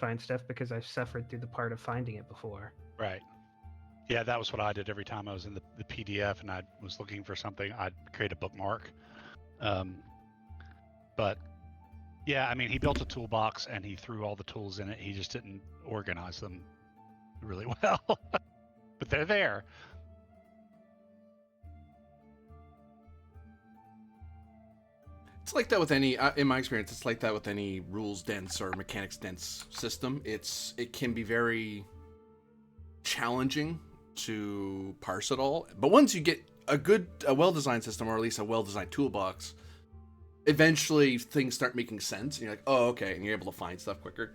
find stuff because I've suffered through the part of finding it before. Right. Yeah, that was what I did every time I was in the PDF and I was looking for something. I'd create a bookmark. But yeah, I mean, he built a toolbox and he threw all the tools in it. He just didn't organize them really well. But they're there. It's like that with any, in my experience, it's like that with any rules dense or mechanics dense system. It can be very challenging to parse it all, but once you get a well-designed system, or at least a well-designed toolbox, eventually things start making sense, and you're like, oh, okay, and you're able to find stuff quicker.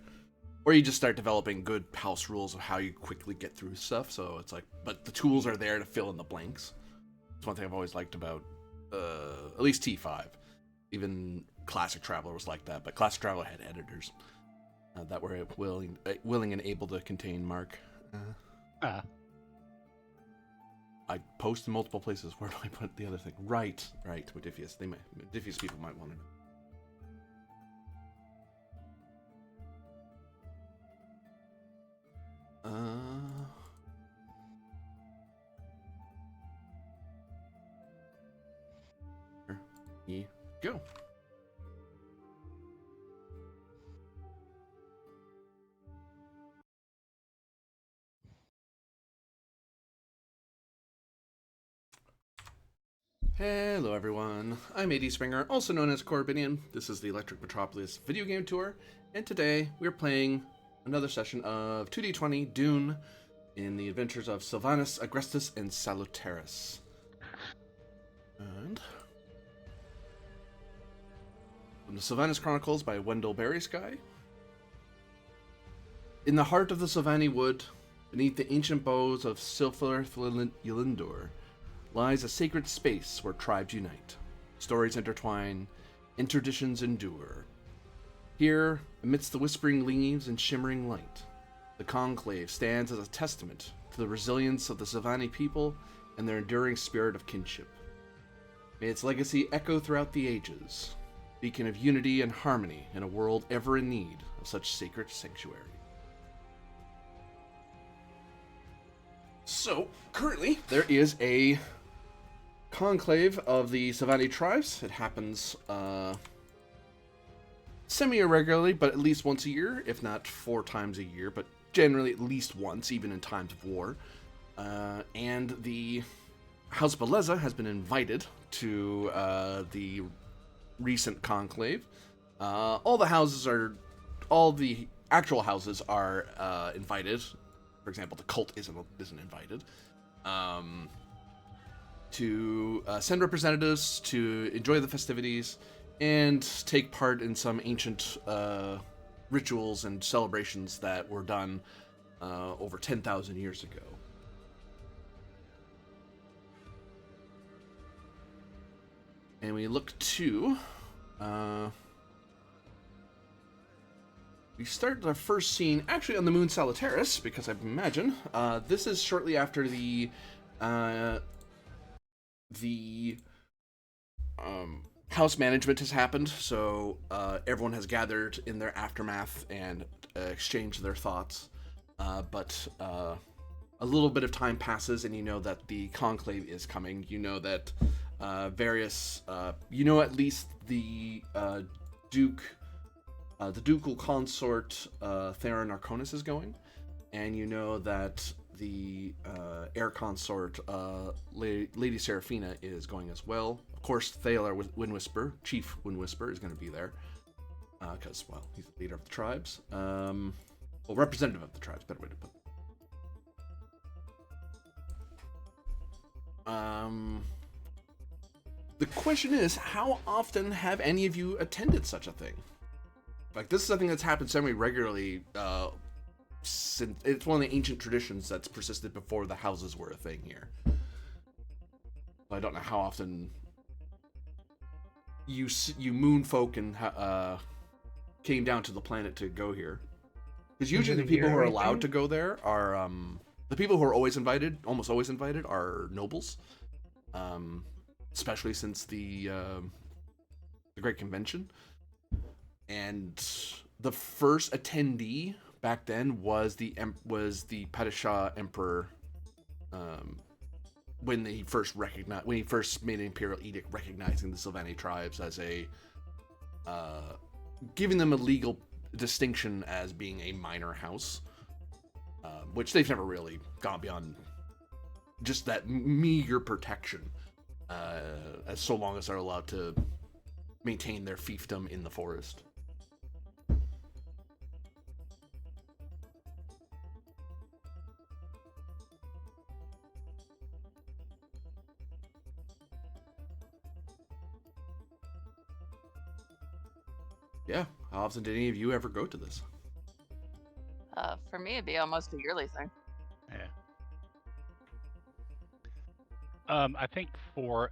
Or you just start developing good house rules of how you quickly get through stuff. So it's like, but the tools are there to fill in the blanks. It's one thing I've always liked about, at least T5. Even Classic Traveler was like that, but Classic Traveler had editors that were willing and able to contain Mark. I post in multiple places. Where do I put the other thing? Right, Modiphius. Modiphius people might want to know. Here you go. Hello everyone, I'm AD Springer, also known as Corbinian. This is the Electric Metropolis video game tour, and today we're playing another session of 2D20 DUNE in the adventures of Silvanus, Agrestis, and Salutaris. And from the Silvanus Chronicles by Wendell Berry Sky. In the heart of the Sylvani wood, beneath the ancient boughs of Sylphiriith Ylindor, lies a sacred space where tribes unite, stories intertwine, and traditions endure. Here, amidst the whispering leaves and shimmering light, the Conclave stands as a testament to the resilience of the Sylvani people and their enduring spirit of kinship. May its legacy echo throughout the ages, beacon of unity and harmony in a world ever in need of such sacred sanctuary. So, currently, there is a conclave of the Sylvani tribes. It happens semi-irregularly, but at least once a year, if not 4 times a year, but generally at least once, even in times of war. And the House of Beleza has been invited to the recent conclave. All the actual houses are invited. For example, the cult isn't invited. To send representatives to enjoy the festivities and take part in some ancient rituals and celebrations that were done over 10,000 years ago. And we look to... we start our first scene actually on the moon Salutaris, because I imagine this is shortly after the house management has happened, so everyone has gathered in their aftermath and exchanged their thoughts. But a little bit of time passes, and you know that the conclave is coming. You know that at least the ducal consort Theron Arconis is going, and you know that the heir consort Lady Seraphina is going as well. Of course, Thaler Windwhisper, Chief Windwhisper, is going to be there because, well, he's the leader of the tribes. Well, representative of the tribes, better way to put it. The question is, how often have any of you attended such a thing? Like, this is something that's happened semi-regularly. Since it's one of the ancient traditions that's persisted before the houses were a thing here. I don't know how often you moon folk and came down to the planet to go here. Because usually the people who are allowed to go there are the people who are almost always invited, are nobles. Especially since the Great Convention. And the first attendee back then was the Padishah Emperor. When he first made an imperial edict recognizing the Sylvani tribes as giving them a legal distinction as being a minor house, which they've never really gone beyond just that meager protection, as so long as they're allowed to maintain their fiefdom in the forest. Yeah. How often did any of you ever go to this? For me, it'd be almost a yearly thing. Yeah. I think for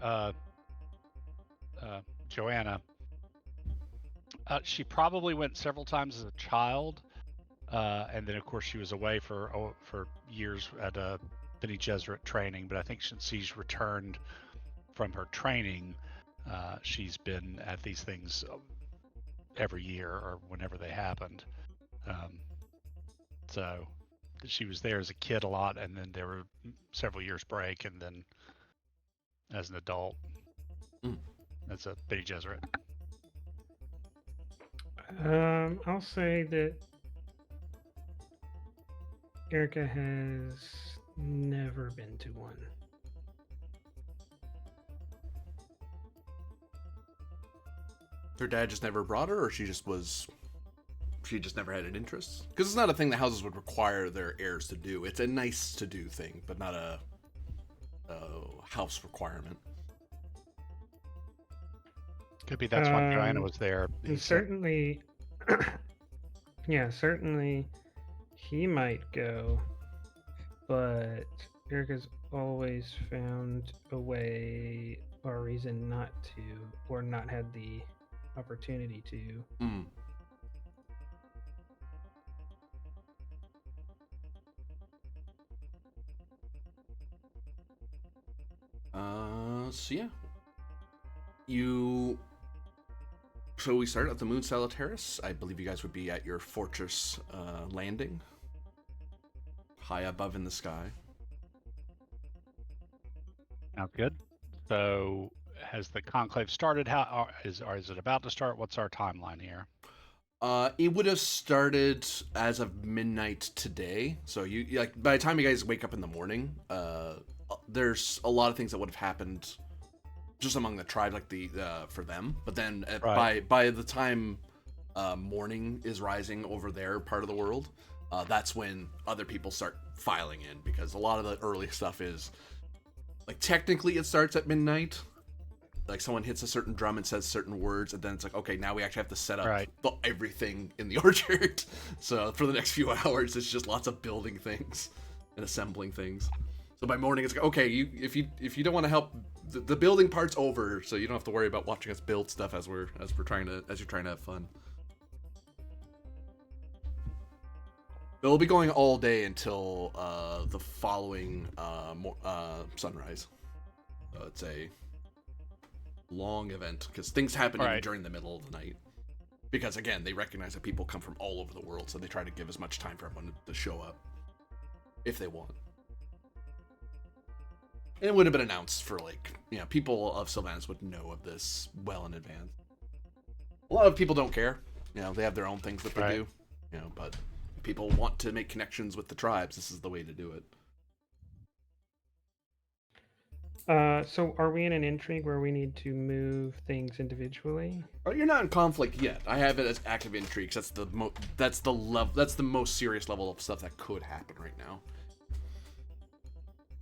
Joanna, she probably went several times as a child, and then of course she was away for years at Bene Gesserit training. But I think since she's returned from her training, she's been at these things every year or whenever they happened. So she was there as a kid a lot, and then there were several years break, and then as an adult, as a Bene Gesserit. I'll say that Erica has never been to one. Her dad just never brought her, or she just never had an interest? Because it's not a thing the houses would require their heirs to do. It's a nice to do thing, but not a house requirement. Could be that's why Joanna was there. Certainly, yeah, certainly he might go, but Erica's always found a way or a reason not to, or not had the opportunity to. So yeah. So we started at the moon Salutaris. I believe you guys would be at your fortress landing, high above in the sky. Sounds good. So has the conclave started? How is it about to start? What's our timeline here? It would have started as of midnight today. So you like by the time you guys wake up in the morning, there's a lot of things that would have happened just among the tribe, like for them. But then by the time morning is rising over their part of the world, that's when other people start filing in, because a lot of the early stuff is like technically it starts at midnight. Like someone hits a certain drum and says certain words, and then it's like, okay, now we actually have to set up everything in the orchard. So for the next few hours, it's just lots of building things and assembling things. So by morning, it's like, okay, if you don't want to help, the building part's over, so you don't have to worry about watching us build stuff as you're trying to have fun. It'll be going all day until the following sunrise. So it's a long event, because things happen during the middle of the night. Because again, they recognize that people come from all over the world, so they try to give as much time for everyone to show up if they want. And it would have been announced for people of Silvanus would know of this well in advance. A lot of people don't care, they have their own things that they do, but people want to make connections with the tribes. This is the way to do it. So are we in an intrigue where we need to move things individually? Oh, you're not in conflict yet. I have it as active intrigue. That's the most serious level of stuff that could happen right now.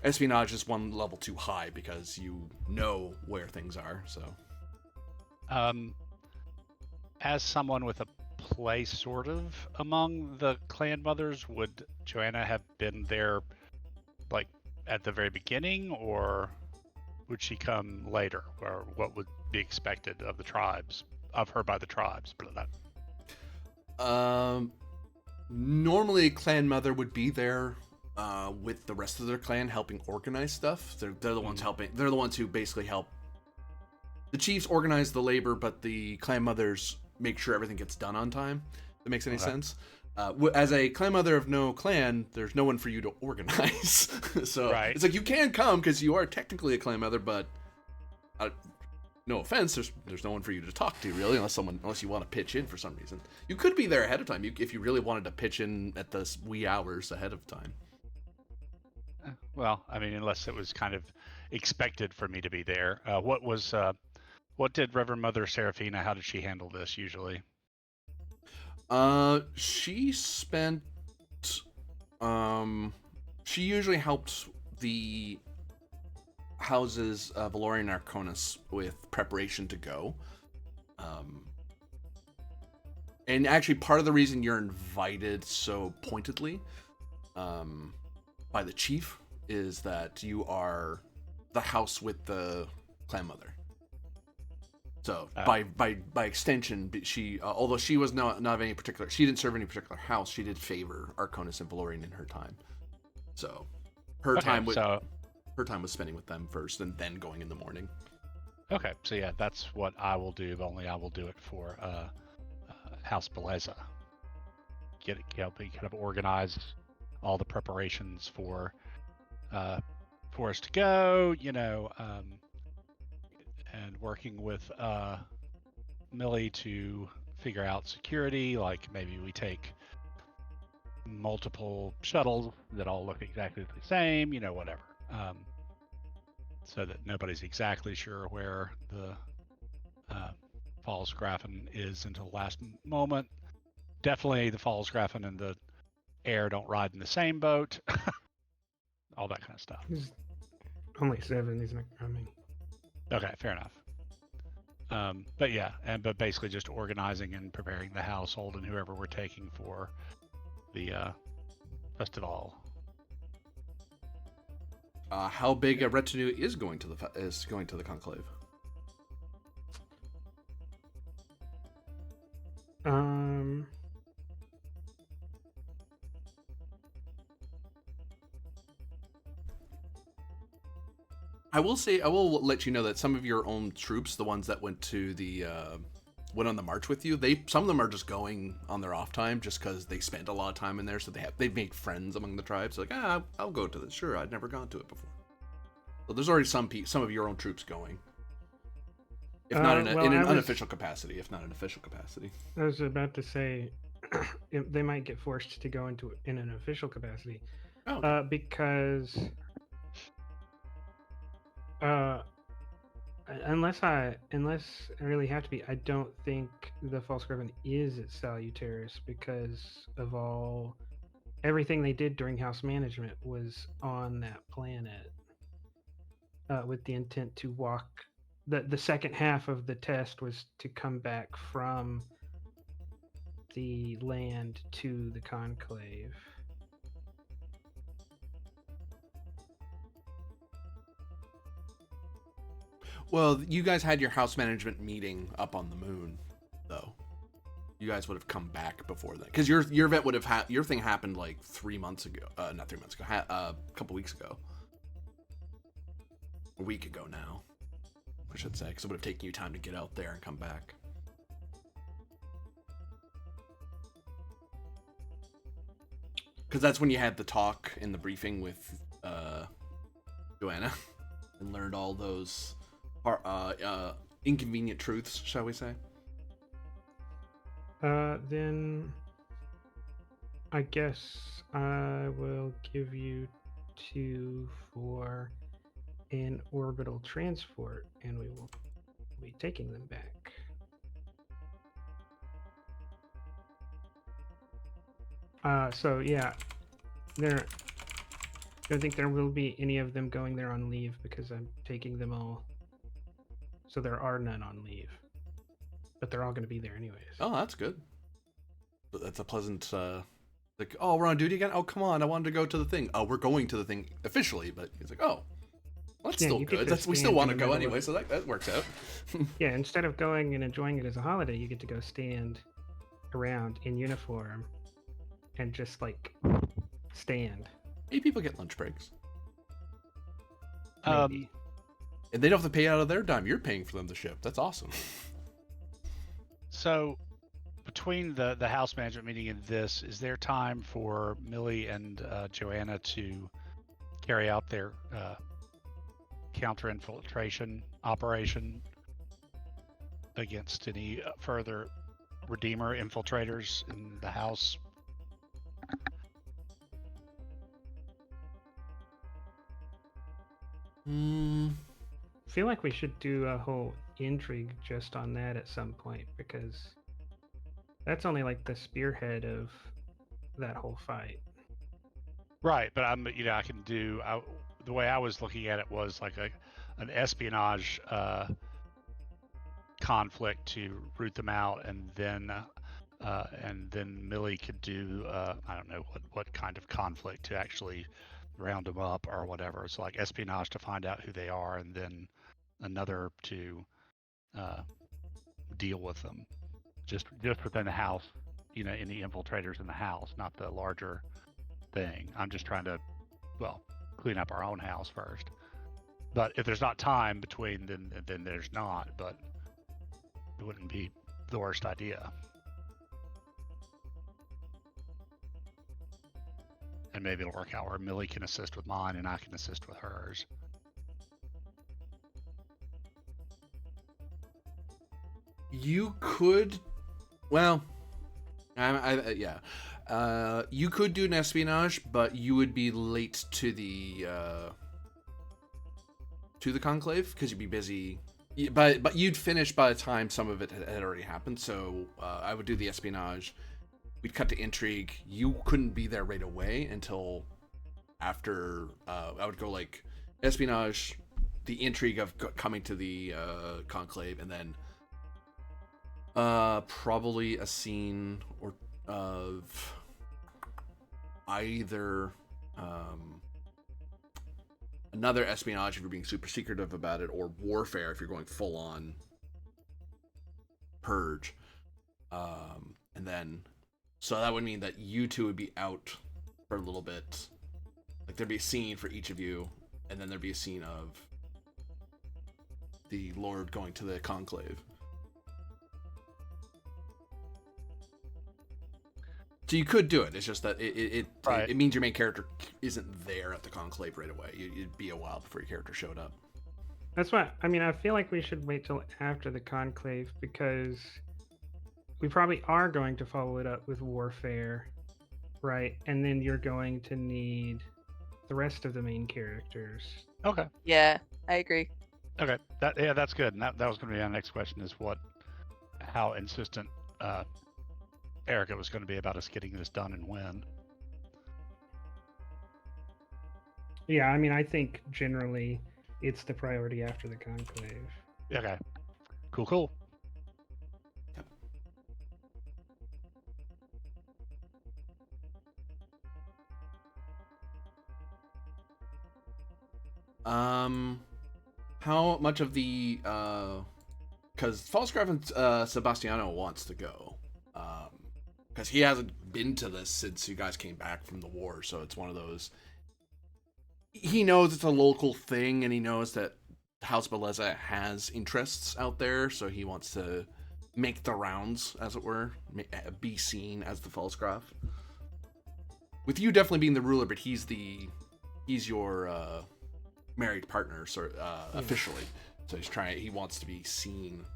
Espionage is one level too high because you know where things are. So, as someone with a place sort of among the clan mothers, would Joanna have been there like at the very beginning, or would she come later, or what would be expected of the tribes, of her by the tribes? Normally a clan mother would be there with the rest of their clan helping organize stuff. They're the ones helping. They're the ones who basically help the chiefs organize the labor, but the clan mothers make sure everything gets done on time. If that makes any sense. As a clan mother of no clan, there's no one for you to organize. So Right. it's like you can come because you are technically a clan mother, but no offense, there's no one for you to talk to really, unless you want to pitch in for some reason. You could be there ahead of time if you really wanted to pitch in at the wee hours ahead of time. Well, I mean, unless it was kind of expected for me to be there. What did Reverend Mother Seraphina? How did she handle this usually? She spent. She usually helped the houses of Valorian Arconis with preparation to go. And actually, part of the reason you're invited so pointedly, by the chief, is that you are the house with the clan mother. So by extension, she although she was not of any particular, she didn't serve any particular house. She did favor Arconis and Valorian in her time. So her time was spending with them first, and then going in the morning. Okay, so yeah, that's what I will do. But only I will do it for House Beleza. Help me kind of organize all the preparations for us to go. And working with Millie to figure out security, like maybe we take multiple shuttles that all look exactly the same, whatever. So that nobody's exactly sure where the Falls Graffin is until the last moment. Definitely the Falls Graffin and the Air don't ride in the same boat. All that kind of stuff. He's only 7. He's not coming. Okay, fair enough. But yeah, but basically just organizing and preparing the household and whoever we're taking for the festival. How big a retinue is going to the conclave? I will let you know that some of your own troops, the ones that went on the march with you, some of them are just going on their off time just because they spent a lot of time in there, so they've made friends among the tribes. Like, I'll go to this. Sure, I'd never gone to it before. So there's already some of your own troops going, if not in an unofficial capacity, if not an official capacity. I was about to say they might get forced to go in an official capacity, because. Unless I really have to be, I don't think the False Griffin is at Salutaris because of everything they did during house management was on that planet, with the intent to walk. The second half of the test was to come back from the land to the Conclave. Well, you guys had your house management meeting up on the moon, though. You guys would have come back before that, because your event would have your thing happened like 3 months ago. Not 3 months ago. A couple weeks ago. A week ago now, I should say, because it would have taken you time to get out there and come back. Because that's when you had the talk in the briefing with Joanna and learned all those inconvenient truths, shall we say? Then I guess I will give you 2 for an orbital transport, and we will be taking them back. So yeah, I don't think there will be any of them going there on leave because I'm taking them all. So there are none on leave, but they're all going to be there anyways. Oh, that's good. That's a pleasant, like, oh, we're on duty again? Oh, come on, I wanted to go to the thing. Oh, we're going to the thing officially, but it's like, oh, well, that's still good. We still want to go anyway, so that works out. Yeah, instead of going and enjoying it as a holiday, you get to go stand around in uniform and just, like, stand. Hey, people get lunch breaks. Maybe. And they don't have to pay out of their dime. You're paying for them to ship. That's awesome. So, between the house management meeting and this, is there time for Millie and Joanna to carry out their counter-infiltration operation against any further Redeemer infiltrators in the house? I feel like we should do a whole intrigue just on that at some point, because that's only like the spearhead of that whole fight. Right, but I can do. The way I was looking at it was like an espionage conflict to root them out, and then Millie could do I don't know what kind of conflict to actually round them up or whatever. It's like espionage to find out who they are, and then another to deal with them, just within the house. Any infiltrators in the house, not the larger thing. I'm just trying to, clean up our own house first. But if there's not time between, then there's not. But it wouldn't be the worst idea. And maybe it'll work out where Millie can assist with mine and I can assist with hers. You could, yeah. You could do an espionage, but you would be late to the conclave because you'd be busy. But you'd finish by the time some of it had already happened. So I would do the espionage. We'd cut to intrigue. You couldn't be there right away until after. I would go like espionage, the intrigue of coming to the conclave, and then probably a scene or of either another espionage if you're being super secretive about it, or warfare if you're going full on purge. And then so that would mean that you two would be out for a little bit. Like there'd be a scene for each of you, and then there'd be a scene of the Lord going to the conclave. So you could do it. It's just that it means your main character isn't there at the conclave right away. It'd be a while before your character showed up. That's why, I feel like we should wait till after the conclave, because we probably are going to follow it up with warfare, right? And then you're going to need the rest of the main characters. Okay. Yeah, I agree. Okay. That's good. And that was going to be our next question: is how insistent Erica was going to be about us getting this done and when. Yeah, I think generally it's the priority after the conclave. Okay. Cool. Yep. How much of the because Falsgraf and Sebastiano wants to go. Because he hasn't been to this since you guys came back from the war, so it's one of those. He knows it's a local thing, and he knows that House Beleza has interests out there, so he wants to make the rounds, as it were, be seen as the Falsgraf. With you definitely being the ruler, but he's your married partner, officially. So he wants to be seen.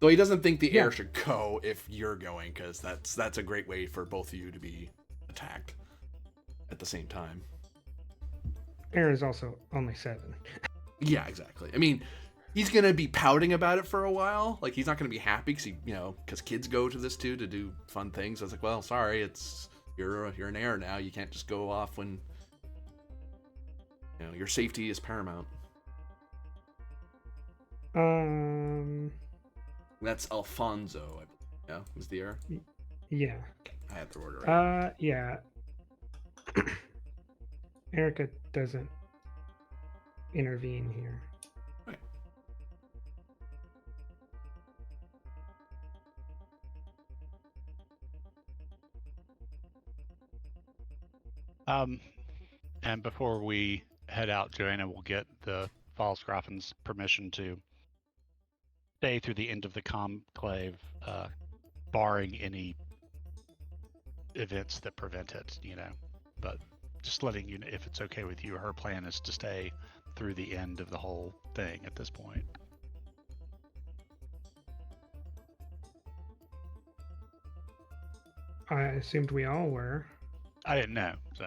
Though he doesn't think the heir should go if you're going, because that's a great way for both of you to be attacked at the same time. Heir is also only 7. Yeah, exactly. He's gonna be pouting about it for a while. Like, he's not gonna be happy because kids go to this too to do fun things. I was like, well, sorry, you're an heir now. You can't just go off when your safety is paramount. That's Alfonso, I believe. Yeah, was the heir? Yeah. I had the order right. Yeah. Erica doesn't intervene here. Right. And before we head out, Joanna will get the Falsgrafen's permission to stay through the end of the conclave, barring any events that prevent it, but just letting you know if it's okay with you. Her plan is to stay through the end of the whole thing at this point. I assumed we all were. I didn't know, so.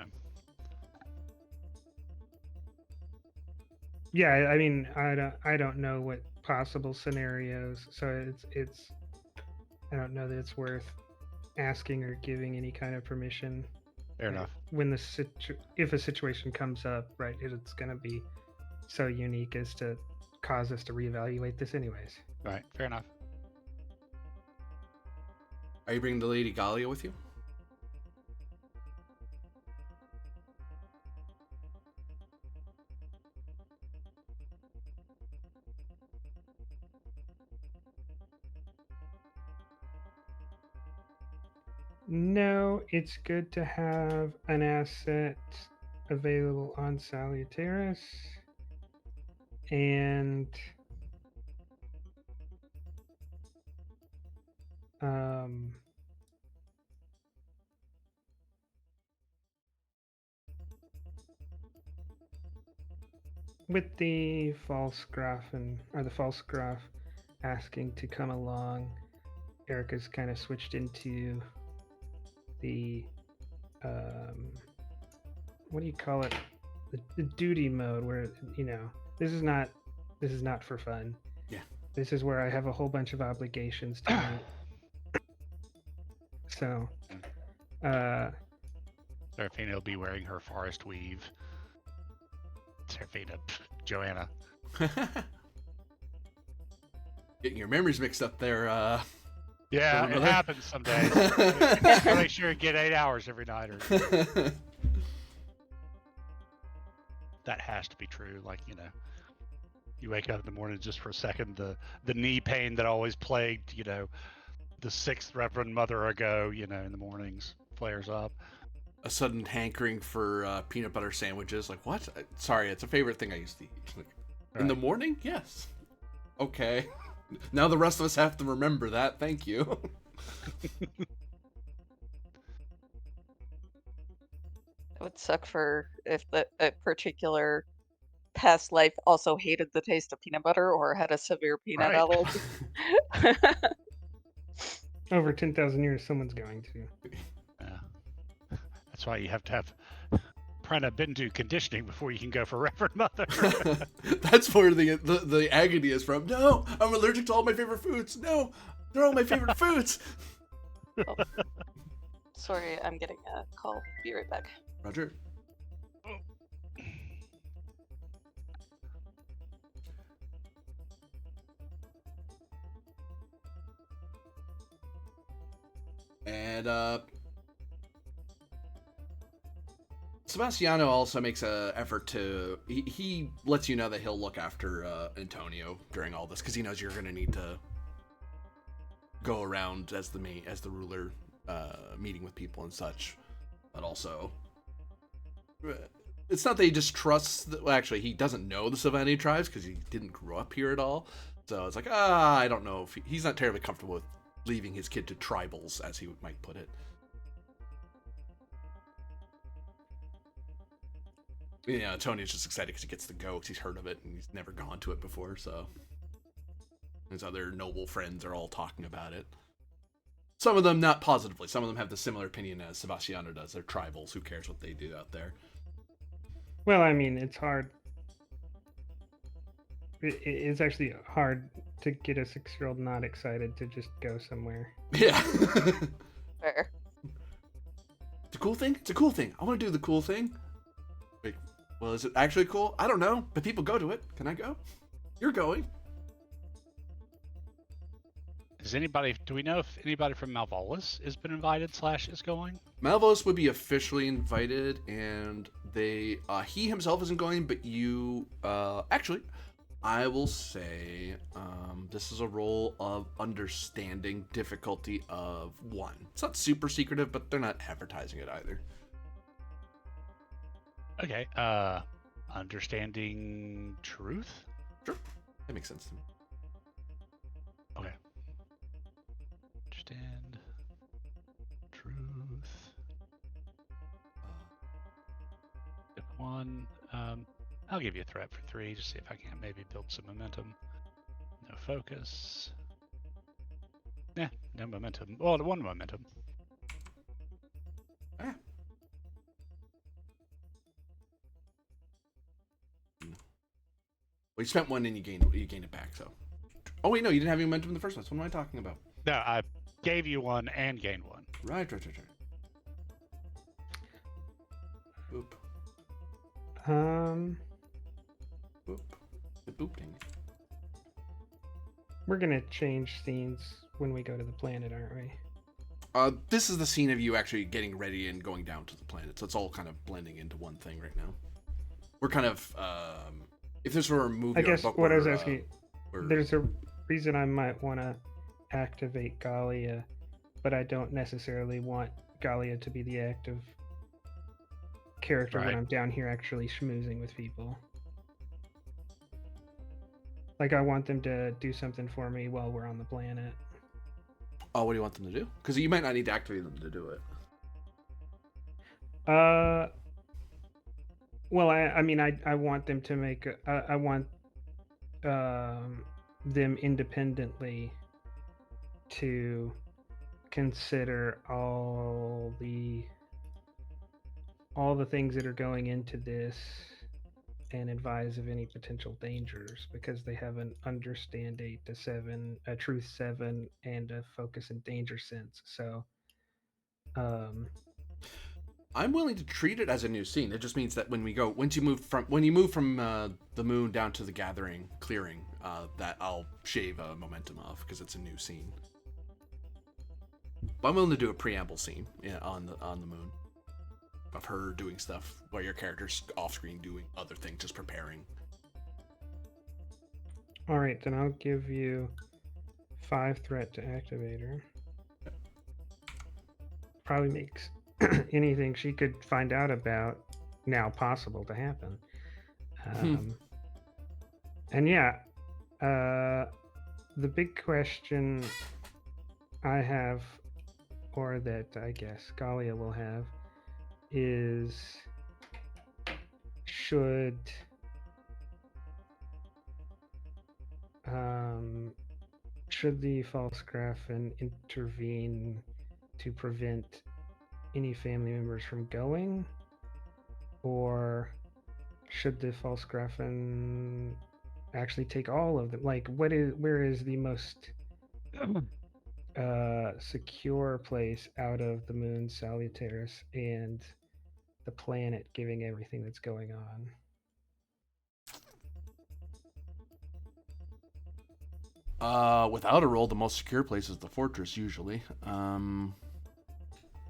Yeah, I mean, I don't know what possible scenarios, so it's I don't know that it's worth asking or giving any kind of permission. Fair enough. When if a situation comes up, right, it's going to be so unique as to cause us to reevaluate this anyways. Right, fair enough. Are you bringing the Lady Galia with you? No, it's good to have an asset available on Salutaris. And with the false graph or the false graph asking to come along, Erica's kind of switched into the what do you call it? The duty mode, where this is not for fun. Yeah. This is where I have a whole bunch of obligations to meet. So, Seraphina will be wearing her forest weave. Seraphina, Joanna. Getting your memories mixed up there. Yeah, it happens some days. Make sure you get 8 hours every night. That has to be true. Like, you wake up in the morning just for a second, the knee pain that always plagued, the 6th Reverend Mother ago, in the mornings flares up. A sudden hankering for peanut butter sandwiches. Like, what? Sorry, it's a favorite thing I used to eat. Like, in the morning? Yes. Okay. Now the rest of us have to remember that. Thank you. It would suck if a particular past life also hated the taste of peanut butter or had a severe peanut allergy. Over 10,000 years, someone's going to. Yeah. That's why you have to have Prana-Bindu conditioning before you can go for Reverend Mother. That's where the agony is from. No, I'm allergic to all my favorite foods. No, they're all my favorite foods. Oh. Sorry, I'm getting a call. Be right back. Roger. And Sebastiano also makes an effort to he lets you know that he'll look after Antonio during all this, because he knows you're going to need to go around as the ruler, meeting with people and such. But also, it's not that he just trusts actually, he doesn't know the Silvani tribes because he didn't grow up here at all. So it's like, I don't know if he's not terribly comfortable with leaving his kid to tribals, as he might put it. Yeah, Tony's just excited because he gets to go because he's heard of it and he's never gone to it before, so his other noble friends are all talking about it. Some of them not positively. Some of them have the similar opinion as Sebastiano does. They're tribals. Who cares what they do out there? Well, I mean, it's hard. It's actually hard to get a 6-year-old not excited to just go somewhere. Yeah. Fair. It's a cool thing? It's a cool thing. I want to do the cool thing. Wait, well, is it actually cool? I don't know, but people go to it. Can I go? You're going. Do we know if anybody from Malvolus has been invited / is going? Malvolus would be officially invited, and he himself isn't going, but you, actually, I will say, this is a roll of understanding difficulty of 1. It's not super secretive, but they're not advertising it either. Okay, understanding truth? Sure, that makes sense to me. Okay. Understand. Truth. Tip 1. I'll give you a threat for 3, just see if I can maybe build some momentum. No focus. Yeah, no momentum. Well, 1 momentum. Ah. Well, you spent 1 and you gained it back. So. Oh wait, no, you didn't have any momentum in the first one. So what am I talking about? No, I gave you 1 and gained 1. Right. Boop. Boop. The boop thing. We're gonna change scenes when we go to the planet, aren't we? This is the scene of you actually getting ready and going down to the planet. So it's all kind of blending into one thing right now. We're kind of, if this were a movie, I guess or a book, what I was asking, we're- there's a reason I might want to activate Galia, but I don't necessarily want Galia to be the active character when Right. I'm down here actually schmoozing with people. Like, I want them to do something for me while we're on the planet. Oh, what do you want them to do? Because you might not need to activate them to do it. Well, I mean, I want them to make. I want them independently to consider all the things that are going into this and advise of any potential dangers, because they have an understand 8 to 7, a truth 7, and a focus and danger sense. So I'm willing to treat it as a new scene. It just means that when you move from the moon down to the gathering clearing, that I'll shave momentum off because it's a new scene. But I'm willing to do a preamble scene on the moon of her doing stuff while your character's off screen doing other things, just preparing. all right, then I'll give you 5 threat to activate her. Probably makes anything she could find out about now possible to happen. And yeah, the big question I have, or that I guess Galia will have, is should the false Graffin intervene to prevent any family members from going, or should the false Graffin actually take all of them? Like, where is the most secure place out of the moon, Salutaris, and the planet, giving everything that's going on? Without a roll, the most secure place is the fortress usually,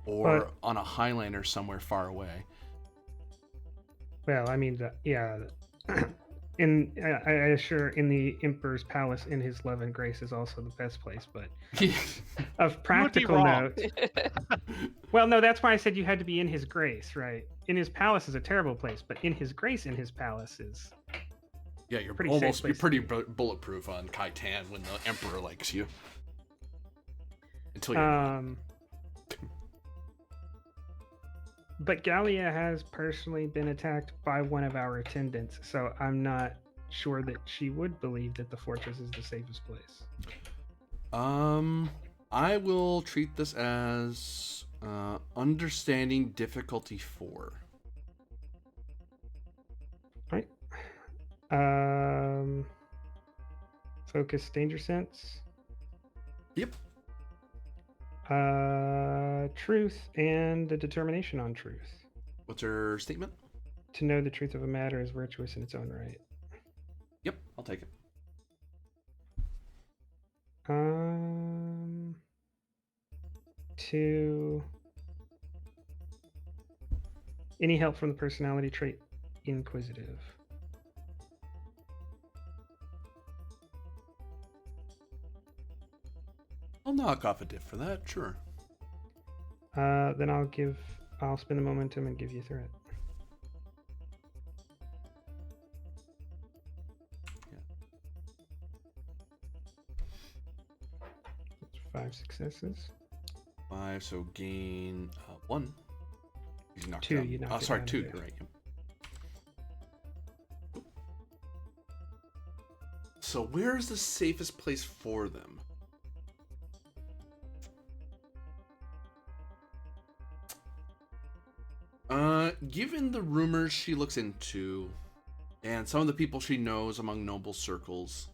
or on a highlander somewhere far away. Well, I mean, I assure in the Emperor's palace, in his love and grace, is also the best place. But of practical wrong. note, well, no, that's why I said you had to be in his grace, right? In his palace is a terrible place, but in his grace, in his palace is. Yeah, you're pretty bulletproof on Kaitan when the Emperor likes you. Until you're not. But Galia has personally been attacked by one of our attendants, so I'm not sure that she would believe that the fortress is the safest place. I will treat this as understanding difficulty 4. Right. Focus danger sense. Yep. Truth and the determination on truth. What's her statement? To know the truth of a matter is virtuous in its own right. Yep, I'll take it. To any help from the personality trait inquisitive. I'll knock off a diff for that, sure. Then I'll spend the momentum and give you threat. 5 successes. 5, so gain 1. He's knocked 2, down. you knocked it sorry, down, 2. yeah. You're right. So where's the safest place for them? Given the rumors she looks into, and some of the people she knows among noble circles,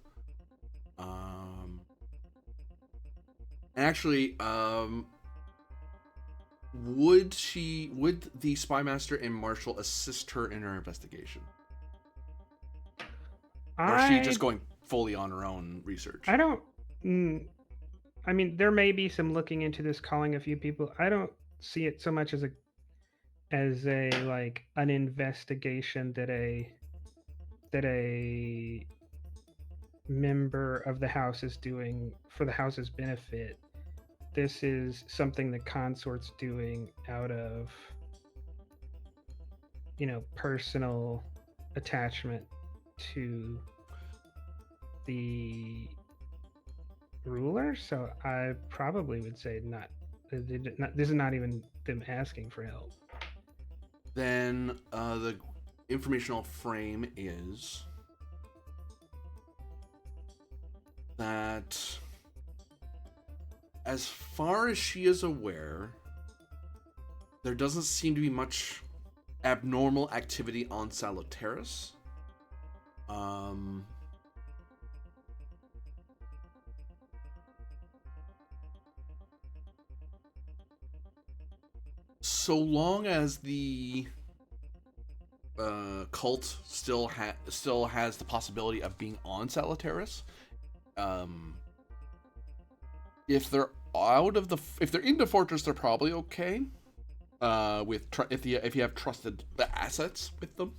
actually, would the spy master and marshal assist her in her investigation, or is she just going fully on her own research? I don't. I mean, there may be some looking into this, calling a few people. I don't see it so much as a like an investigation that a member of the house is doing for the house's benefit. This is something the consort's doing out of, personal attachment to the ruler. So I probably would say not. This is not even them asking for help. Then the informational frame is that, as far as she is aware, there doesn't seem to be much abnormal activity on Salutaris. So long as the cult still has the possibility of being on Salutaris, if they're if they're in the fortress, they're probably okay. If you have trusted the assets with them,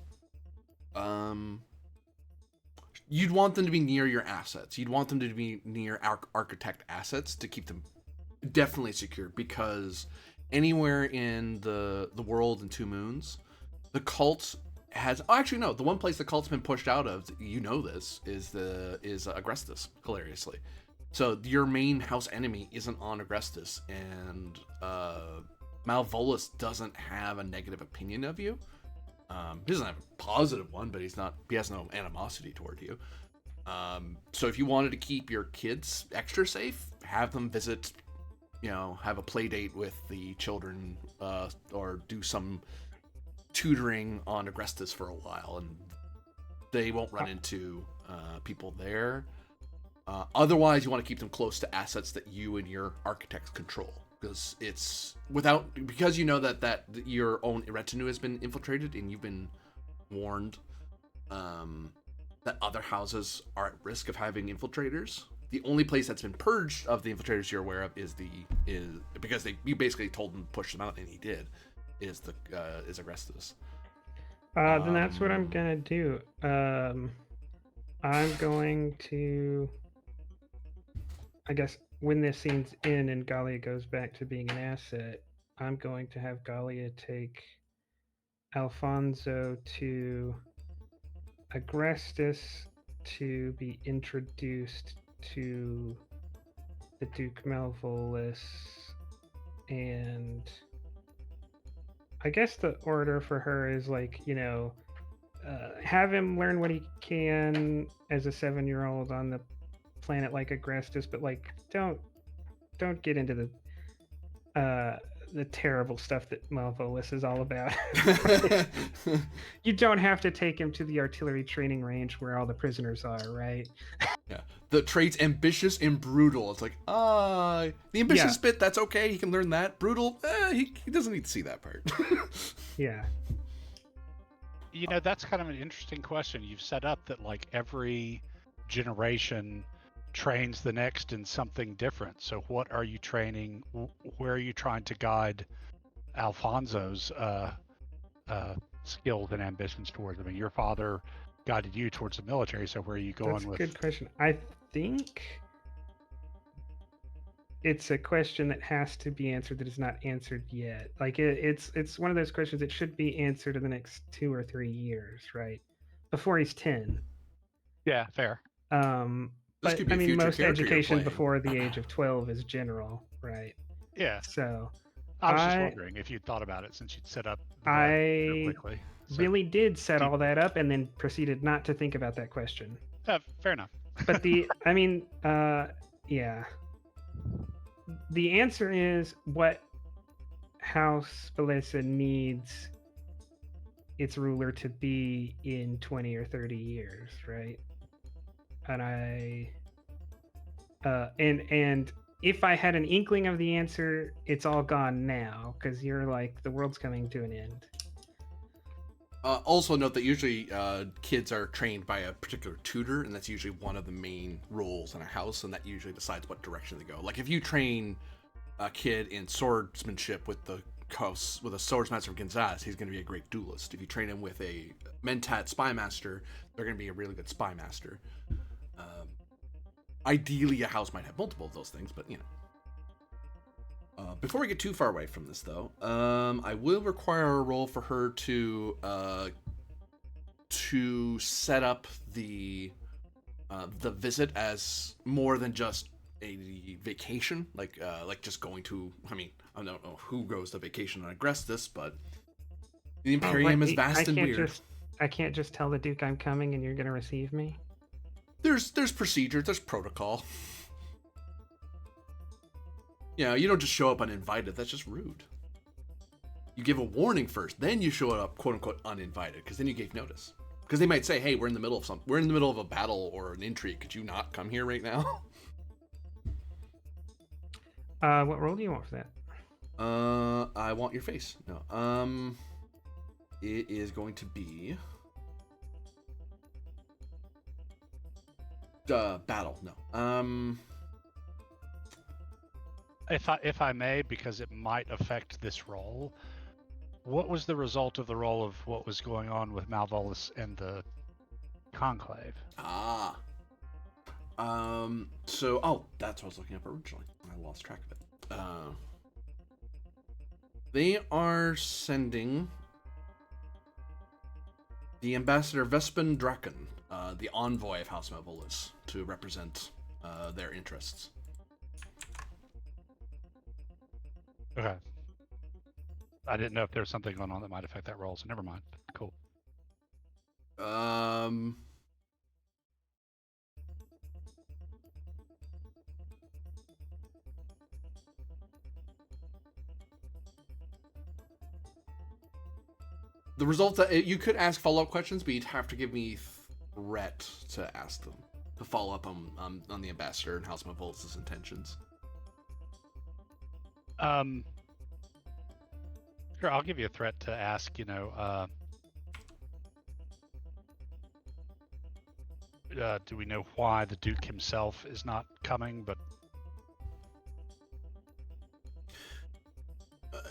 you'd want them to be near your assets. You'd want them to be near architect assets to keep them definitely secure, because anywhere in the world in Two Moons, the cult has the one place the cult's been pushed out of, this is Agrestis, hilariously. So your main house enemy isn't on Agrestis, and Malvolus doesn't have a negative opinion of you. He doesn't have a positive one, but he has no animosity toward you. So if you wanted to keep your kids extra safe, have them visit, have a play date with the children, or do some tutoring on Agrestis for a while, and they won't run into people there. Otherwise, you want to keep them close to assets that you and your architects control, because because you know that your own retinue has been infiltrated, and you've been warned that other houses are at risk of having infiltrators. The only place that's been purged of the infiltrators you're aware of is because you basically told him to push them out, and he did. Is Agrestis. Then that's what I'm gonna do. I'm going to, I guess, when this scene's in and Galia goes back to being an asset, I'm going to have Galia take Alfonso to Agrestis to be introduced to the Duke Malvolus, and I guess the order for her is have him learn what he can as a 7-year-old on the planet like Agrestis, but don't get into the terrible stuff that Malvolus is all about. You don't have to take him to the artillery training range where all the prisoners are, right? Yeah. The traits ambitious and brutal. It's like, the ambitious bit, that's okay. He can learn that. Brutal, he doesn't need to see that part. Yeah. That's kind of an interesting question. You've set up that every generation trains the next in something different. So what are you training? Where are you trying to guide Alfonso's skills and ambitions towards? I mean, your father guided you towards the military, so where are you going with? That's a good question. I think it's a question that has to be answered that is not answered yet. It's one of those questions that should be answered in the next 2 or 3 years, right? Before he's 10. Yeah, fair. This But could be I a mean, future most character you're education playing. before the age of 12 is general, right? Yeah. So I was just I wondering if you'd thought about it since you'd set up the so I quickly. So, really did set do- all that up and then proceeded not to think about that question. fair enough. But I mean, yeah. The answer is what House Belissa needs its ruler to be in 20 or 30 years, right? And and if I had an inkling of the answer, it's all gone now because you're like the world's coming to an end. Also note that usually kids are trained by a particular tutor, and that's usually one of the main roles in a house, and that usually decides what direction they go. Like if you train a kid in swordsmanship with a swordsmaster from Gonzales, he's going to be a great duelist. If you train him with a Mentat spy master, they're going to be a really good spy master. Ideally, a house might have multiple of those things, but you know. Before we get too far away from this, though, I will require a roll for her to set up the visit as more than just a vacation, like just going to. I mean, I don't know who goes to vacation on Agrestis, but the Imperium is vast and weird. I can't just tell the Duke I'm coming and you're going to receive me. There's procedure, there's protocol. Yeah, you don't just show up uninvited. That's just rude. You give a warning first, then you show up quote unquote uninvited, because then you gave notice. Because they might say, "Hey, we're in the middle of a battle or an intrigue. Could you not come here right now?" What role do you want for that? I want your face. No. It is going to be battle. No. If I may, because it might affect this role, what was the result of the role of what was going on with Malvolus and the Conclave? So that's what I was looking up originally. I lost track of it. They are sending the ambassador Vespin Draken, the envoy of House Malvolus, to represent their interests. Okay. I didn't know if there was something going on that might affect that role, so never mind. Cool. The result that you could ask follow-up questions, but you'd have to give me threat to ask them to follow up on the ambassador and House Malvolus' intentions. Sure, I'll give you a threat to ask, do we know why the Duke himself is not coming, but...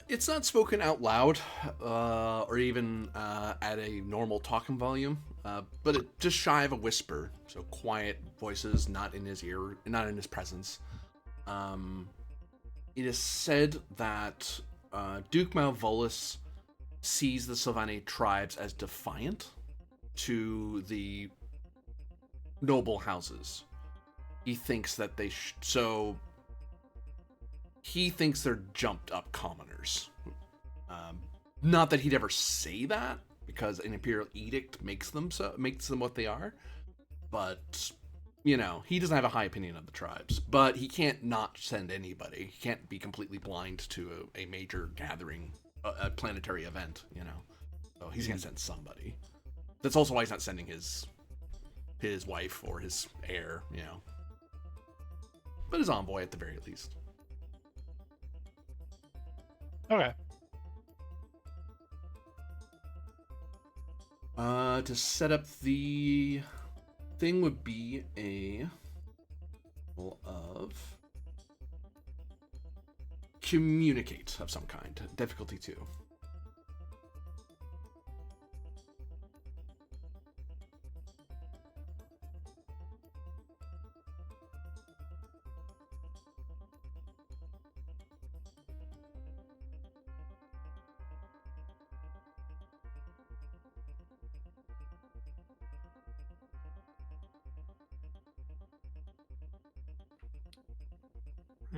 It's not spoken out loud, or even at a normal talking volume, but it just shy of a whisper, so quiet voices, not in his ear, not in his presence. It is said that Duke Malvolus sees the Silvanate tribes as defiant to the noble houses. He thinks that he thinks they're jumped up commoners. Not that he'd ever say that, because an imperial edict makes them what they are. But he doesn't have a high opinion of the tribes. But he can't not send anybody. He can't be completely blind to a major gathering, a planetary event. So he's gonna send somebody. That's also why he's not sending his wife or his heir. But his envoy at the very least. Okay. To set up the thing would be a roll of communicate of some kind. Difficulty 2.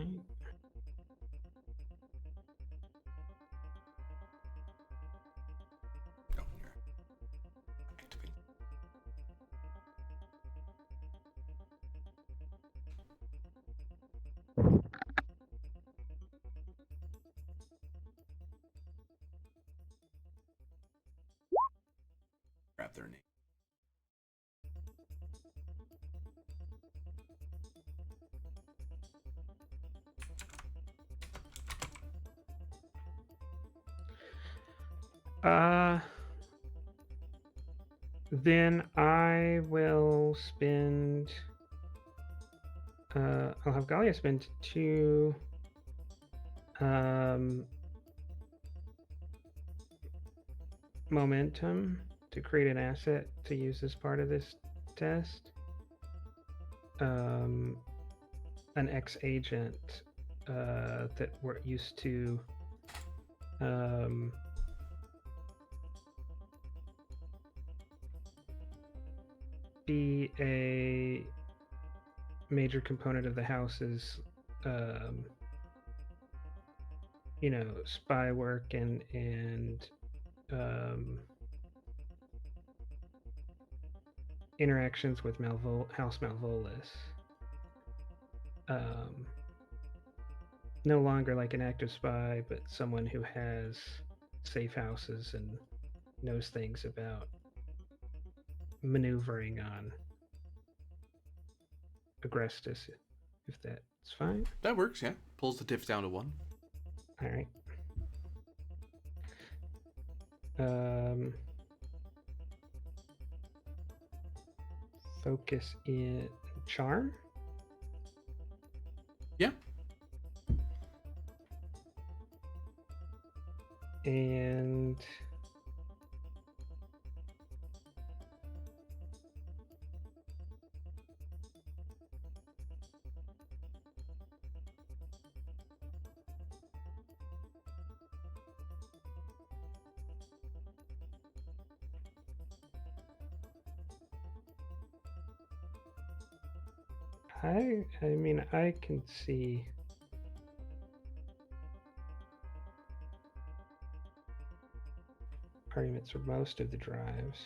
Right. Oh, you're activating. Grab their name. Then I will spend. I'll have Galia spend 2. Momentum to create an asset to use as part of this test. An ex-agent that we're used to be a major component of the house's spy work and interactions with House Malvolus. No longer like an active spy, but someone who has safe houses and knows things about maneuvering on Agrestis, if that's fine. That works, yeah. Pulls the diff down to 1. All right. Focus in charm. Yeah. And I mean, I can see arguments for most of the drives.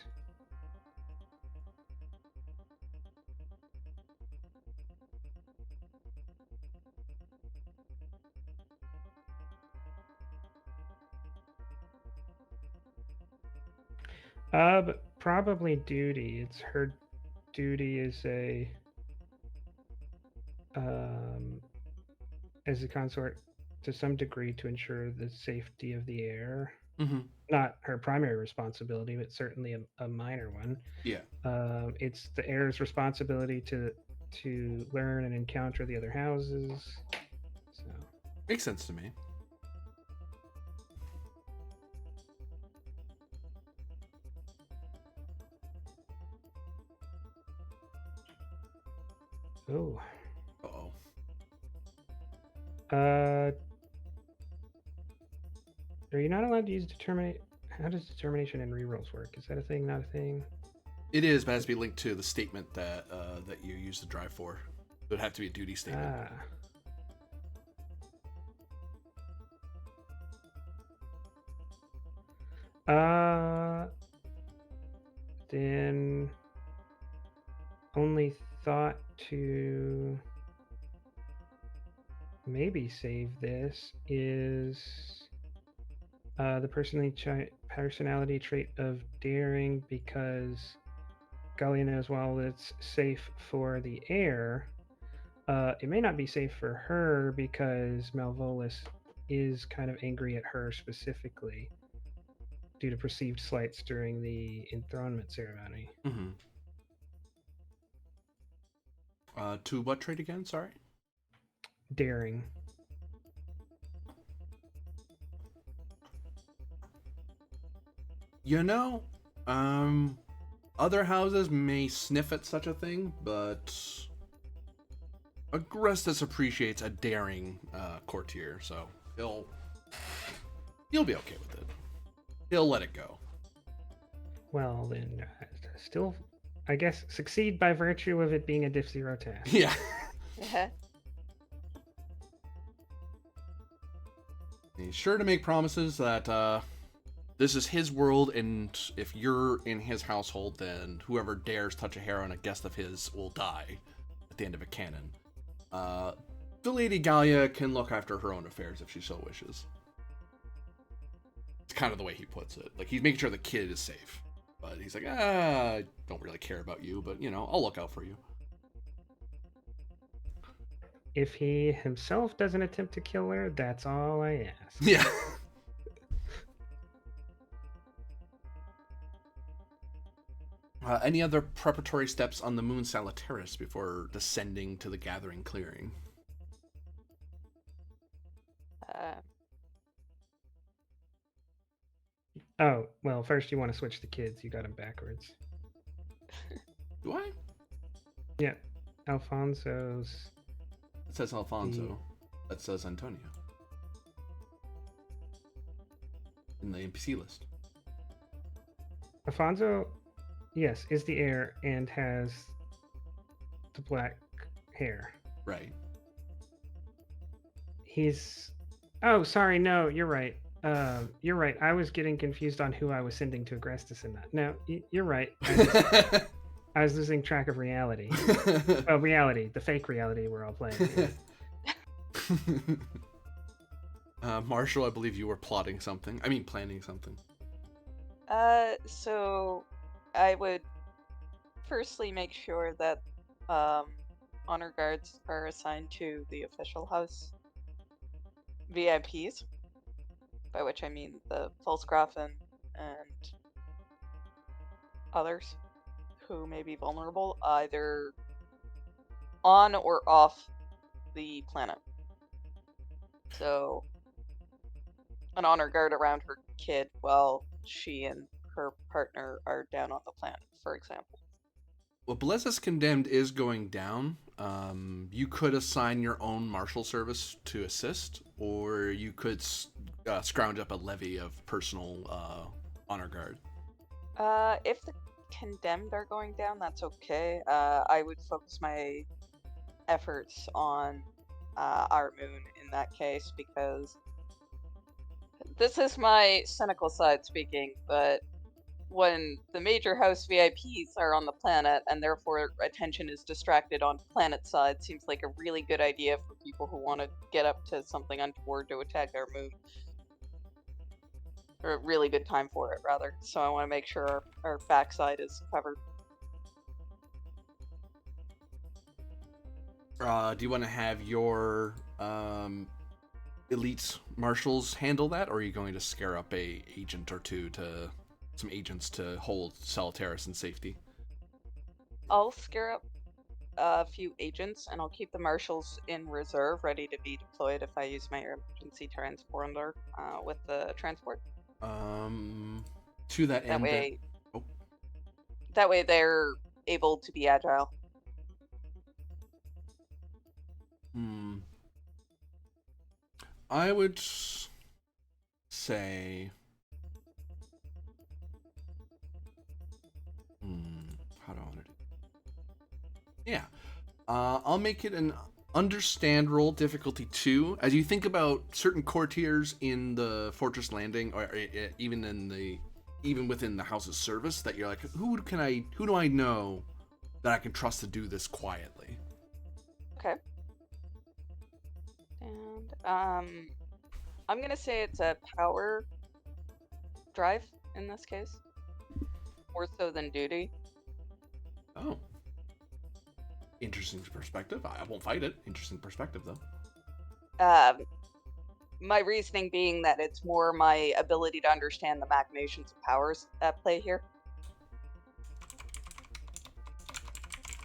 But probably duty. It's her duty as a consort to some degree to ensure the safety of the heir. Mm-hmm. Not her primary responsibility, but certainly a minor one. Yeah. It's the heir's responsibility to learn and encounter the other houses. So Makes sense to me. oh. Uh-oh. Are you not allowed to use determinate? How does determination and rerolls work? Is that a thing? Not a thing? It is, but it has to be linked to the statement that that you use the drive for. It would have to be a duty statement. Then only thought to maybe save this is the personality trait of daring, because Galia knows while it's safe for the heir, it may not be safe for her because Malvolus is kind of angry at her specifically due to perceived slights during the enthronement ceremony. Mm-hmm. To what trait again? Sorry? Daring. You know, other houses may sniff at such a thing, but Agrestis appreciates a daring courtier, so he'll be okay with it. He'll let it go. Well, then, still, I guess, succeed by virtue of it being a diff 0 task. Yeah. Yeah. He's sure to make promises that this is his world, and if you're in his household, then whoever dares touch a hair on a guest of his will die at the end of a canon. The Lady Gallia can look after her own affairs if she so wishes. It's kind of the way he puts it. Like, he's making sure the kid is safe. But he's like, I don't really care about you, but, I'll look out for you. If he himself doesn't attempt to kill her, that's all I ask. Yeah. Any other preparatory steps on the moon Salutaris before descending to the gathering clearing? Oh, well, first you want to switch the kids. You got them backwards. Do I? Yeah. Alfonso's... It says Alfonso. That says Antonio. In the NPC list. Alfonso, yes, is the heir and has the black hair. Right. He's... Oh, sorry, no, you're right. You're right. I was getting confused on who I was sending to Agrestis and that. No, you're right. I was losing track of reality. Well, reality, the fake reality we're all playing. Marshall, I believe you were planning something. So I would firstly make sure that honor guards are assigned to the official house VIPs, by which I mean the Volksgrafen and others who may be vulnerable, either on or off the planet. So, an honor guard around her kid while she and her partner are down on the planet, for example. Well, Blessus Condemned is going down. You could assign your own marshal service to assist, or you could scrounge up a levy of personal honor guard. If the Condemned are going down, that's okay. I would focus my efforts on our moon in that case, because this is my cynical side speaking, but when the major house VIPs are on the planet and therefore attention is distracted on planet side, seems like a really good idea for people who want to get up to something untoward to attack our moon. Or a really good time for it, rather. So I want to make sure our backside is covered. Do you want to have your elite marshals handle that, or are you going to scare up some agents to hold Salutaris in safety? I'll scare up a few agents, and I'll keep the marshals in reserve, ready to be deployed if I use my emergency transponder with the transport. To that end, that way they're able to be agile. I would say, how do I want to do? Yeah, I'll make it an understand roll difficulty 2. As you think about certain courtiers in the fortress landing, or even within the house's service, that you're like, who do I know that I can trust to do this quietly? Okay. And I'm gonna say it's a power drive in this case, more so than duty. Oh. Interesting perspective. I won't fight it. Interesting perspective, though. My reasoning being that it's more my ability to understand the machinations of powers at play here.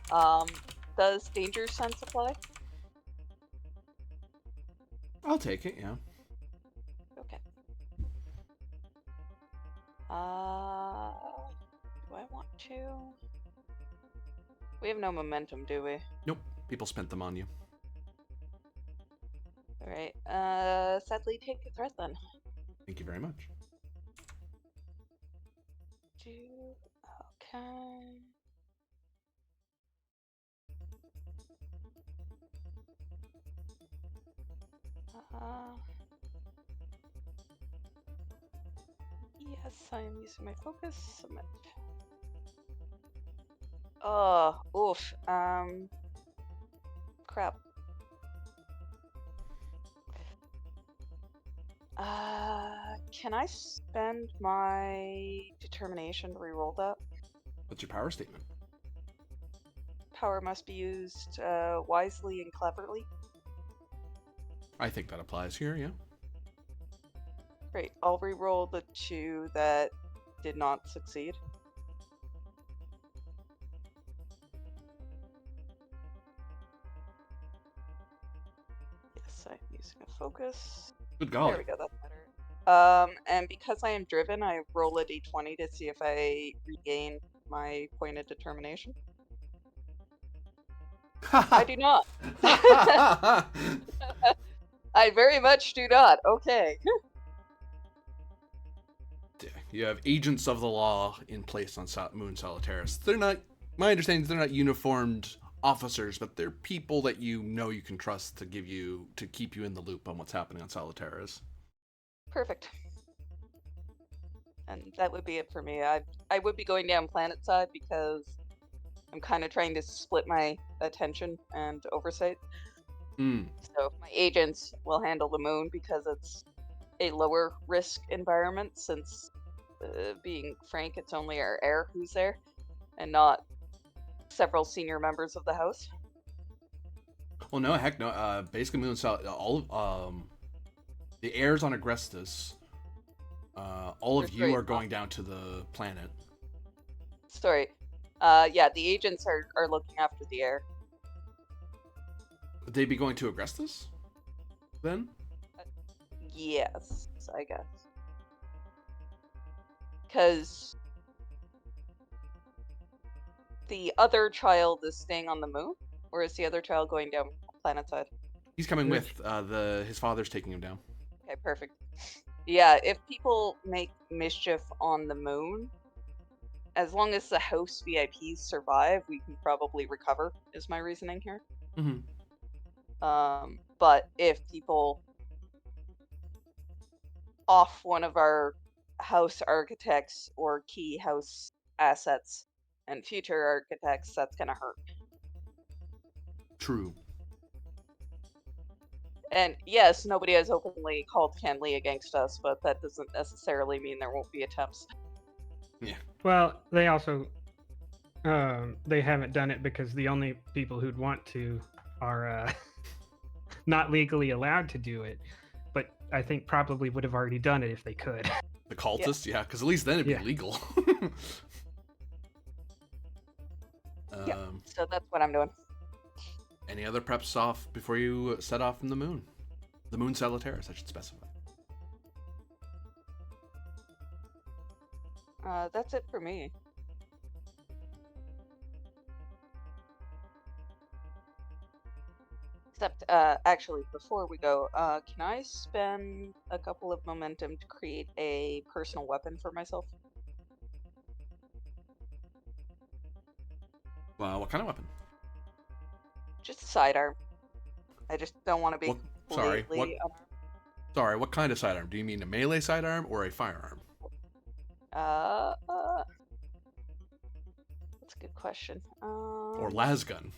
Does danger sense apply? I'll take it, yeah. Okay. Do I want to? We have no momentum, do we? Nope. People spent them on you. Alright. Sadly, take a threat then. Thank you very much. Okay. Yes, I am using my focus. Submit. Oh, oof. Crap. Can I spend my determination to reroll that? What's your power statement? Power must be used wisely and cleverly. I think that applies here, yeah. Great. I'll reroll the 2 that did not succeed. Yes, I'm using a focus. Good golly. There we go, that's better. And because I am driven, I roll a d20 to see if I regain my point of determination. I do not. I very much do not. Okay. You have agents of the law in place on Moon Salutaris. They're not, my understanding is they're not uniformed officers, but they're people that you know you can trust to keep you in the loop on what's happening on Salutaris. Perfect. And that would be it for me. I would be going down planet side because I'm kind of trying to split my attention and oversight. So my agents will handle the moon because it's a lower risk environment, since being frank, it's only our heir who's there and not several senior members of the house. Well, no, heck no. Basically, Moon all the heirs on Agrestis, all of you are going down to the planet. Sorry. Yeah, the agents are looking after the heir. Would they be going to Agrestis then? Yes, I guess. Because the other child is staying on the moon, or is the other child going down planet side? He's coming with his father's taking him down. Okay, perfect. Yeah, if people make mischief on the moon, as long as the house VIPs survive, we can probably recover, is my reasoning here. Mm-hmm. But if people off one of our house architects or key house assets and future architects, that's gonna hurt. True. And yes, nobody has openly called Kenley against us, but that doesn't necessarily mean there won't be attempts. Yeah. Well, they also they haven't done it because the only people who'd want to are not legally allowed to do it. But I think probably would have already done it if they could. The cultists, yeah, because at least then it'd be Yeah. legal. Yeah, so that's what I'm doing. Any other preps off before you set off from the moon? The Moon Salutaris, I should specify. That's it for me. Except, actually, before we go, can I spend a couple of momentum to create a personal weapon for myself? Well, what kind of weapon? Just a sidearm. I just don't want to be Sorry, completely what kind of sidearm? Do you mean a melee sidearm or a firearm? that's a good question. Or lasgun?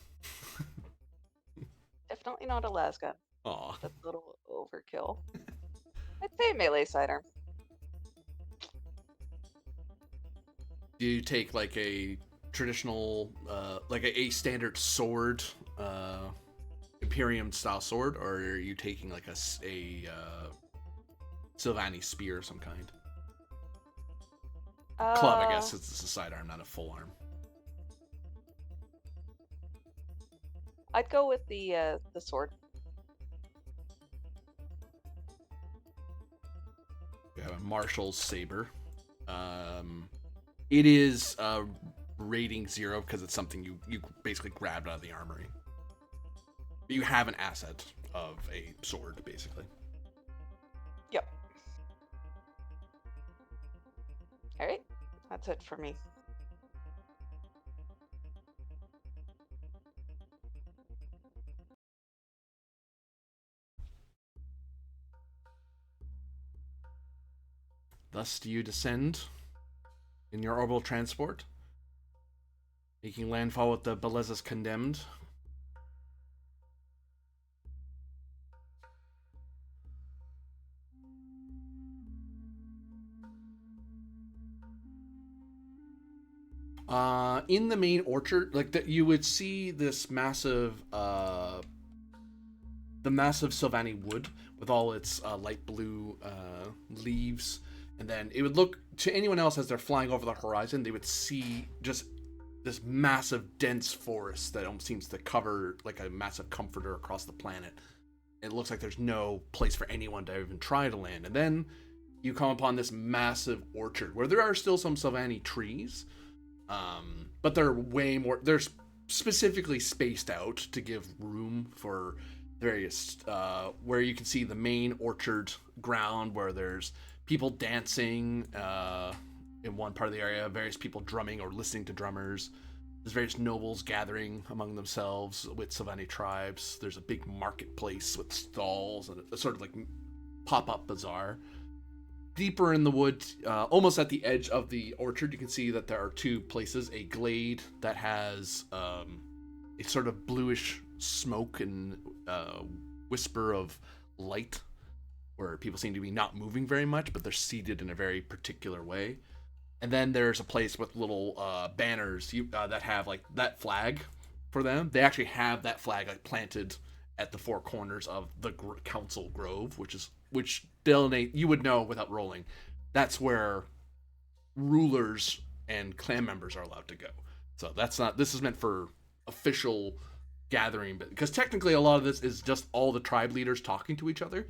Definitely not a lasgun. Aw. That's a little overkill. I'd say melee sidearm. Do you take like a traditional, like a standard sword, Imperium style sword, or are you taking like a Silvanus spear of some kind? Club, I guess, it's a sidearm, not a full arm. I'd go with the sword. We have a Marshall's saber. It is rating 0 because it's something you basically grabbed out of the armory. But you have an asset of a sword, basically. Yep. Alright, that's it for me. Thus do you descend in your orbital transport, making landfall with the Belezas Condemned. In the main orchard, like that, you would see this massive, the massive Sylvani wood with all its light blue leaves, and then it would look to anyone else as they're flying over the horizon, they would see just this massive, dense forest that almost seems to cover like a massive comforter across the planet. It looks like there's no place for anyone to even try to land, and then you come upon this massive orchard where there are still some Sylvani trees. But they're way more, they're specifically spaced out to give room for various, where you can see the main orchard ground where there's people dancing, in one part of the area, various people drumming or listening to drummers. There's various nobles gathering among themselves with Sylvani tribes. There's a big marketplace with stalls and a sort of like pop-up bazaar. Deeper in the wood, almost at the edge of the orchard, you can see that there are two places. A glade that has a sort of bluish smoke and whisper of light, where people seem to be not moving very much, but they're seated in a very particular way. And then there's a place with little banners that have like that flag for them. They actually have that flag like planted at the four corners of the council grove, which delineate, you would know without rolling, that's where rulers and clan members are allowed to go. So that's not, this is meant for official gathering, but because technically a lot of this is just all the tribe leaders talking to each other.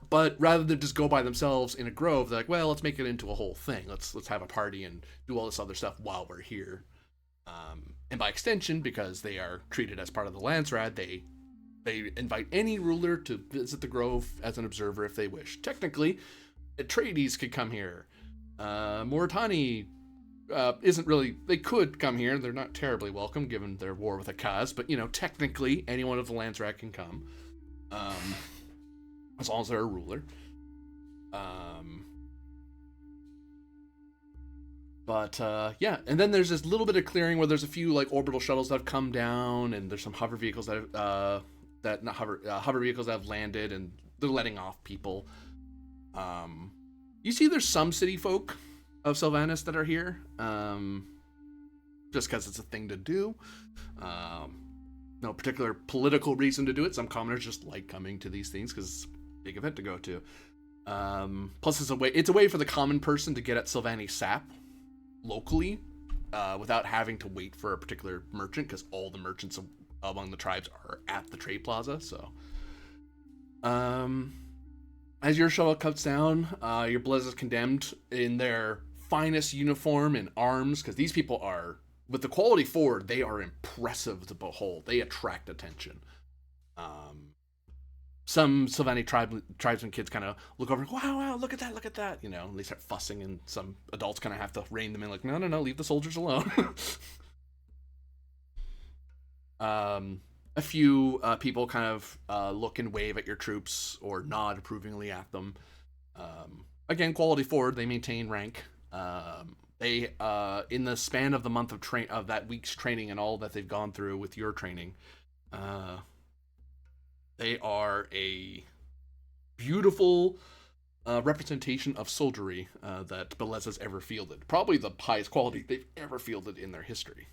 But rather than just go by themselves in a grove, they're like, well, let's make it into a whole thing. Let's have a party and do all this other stuff while we're here. And by extension, because they are treated as part of the Landsrad, they invite any ruler to visit the grove as an observer if they wish. Technically, Atreides could come here. Moritani isn't really... They could come here. They're not terribly welcome, given their war with Akaz. But, technically, anyone of the Landsrad can come. As long as they're a ruler. Yeah, and then there's this little bit of clearing where there's a few, like, orbital shuttles that have come down, and there's some hover vehicles that have... hover vehicles that have landed, and they're letting off people. You see there's some city folk of Silvanus that are here, just because it's a thing to do. No particular political reason to do it. Some commoners just like coming to these things because it's a big event to go to. Plus it's a way for the common person to get at Sylvani sap locally without having to wait for a particular merchant, because all the merchants among the tribes are at the trade plaza. So as your shuttle cuts down, your Belezas Condemned in their finest uniform and arms, because these people are, with the quality forward, they are impressive to behold. They attract attention. Some Sylvani tribesmen kids kind of look over, wow, look at that, and they start fussing, and some adults kind of have to rein them in, like, no, leave the soldiers alone. A few people kind of look and wave at your troops or nod approvingly at them. Again, quality forward, they maintain rank. They in the span of the month of that week's training and all that they've gone through with your training, they are a beautiful representation of soldiery that Belez's ever fielded. Probably the highest quality they've ever fielded in their history,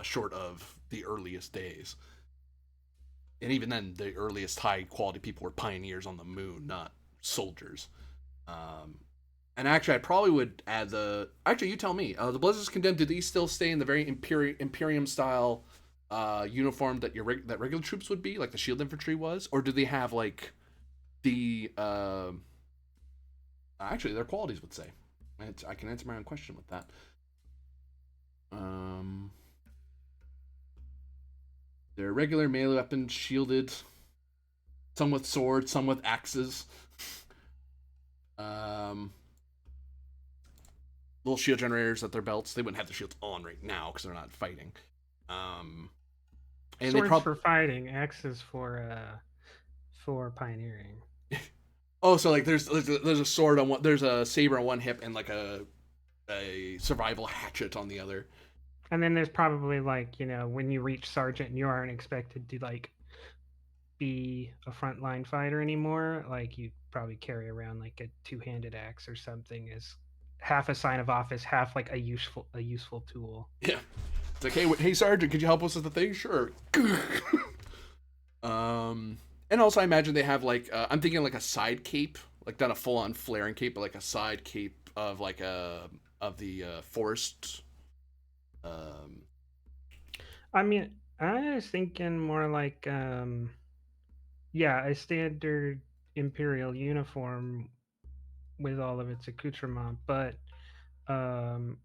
short of the earliest days. And even then, the earliest high-quality people were pioneers on the moon, not soldiers. And actually, I probably would add the... Actually, you tell me. The Belezas Condemned, do these still stay in the very Imperium-style uniform that that regular troops would be, like the shield infantry was? Or do they have, like, the... Actually, their qualities would say. I can answer my own question with that. They're regular melee weapons, shielded. Some with swords, some with axes. Little shield generators at their belts. They wouldn't have the shields on right now because they're not fighting. And swords for fighting, axes for pioneering. Oh, so like there's a sword on one, there's a saber on one hip and like a survival hatchet on the other. And then there's probably like, when you reach sergeant, you aren't expected to like be a frontline fighter anymore. Like you probably carry around like a two-handed axe or something as half a sign of office, half like a useful tool. Yeah. It's like, hey, Sergeant, could you help us with the thing? Sure. And also I imagine they have like, I'm thinking like a side cape, like not a full-on flaring cape, but like a side cape of like of the forest. I mean, I was thinking more like, yeah, a standard Imperial uniform with all of its accoutrement, but um,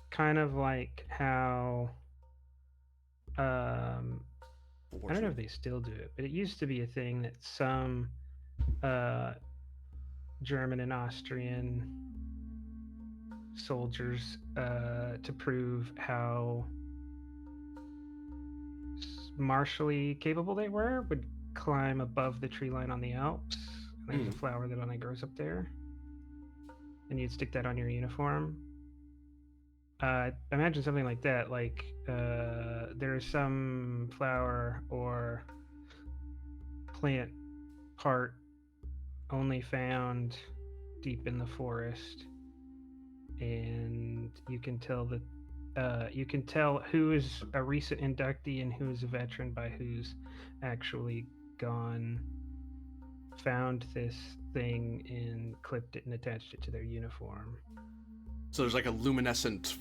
kind of like how I don't know if they still do it, but it used to be a thing that some uh, German and Austrian soldiers, to prove how martially capable they were, would climb above the tree line on the Alps. And there's a flower that only grows up there, and you'd stick that on your uniform. Imagine something like that. Like there's some flower or plant part only found deep in the forest, and you can tell who is a recent inductee and who is a veteran by who's actually found this thing and clipped it and attached it to their uniform. So there's like a luminescent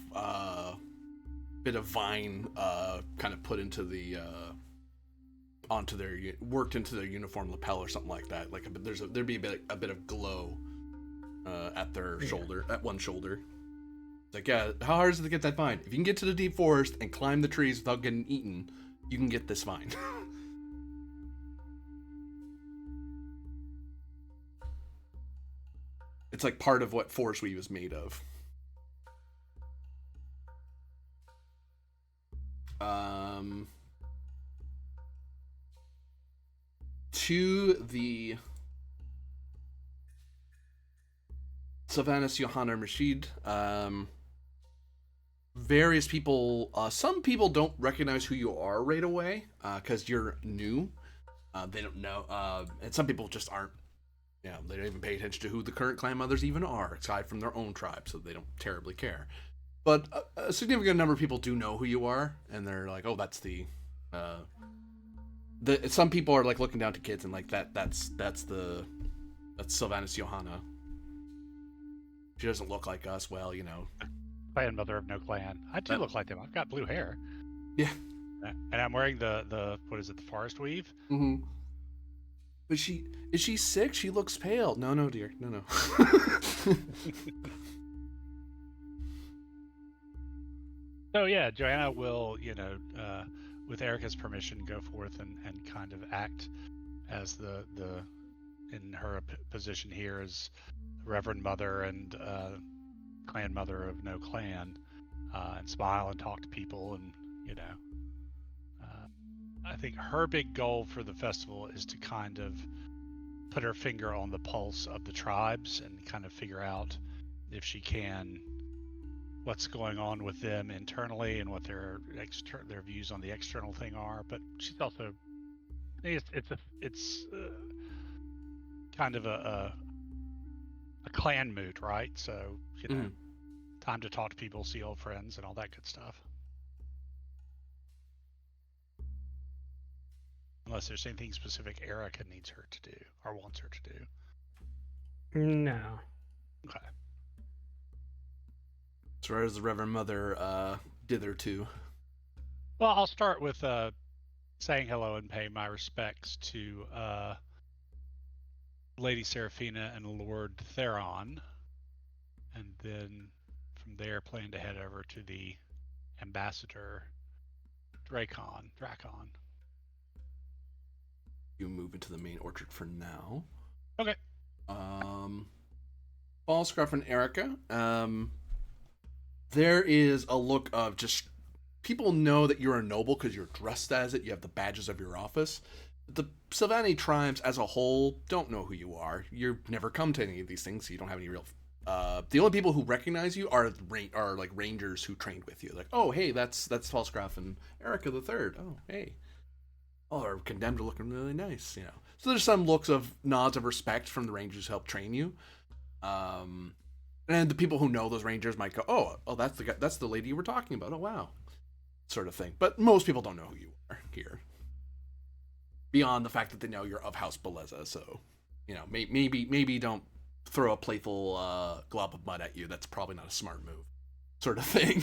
bit of vine kind of put into the worked into their uniform lapel or something like that. Like there'd be a bit of glow at their shoulder, at one shoulder. It's like, yeah, how hard is it to get that vine? If you can get to the deep forest and climb the trees without getting eaten, you can get this vine. It's like part of what forest weave is made of. To the Silvanus, Johanna, Rashid, various people, some people don't recognize who you are right away, because you're new. They don't know, and some people just aren't, they don't even pay attention to who the current clan mothers even are, aside from their own tribe, so they don't terribly care. But a significant number of people do know who you are, and they're like, oh, that's some people are like looking down to kids and like that's Silvanus Johanna. She doesn't look like us. Well, Clan mother of no clan. I do look like them. I've got blue hair. Yeah. And I'm wearing the what is it, the forest weave? Mm-hmm. But is she sick? She looks pale. No, dear. No. So yeah, Joanna will, with Erica's permission, go forth and kind of act as the in her position here as Reverend Mother and Clan Mother of no clan, and smile and talk to people, and I think her big goal for the festival is to kind of put her finger on the pulse of the tribes and kind of figure out, if she can, what's going on with them internally and what their views on the external thing are. But she's also, it's kind of a clan mood, right? So time to talk to people, see old friends, and all that good stuff. Unless there's anything specific Erica needs her to do or wants her to do. No. Okay. As far as the Reverend Mother dither too. Well, I'll start with saying hello and paying my respects to Lady Seraphina and Lord Theron, and then from there plan to head over to the Ambassador Dracon. You move into the main orchard for now. Okay. Ballscruff and Erica. There is a look of just, people know that you're a noble because you're dressed as it. You have the badges of your office. the Silvani tribes as a whole don't know who you are. You've never come to any of these things, so you don't have any real. The only people who recognize you are like rangers who trained with you. Like, oh hey, that's Falsgraf and Erica the Third. Oh hey, oh our condemned are looking really nice, you know. So there's some looks of nods of respect from the rangers who helped train you. And the people who know those rangers might go, oh, that's the guy, that's the lady you were talking about. Oh wow, sort of thing. But most people don't know who you are here, beyond the fact that they know you're of House Beleza. So, you know, maybe don't throw a playful glob of mud at you. That's probably not a smart move, sort of thing.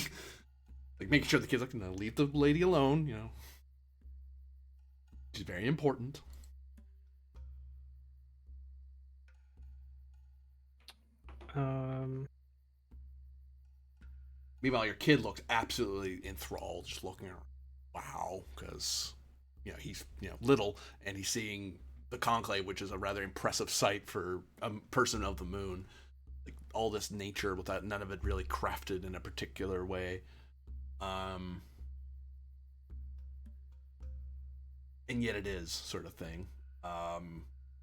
Like making sure the kids are gonna leave the lady alone. You know, she's very important. Meanwhile, your kid looks absolutely enthralled, just looking around. Wow, because you know he's little and he's seeing the Conclave, which is a rather impressive sight for a person of the moon. Like all this nature without none of it really crafted in a particular way. And yet it is, sort of thing.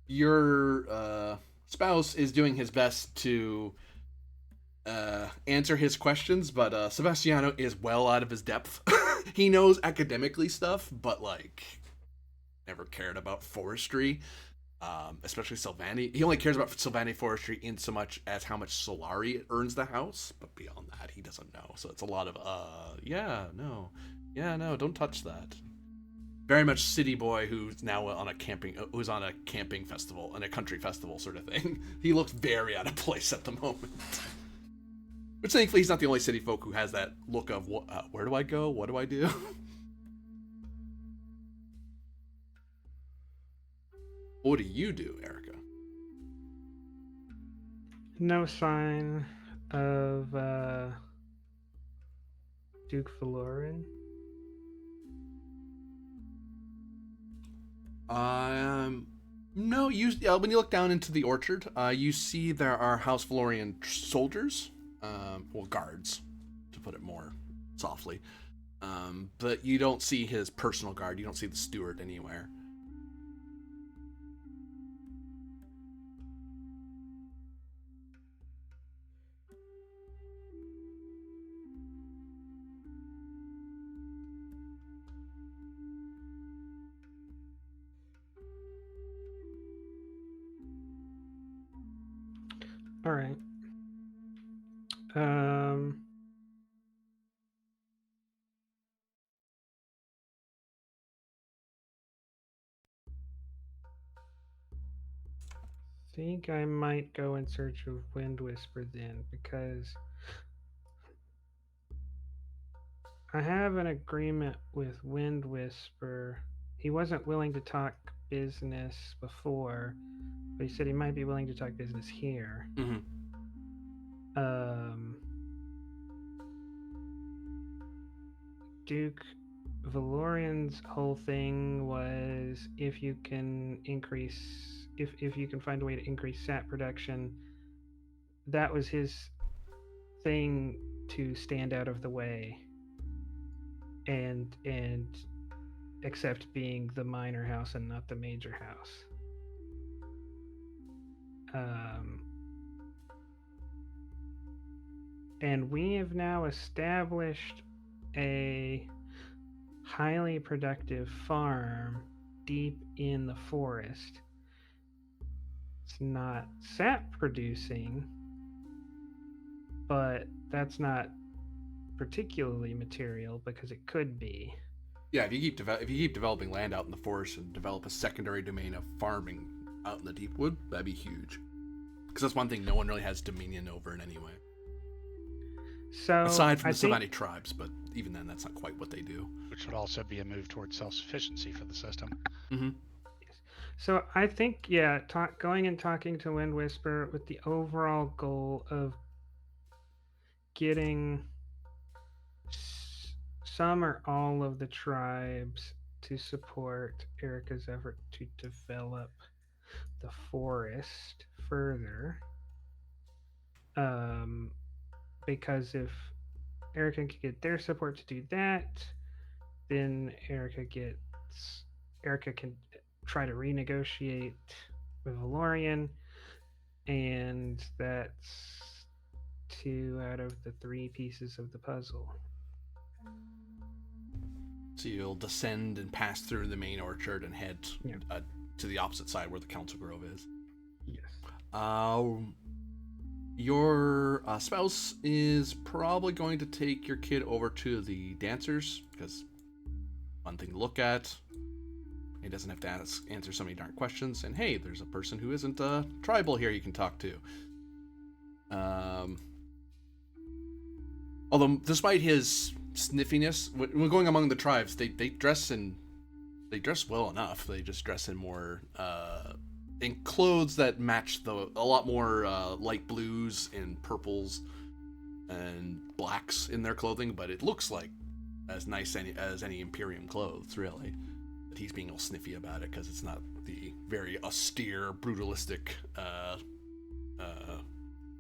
Your spouse is doing his best to answer his questions, but Sebastiano is well out of his depth. He knows academically stuff, but like never cared about forestry, especially Silvani. He only cares about Silvani forestry in so much as how much Solari it earns the house, but beyond that, he doesn't know. So it's a lot of no, don't touch that. Very much city boy who's now on a camping festival, on a country festival sort of thing. He looks very out of place at the moment. But thankfully, he's not the only city folk who has that look of where do I go? What do I do? What do you do, Erica? No sign of Duke Valoran. No. When you look down into the orchard, you see there are House Valorian soldiers, guards, to put it more softly. But you don't see his personal guard. You don't see the steward anywhere. All right. Think I might go in search of Wind Whisper then, because I have an agreement with Wind Whisper. He wasn't willing to talk business before, but he said he might be willing to talk business here. Mm-hmm. Duke Valorian's whole thing was if you can find a way to increase sap production, that was his thing to stand out of the way and accept being the minor house and not the major house. And we have now established a highly productive farm deep in the forest. It's not sap producing, but that's not particularly material because it could be. Yeah, if you keep developing land out in the forest and develop a secondary domain of farming out in the deep wood, that'd be huge. Because that's one thing no one really has dominion over in any way. So aside from the Silvani tribes, but even then, that's not quite what they do. Which would also be a move towards self-sufficiency for the system. Mm-hmm. So I think, going and talking to Wind Whisper with the overall goal of getting some or all of the tribes to support Erica's effort to develop the forest further. Because if Erica can get their support to do that, then Erica can try to renegotiate with Valorian, and that's 2 out of the 3 pieces of the puzzle. So you'll descend and pass through the main orchard and head to the opposite side where the council grove is. Yes. Your spouse is probably going to take your kid over to the dancers, because one thing to look at. He doesn't have to answer so many darn questions. And hey, there's a person who isn't tribal here you can talk to. Although, despite his sniffiness, when going among the tribes, they dress well enough. They just dress in more in clothes that match a lot more light blues and purples and blacks in their clothing. But it looks like as nice as any Imperium clothes, really. But he's being all sniffy about it because it's not the very austere, brutalistic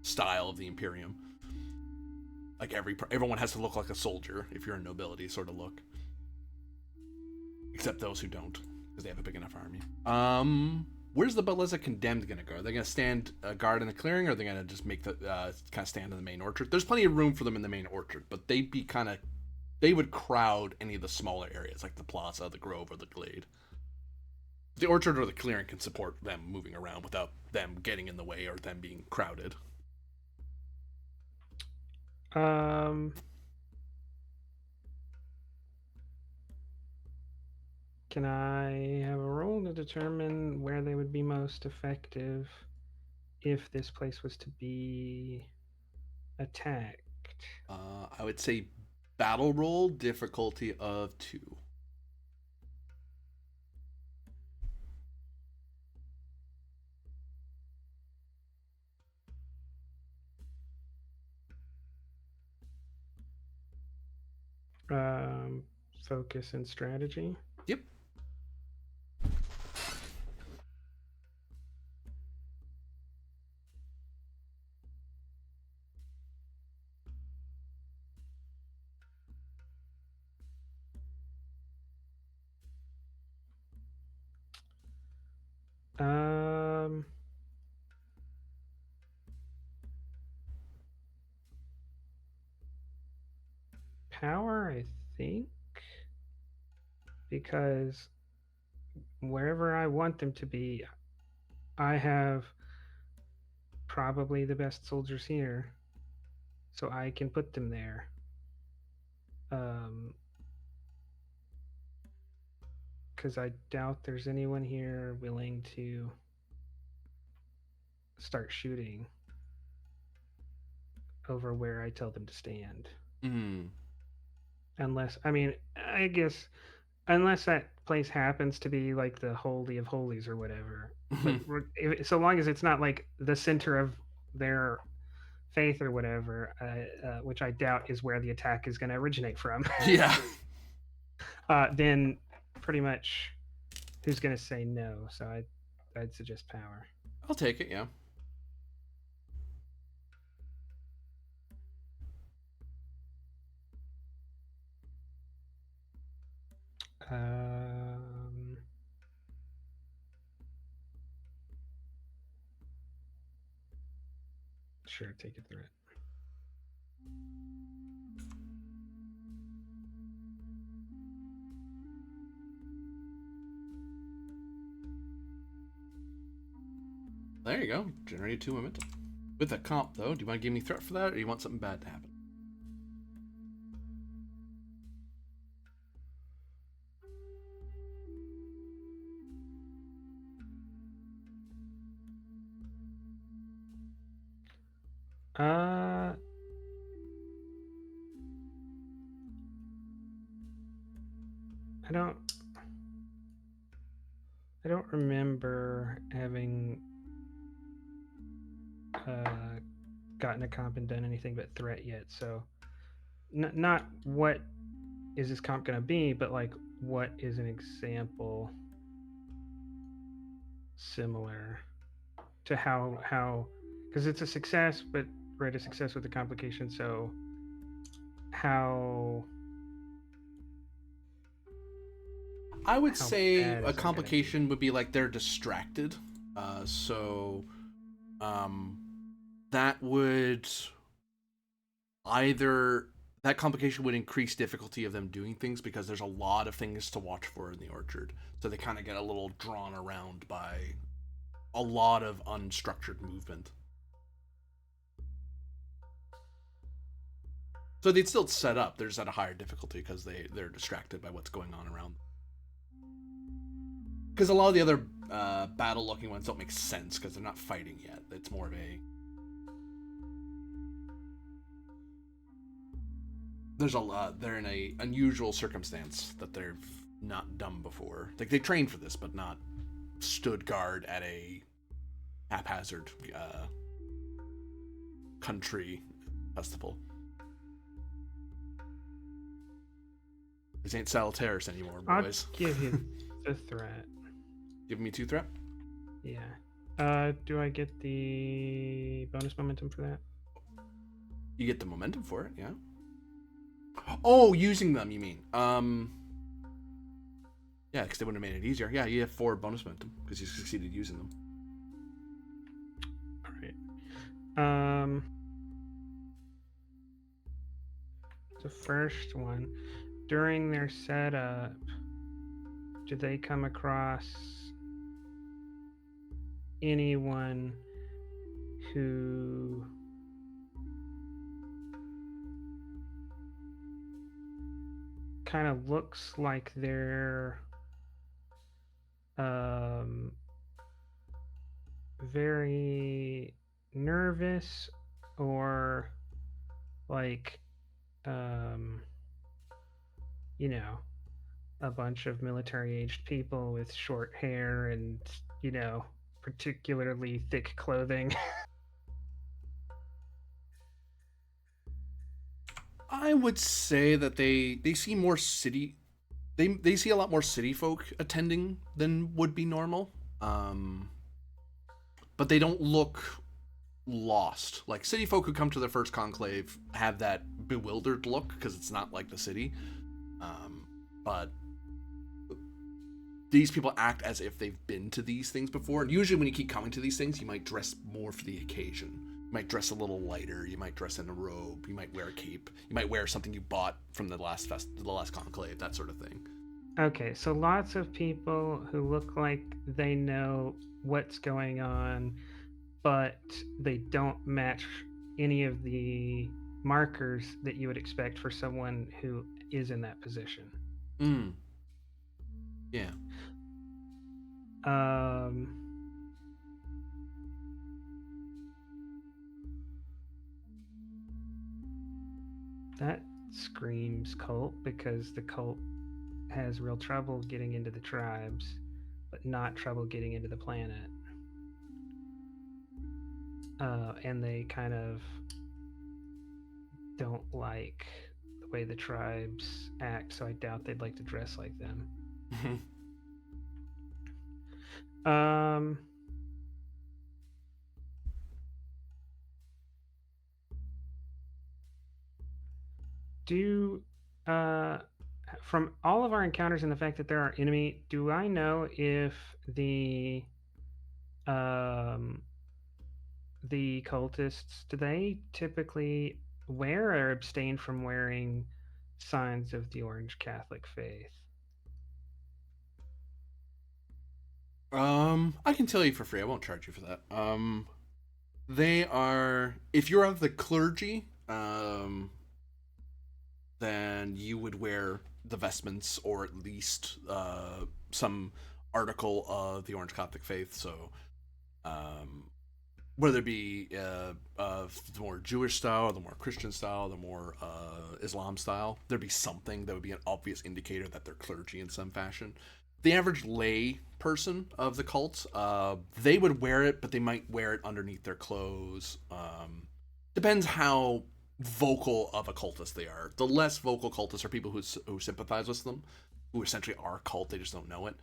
style of the Imperium. Like everyone has to look like a soldier if you're a nobility sort of look. Except those who don't, because they have a big enough army. Where's the Bellezza Condemned gonna go? Are they gonna stand guard in the clearing, or are they gonna just make the kind of stand in the main orchard? There's plenty of room for them in the main orchard, but they would crowd any of the smaller areas, like the plaza, the grove, or the glade. The orchard or the clearing can support them moving around without them getting in the way or them being crowded. Can I have a roll to determine where they would be most effective if this place was to be attacked? I would say battle roll, difficulty of 2. Focus and strategy. Yep. Power, I think, because wherever I want them to be, I have probably the best soldiers here, so I can put them there. Because I doubt there's anyone here willing to start shooting over where I tell them to stand. Unless, I guess, unless that place happens to be like the Holy of Holies or whatever. But so long as it's not like the center of their faith or whatever, which I doubt is where the attack is going to originate from. Yeah. Then pretty much who's going to say no? So I'd suggest power. I'll take it, yeah. Sure, take it through it. There you go. Generated 2 momentum. With a comp, though, do you want to give me threat for that, or do you want something bad to happen? I don't remember having gotten a comp and done anything but threat yet. So not what is this comp going to be, but like what is an example similar to how because it's a success, but right, a success with a complication. So how I would How say bad is a that gonna complication would be like they're distracted. That would either that complication would increase difficulty of them doing things because there's a lot of things to watch for in the orchard. So they kind of get a little drawn around by a lot of unstructured movement. So they'd still set up. They're just at a higher difficulty because they're distracted by what's going on around them. Because a lot of the other battle-looking ones don't make sense because they're not fighting yet. It's more of a... They're in a unusual circumstance that they've not done before. Like, they trained for this, but not stood guard at a haphazard country festival. This ain't Salutaris anymore, boys. I'll give you the threat. Give me 2 threat. Yeah. Do I get the bonus momentum for that? You get the momentum for it, yeah. Oh, using them, you mean? Yeah, because they wouldn't have made it easier. Yeah, you have 4 bonus momentum because you succeeded using them. All right. The first one, during their setup, did they come across anyone who kind of looks like they're very nervous, or like you know, a bunch of military aged people with short hair and, you know, particularly thick clothing? I would say that they see more city... They see a lot more city folk attending than would be normal. But they don't look lost. Like, city folk who come to their first conclave have that bewildered look because it's not like the city. But these people act as if they've been to these things before. And usually when you keep coming to these things, you might dress more for the occasion. You might dress a little lighter. You might dress in a robe. You might wear a cape. You might wear something you bought from the last conclave, that sort of thing. Okay, so lots of people who look like they know what's going on, but they don't match any of the markers that you would expect for someone who is in that position. Yeah. That screams cult, because the cult has real trouble getting into the tribes, but not trouble getting into the planet. And they kind of don't like the way the tribes act, so I doubt they'd like to dress like them. From all of our encounters and the fact that there are enemy, do I know if the cultists, do they typically wear or abstain from wearing signs of the Orange Catholic faith? I can tell you for free. I won't charge you for that. They are, if you're of the clergy, then you would wear the vestments, or at least some article of the Orange Catholic faith. So, whether it be of the more Jewish style, or the more Christian style, the more Islam style, there'd be something that would be an obvious indicator that they're clergy in some fashion. The average lay person of the cult, they would wear it, but they might wear it underneath their clothes. Depends how vocal of a cultist they are. The less vocal cultists are people who sympathize with them, who essentially are cult, they just don't know it.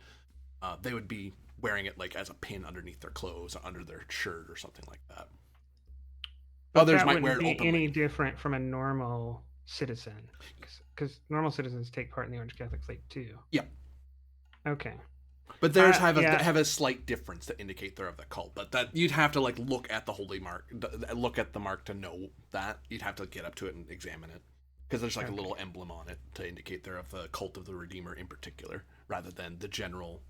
They would be wearing it like as a pin underneath their clothes or under their shirt or something like that. But others that might wear it wouldn't be openly. any different from a normal citizen, because normal citizens take part in the Orange Catholic faith too. Yeah. Okay. But theirs yeah. have a slight difference to indicate they're of the cult. But that you'd have to like look at the holy mark, look at the mark to know that. You'd have to get up to it and examine it, because there's like a little emblem on it to indicate they're of the cult of the Redeemer in particular, rather than the general,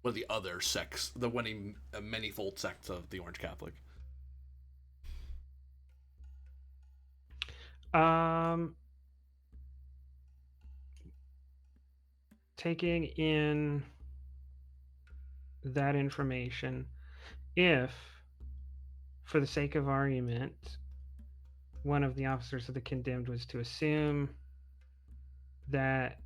or the other sects, the manyfold sects of the Orange Catholic. Taking in that information, if, for the sake of argument, one of the officers of the condemned was to assume that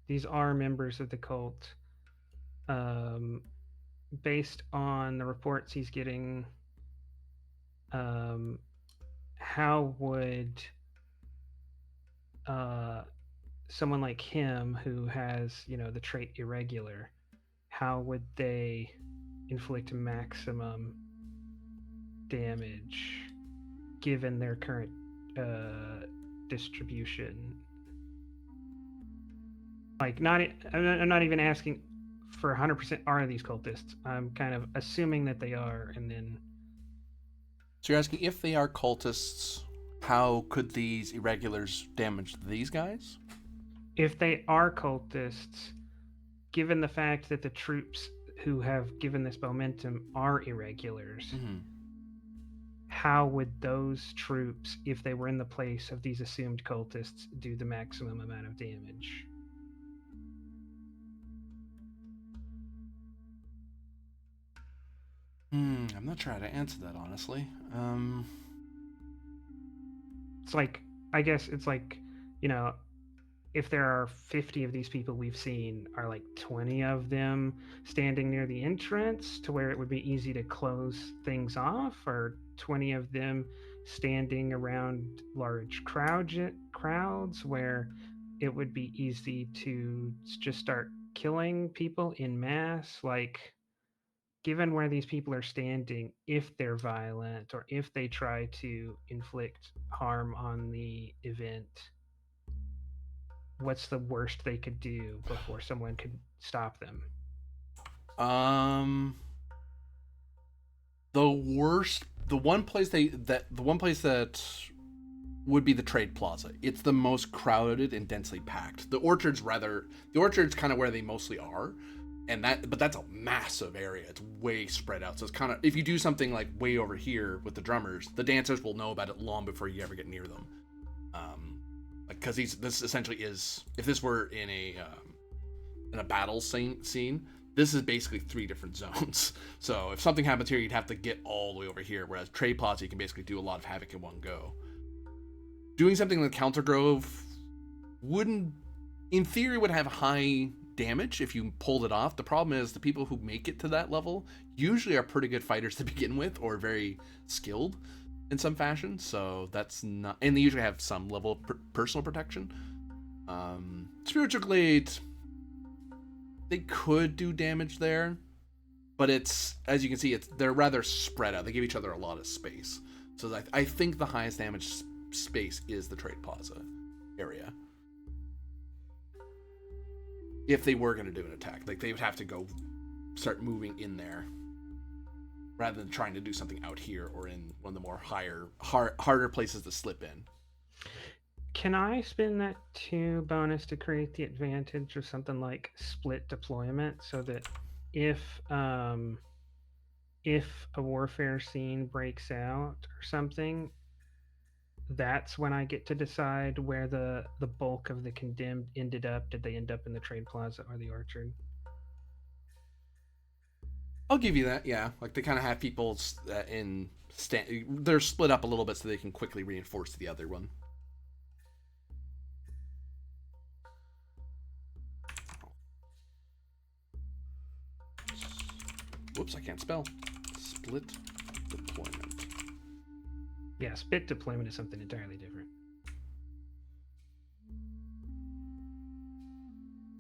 these are members of the cult, based on the reports he's getting, how would someone like him, who has, the trait irregular, how would they inflict maximum damage given their current distribution? Like, I'm not even asking for 100% are these cultists. I'm kind of assuming that they are, and then. So you're asking if they are cultists, how could these irregulars damage these guys? If they are cultists, given the fact that the troops who have given this momentum are irregulars, how would those troops, if they were in the place of these assumed cultists, do the maximum amount of damage? I'm not sure how to answer that, honestly. It's like, I guess it's like, if there are 50 of these people we've seen, are like 20 of them standing near the entrance to where it would be easy to close things off, or 20 of them standing around large crowds where it would be easy to just start killing people in mass? Like, given where these people are standing, if they're violent or if they try to inflict harm on the event, what's the worst they could do before someone could stop them? The one place that would be the trade plaza. It's the most crowded and densely packed. The orchard's kind of where they mostly are, but that's a massive area. It's way spread out. So it's kind of, if you do something like way over here with the drummers, the dancers will know about it long before you ever get near them. Because this essentially is, if this were in a battle scene, this is basically 3 different zones. So if something happens here, you'd have to get all the way over here. Whereas Trade Plaza, you can basically do a lot of havoc in one go. Doing something like Counter Grove in theory, would have high damage if you pulled it off. The problem is the people who make it to that level usually are pretty good fighters to begin with, or very skilled in some fashion. So that's not, and they usually have some level of personal protection. Spiritual Glade, they could do damage there, but it's, as you can see, they're rather spread out. They give each other a lot of space. So I think the highest damage space is the Trade Plaza area. If they were going to do an attack, like, they would have to go start moving in there rather than trying to do something out here or in one of the more harder places to slip in. Can I spend that 2 bonus to create the advantage of something like split deployment, so that if a warfare scene breaks out or something, that's when I get to decide where the bulk of the condemned ended up? Did they end up in the Trade Plaza or the Orchard? I'll give you that, yeah. Like, they kind of have people they're split up a little bit so they can quickly reinforce the other one. Whoops, I can't spell. Split deployment. Yeah, split deployment is something entirely different.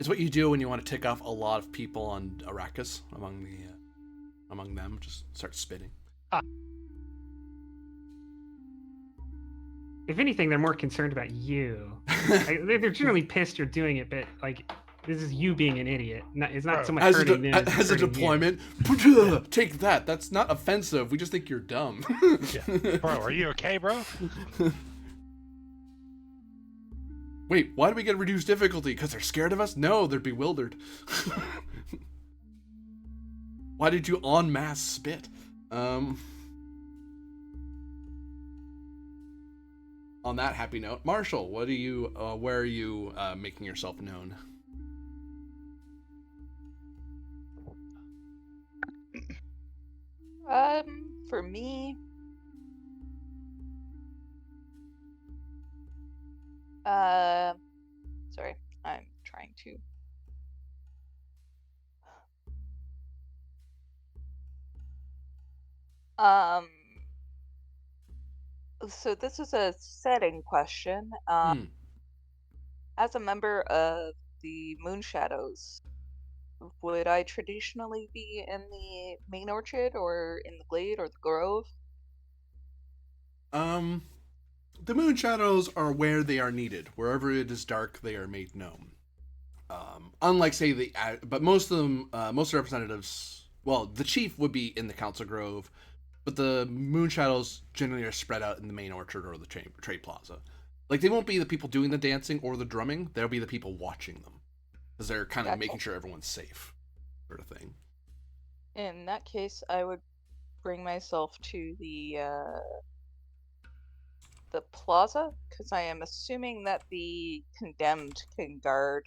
It's what you do when you want to tick off a lot of people on Arrakis among them. Just start spitting. If anything, they're more concerned about you. They're generally pissed you're doing it, but like this is you being an idiot. It's not Bro, so much hurting them. It's as a hurting you. deployment, take that. That's not offensive. We just think you're dumb. Yeah. Bro, are you okay, bro? Wait, why do we get reduced difficulty? Because they're scared of us? No, they're bewildered. Why did you en masse spit? On that happy note, Marshall, what are you? Where are you making yourself known? For me, sorry, I'm trying to. So this is a setting question. As a member of the Moon Shadows, would I traditionally be in the main orchard or in the glade or the grove? The moon shadows are where they are needed. Wherever it is dark, they are made known. Unlike, say, but most of them, most representatives, well, the chief would be in the council grove, but the moon shadows generally are spread out in the main orchard or the trade plaza. Like, they won't be the people doing the dancing or the drumming. They'll be the people watching them, because they're kind of making sure everyone's safe, sort of thing. In that case, I would bring myself to the plaza, because I am assuming that the condemned can guard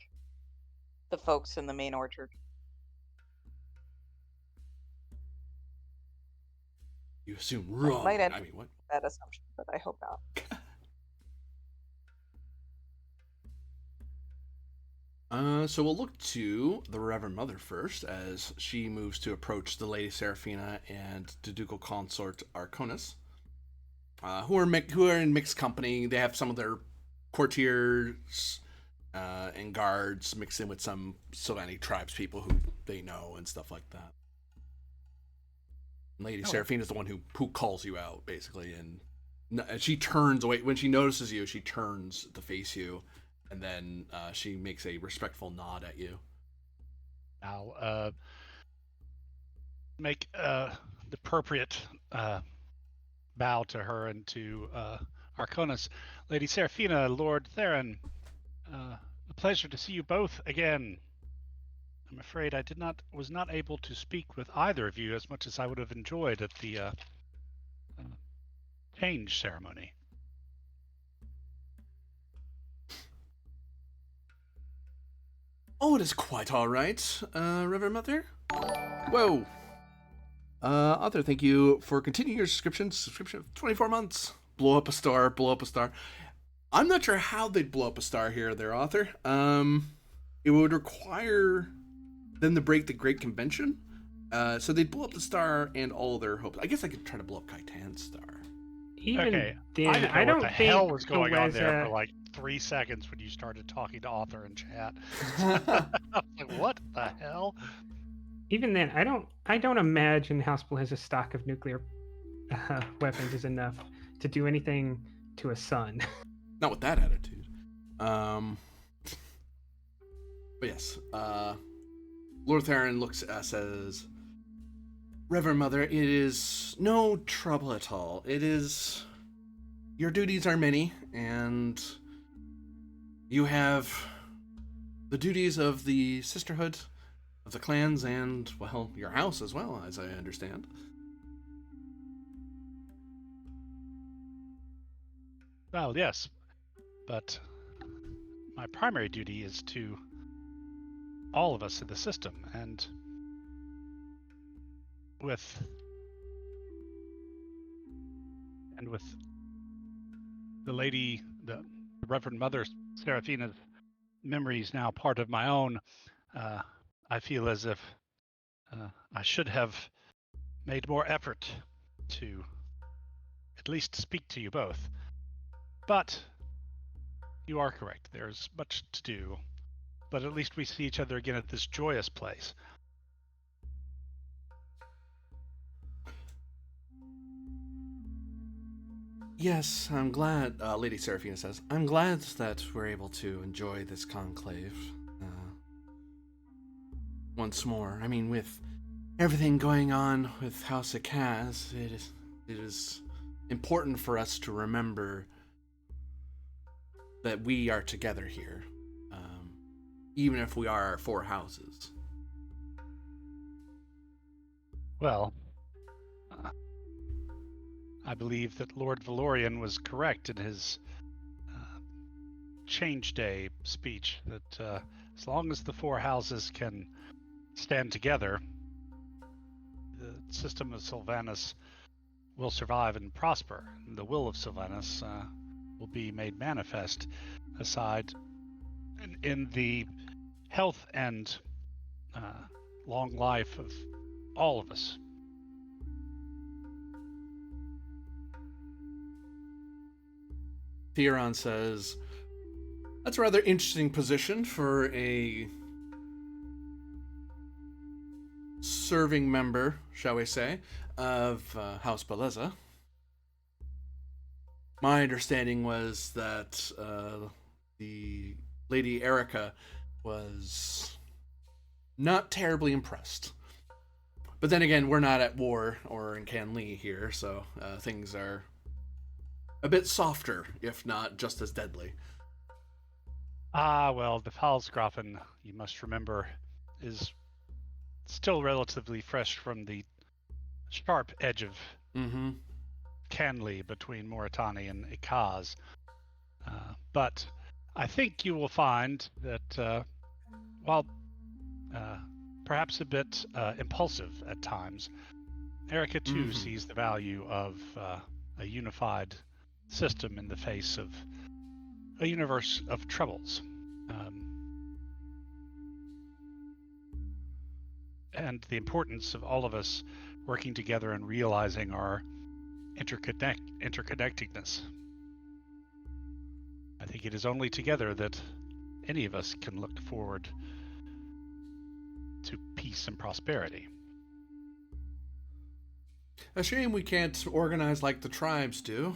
the folks in the main orchard. You assume wrong. Might end I mean, what? That assumption, but I hope not. So we'll look to the Reverend Mother first, as she moves to approach the Lady Seraphina and the Ducal Consort Arconis, who are in mixed company. They have some of their courtiers and guards mixed in with some Sylvanic tribes people who they know and stuff like that. Lady Seraphina is the one who calls you out, basically, and she turns away when she notices you. She turns to face you, and then she makes a respectful nod at you. I'll make the appropriate bow to her and to Arconis. Lady Seraphina, Lord Theron, a pleasure to see you both again. I'm afraid I was not able to speak with either of you as much as I would have enjoyed at the change ceremony. Oh, it is quite all right, Reverend Mother. Whoa. Arthur, thank you for continuing your subscription of 24 months. Blow up a star. I'm not sure how they'd blow up a star here or there, Arthur. It would require them to break the Great Convention. So they'd blow up the star and all their hopes. I guess I could try to blow up Kaitan's star. Even okay, then, I don't know what the hell was think going on there for like 3 seconds when you started talking to Author in chat. I was like, what the hell? Even then, I don't imagine House Blaze's stock of nuclear weapons is enough to do anything to a sun. Not with that attitude. But yes, Lord Theron says, Reverend Mother, it is no trouble at all. It is... Your duties are many, and you have the duties of the Sisterhood, of the clans, and, well, your house as well, as I understand. Well, yes, but my primary duty is to all of us in the system, and with the Reverend Mother Seraphina's memories now part of my own, I feel as if I should have made more effort to at least speak to you both. But you are correct. There's much to do. But at least we see each other again at this joyous place. Yes, I'm glad, Lady Seraphina says, I'm glad that we're able to enjoy this conclave once more. I mean, with everything going on with House Akaz, it is important for us to remember that we are together here, even if we are four houses. Well, I believe that Lord Valorian was correct in his Change Day speech, that as long as the four houses can stand together, the system of Silvanus will survive and prosper. The will of Silvanus will be made manifest aside in the health and long life of all of us. Theron says, that's a rather interesting position for a serving member, shall we say, of House Beleza. My understanding was that the Lady Erica was not terribly impressed. But then again, we're not at war or in Canley here, so things are a bit softer, if not just as deadly. Well, the Pfalzgrafen, you must remember, is still relatively fresh from the sharp edge of Canley between Moritani and Ikaz. But I think you will find that while perhaps a bit impulsive at times, Erica too sees the value of a unified system in the face of a universe of troubles. And the importance of all of us working together and realizing our interconnectedness. I think it is only together that any of us can look forward to peace and prosperity. A shame we can't organize like the tribes do.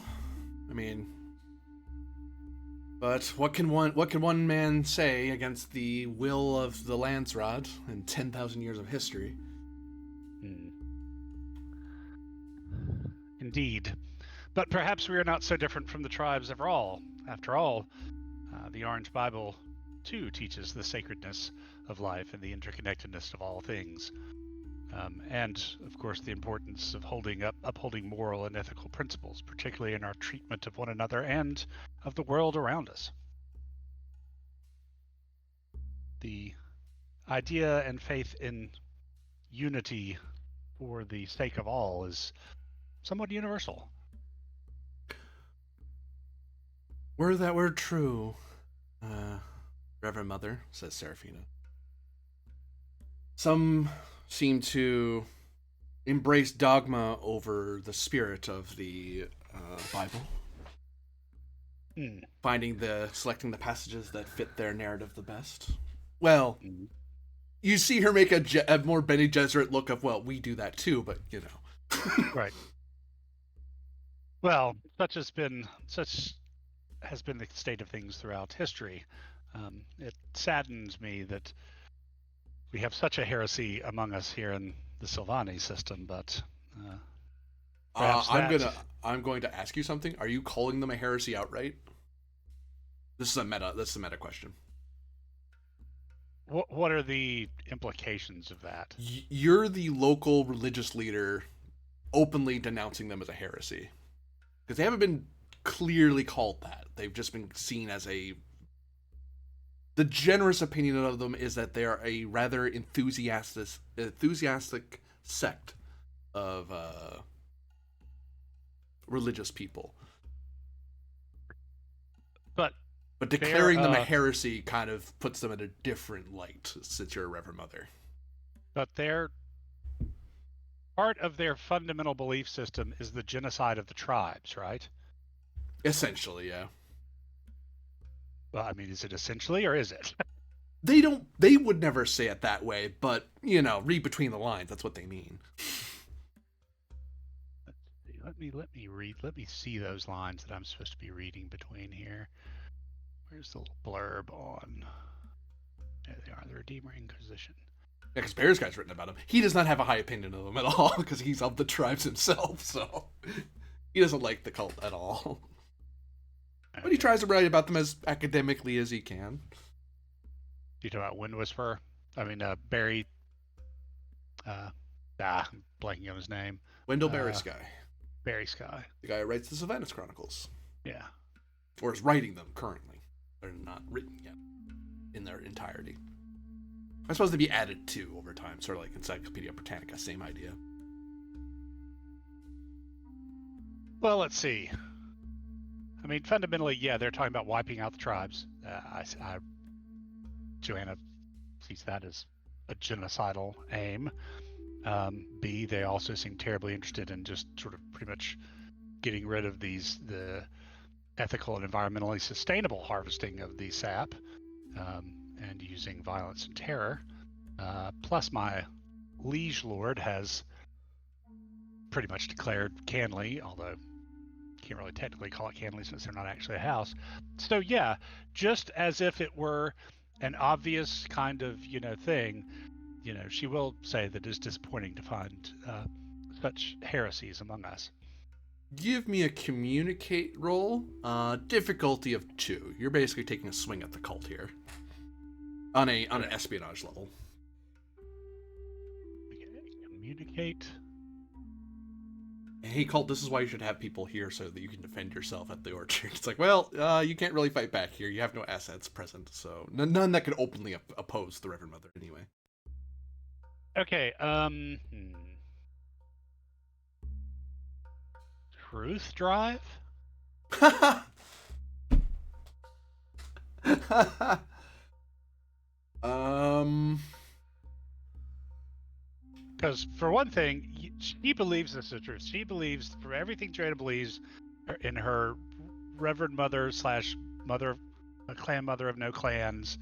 I mean, but what can one man say against the will of the Landsrod and 10,000 years of history? Indeed. But perhaps we are not so different from the tribes after all. After all, the Orange Bible too teaches the sacredness of life and the interconnectedness of all things. And, of course, the importance of upholding moral and ethical principles, particularly in our treatment of one another and of the world around us. The idea and faith in unity for the sake of all is somewhat universal. Were that were true, Reverend Mother, says Seraphina. Some seem to embrace dogma over the spirit of the Bible. Selecting the passages that fit their narrative the best. Well, you see her make a more Bene Gesserit look of, well, we do that too, but you know. Right. Well, such has been the state of things throughout history. It saddens me that we have such a heresy among us here in the Sylvani system, but I'm going to ask you something. Are you calling them a heresy outright? This is a meta question. What are the implications of that? You're the local religious leader openly denouncing them as a heresy. Because they haven't been clearly called that. They've just been seen as the generous opinion of them is that they are a rather enthusiastic sect of religious people. But declaring them a heresy kind of puts them in a different light, since you're a Reverend Mother. But part of their fundamental belief system is the genocide of the tribes, right? Essentially, yeah. Well, I mean, is it essentially, or is it? They would never say it that way, but, read between the lines, that's what they mean. let me read. Let me see those lines that I'm supposed to be reading between here. Where's the little blurb on? There they are. The Redeemer Inquisition. Yeah, because Bear's Guy's written about him. He does not have a high opinion of them at all because he's of the tribes himself, so he doesn't like the cult at all. Okay. But he tries to write about them as academically as he can. You talk about Wind Whisperer? I mean, Barry. I'm blanking on his name. Wendell Barry Sky. Barry Sky. The guy who writes the Silvanus Chronicles. Yeah. Or is writing them currently. They're not written yet in their entirety. I suppose they'd be added to over time, sort of like Encyclopedia Britannica, same idea. Well, let's see. I mean, fundamentally, yeah, they're talking about wiping out the tribes. Joanna sees that as a genocidal aim. B, they also seem terribly interested in just sort of pretty much getting rid of the ethical and environmentally sustainable harvesting of the sap, and using violence and terror. Plus, my liege lord has pretty much declared Canley, although can't really technically call it Canley since they're not actually a house. So yeah, just as if it were an obvious kind of thing, she will say that it's disappointing to find such heresies among us. Give me a communicate roll. Difficulty of 2. You're basically taking a swing at the cult here. On an espionage level. Communicate. Hey, cult, this is why you should have people here so that you can defend yourself at the orchard. It's like, well, you can't really fight back here. You have no assets present, so none that could openly oppose the Reverend Mother anyway. Okay, Truth Drive? Because for one thing, she believes this is the truth. She believes, for everything Joanna believes, in her Reverend Mother / mother, a clan mother of no clans,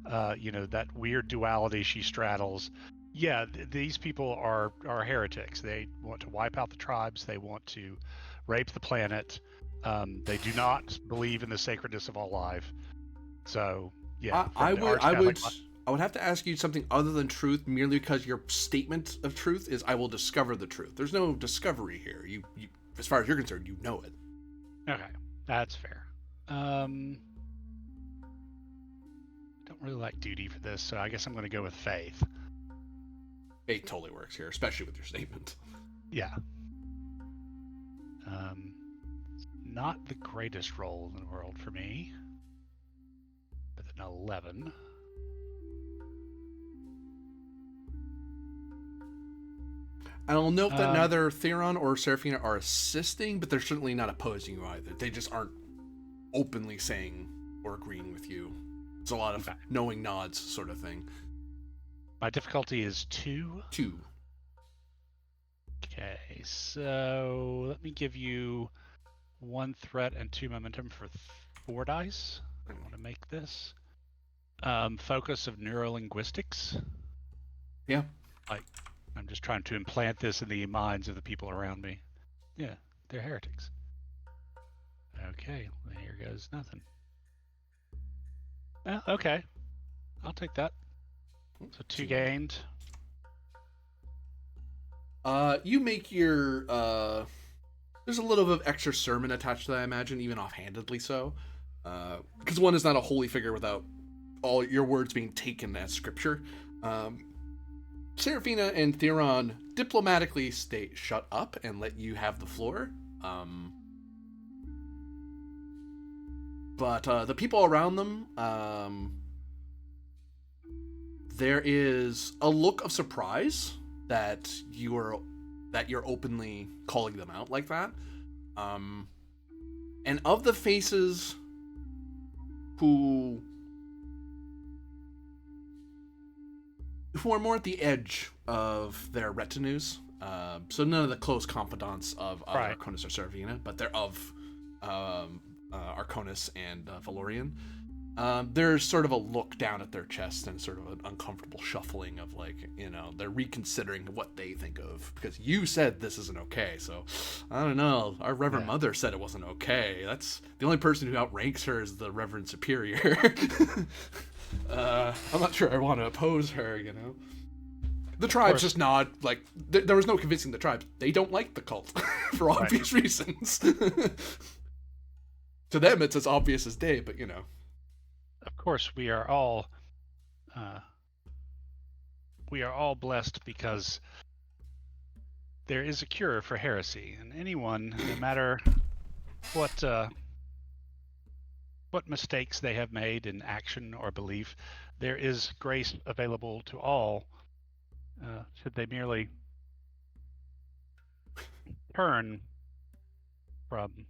that weird duality she straddles. Yeah, these people are heretics. They want to wipe out the tribes. They want to rape the planet. They do not believe in the sacredness of all life. So, yeah. I would have to ask you something other than truth, merely because your statement of truth is, I will discover the truth. There's no discovery here. You as far as you're concerned, you know it. Okay, that's fair. Don't really like duty for this, so I guess I'm going to go with faith. Faith totally works here, especially with your statement. Yeah. Not the greatest roll in the world for me. With an 11. And I'll note that neither Theron or Seraphina are assisting, but they're certainly not opposing you either. They just aren't openly saying or agreeing with you. It's a lot of knowing nods sort of thing. My difficulty is 2. 2. Okay, so let me give you 1 threat and 2 momentum for 4 dice. I want to make this. Focus of neurolinguistics. Yeah. I'm just trying to implant this in the minds of the people around me. Yeah, they're heretics. Okay, well, here goes nothing. Well, okay. I'll take that. So 2 gained. You make your, there's a little bit of extra sermon attached to that, I imagine, even offhandedly so. Because one is not a holy figure without all your words being taken as scripture. Seraphina and Theron diplomatically stay shut up and let you have the floor. But the people around them, there is a look of surprise that you're openly calling them out like that. And of the faces who are more at the edge of their retinues, so none of the close confidants of Arconis or Seraphina, but they're of Arconis and Valorian. There's sort of a look down at their chest and sort of an uncomfortable shuffling of like, they're reconsidering what they think of, because you said this isn't okay. So I don't know. Our Reverend Mother said it wasn't okay. That's the only person who outranks her is the Reverend Superior. I'm not sure I want to oppose her, The tribes just nod, like, there was no convincing the tribes. They don't like the cult, for obvious reasons. To them, it's as obvious as day, but, Of course, we are all blessed because there is a cure for heresy, and anyone, no matter what mistakes they have made in action or belief, there is grace available to all. Should they merely turn from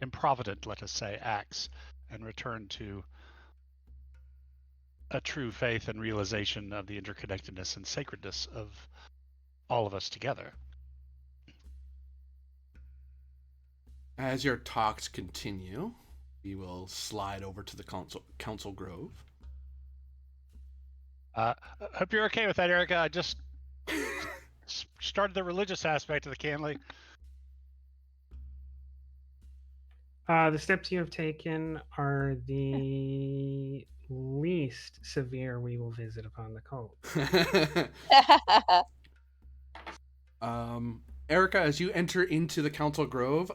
improvident, let us say, acts and return to a true faith and realization of the interconnectedness and sacredness of all of us together. As your talks continue, we will slide over to the Council Grove. Hope you're okay with that, Erica. I just started the religious aspect of the Canley. The steps you have taken are the least severe we will visit upon the cult. Erica, as you enter into the Council Grove,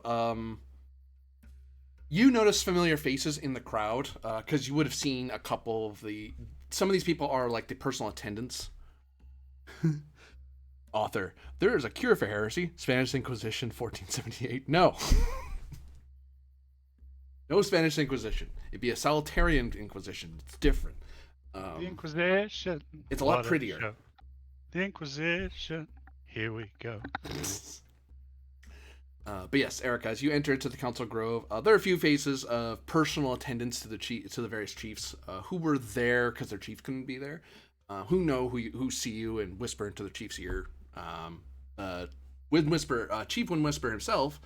you notice familiar faces in the crowd, because you would have seen a couple of some of these people are like the personal attendants. Author, there is a cure for heresy, Spanish Inquisition 1478. No. No Spanish Inquisition. It'd be a Salutarian Inquisition. It's different. The Inquisition. It's a lot prettier. The Inquisition. Here we go. But yes, Erica, as you enter into the Council Grove, there are a few faces of personal attendants to the various chiefs who were there because their chief couldn't be there. Who see you and whisper into the chief's ear. Chief Wind Whisper himself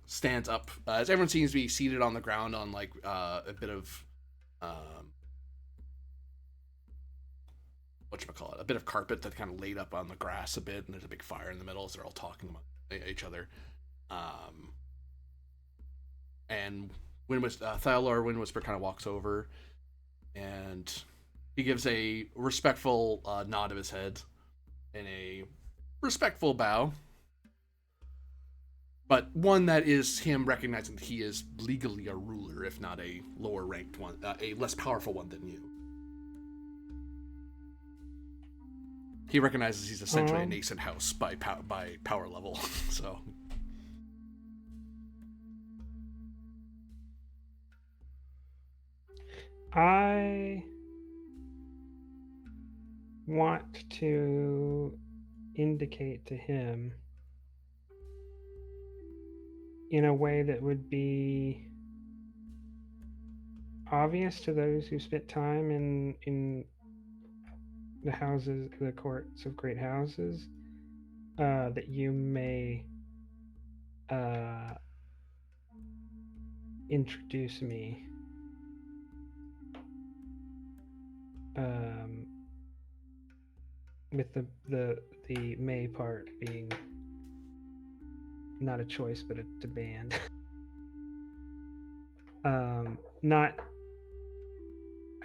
stands up as everyone seems to be seated on the ground on like a bit of a bit of carpet that kind of laid up on the grass a bit, and there's a big fire in the middle as they're all talking among each other. And Thyalor Wind Whisper kind of walks over, and he gives a respectful nod of his head and a respectful bow, but one that is him recognizing that he is legally a ruler, if not a lower ranked one, a less powerful one than you. He recognizes he's essentially a nascent house by power level, so. I want to indicate to him in a way that would be obvious to those who spent time in the courts of great houses, that you may introduce me with the may part being not a choice but a demand.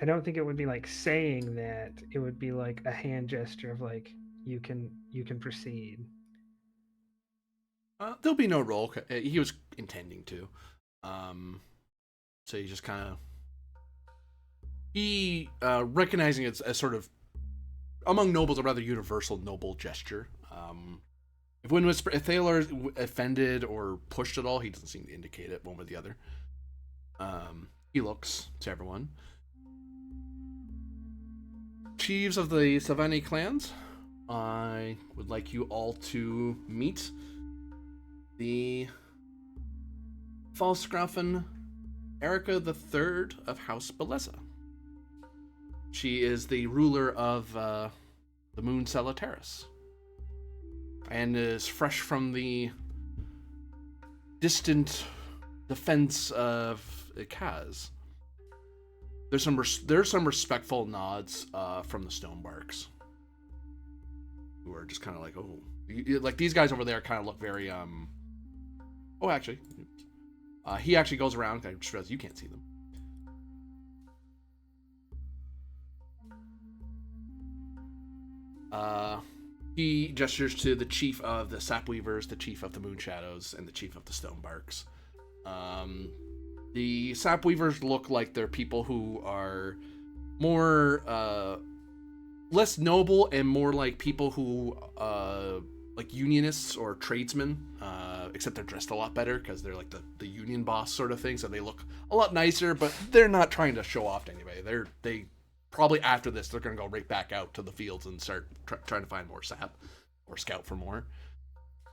I don't think it would be like saying that. It would be like a hand gesture of like, you can proceed. There'll be no roll. He was intending to. So he just kind of recognizing it as sort of among nobles a rather universal noble gesture. If Thaler is offended or pushed at all, he doesn't seem to indicate it one way or the other. He looks to everyone. Chiefs of the Silvani clans, I would like you all to meet the Falsgrafen Erica III of House Beleza. She is the ruler of the moon Salutaris, and is fresh from the distant defense of Kaz. There's some respectful nods from the Stonebarks, who are just kind of like, oh, like these guys over there kind of look very Oh, actually, he actually goes around. I just realized you can't see them. He gestures to the chief of the Sapweavers, the chief of the Moonshadows, and the chief of the Stonebarks. The Sapweavers look like they're people who are more, less noble and more like people who, like unionists or tradesmen, except they're dressed a lot better because they're like the union boss sort of thing, so they look a lot nicer, but they're not trying to show off to anybody. They probably after this, they're going to go right back out to the fields and start trying to find more sap or scout for more.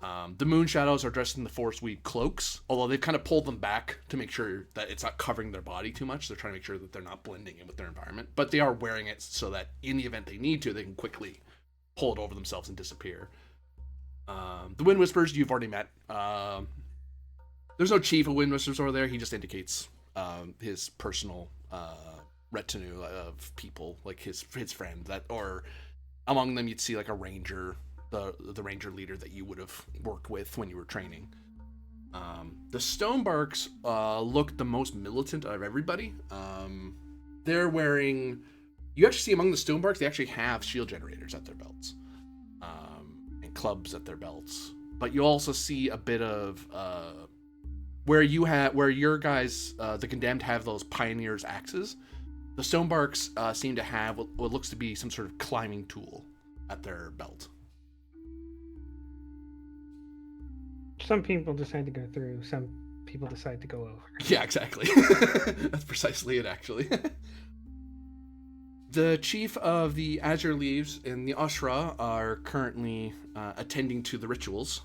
The Moonshadows are dressed in the Forest Weave cloaks, although they've kind of pulled them back to make sure that it's not covering their body too much. They're trying to make sure that they're not blending in with their environment, but they are wearing it so that in the event they need to, they can quickly pull it over themselves and disappear. The Wind Whispers, you've already met. There's no chief of Wind Whispers over there. He just indicates his personal retinue of people, like his friend, that, or among them you'd see like a ranger, the ranger leader that you would have worked with when you were training. The Stonebarks look the most militant of everybody. They're wearing, you actually see among the Stonebarks, they actually have shield generators at their belts, and clubs at their belts. But you also see a bit of where your guys, the Condemned, have those pioneers' axes. The Stonebarks seem to have what looks to be some sort of climbing tool at their belt. Some people decide to go through, some people decide to go over. Yeah, exactly. That's precisely it, actually. The chief of the Azure Leaves and the Ashra are currently attending to the rituals.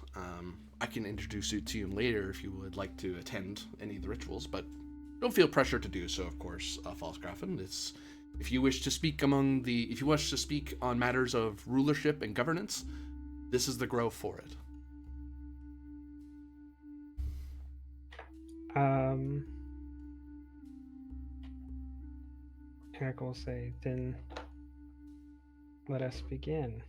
I can introduce it to you later if you would like to attend any of the rituals, but don't feel pressure to do so, of course, Falsgrafen. It's if you wish to speak on matters of rulership and governance, this is the grove for it. Eric will say, then let us begin.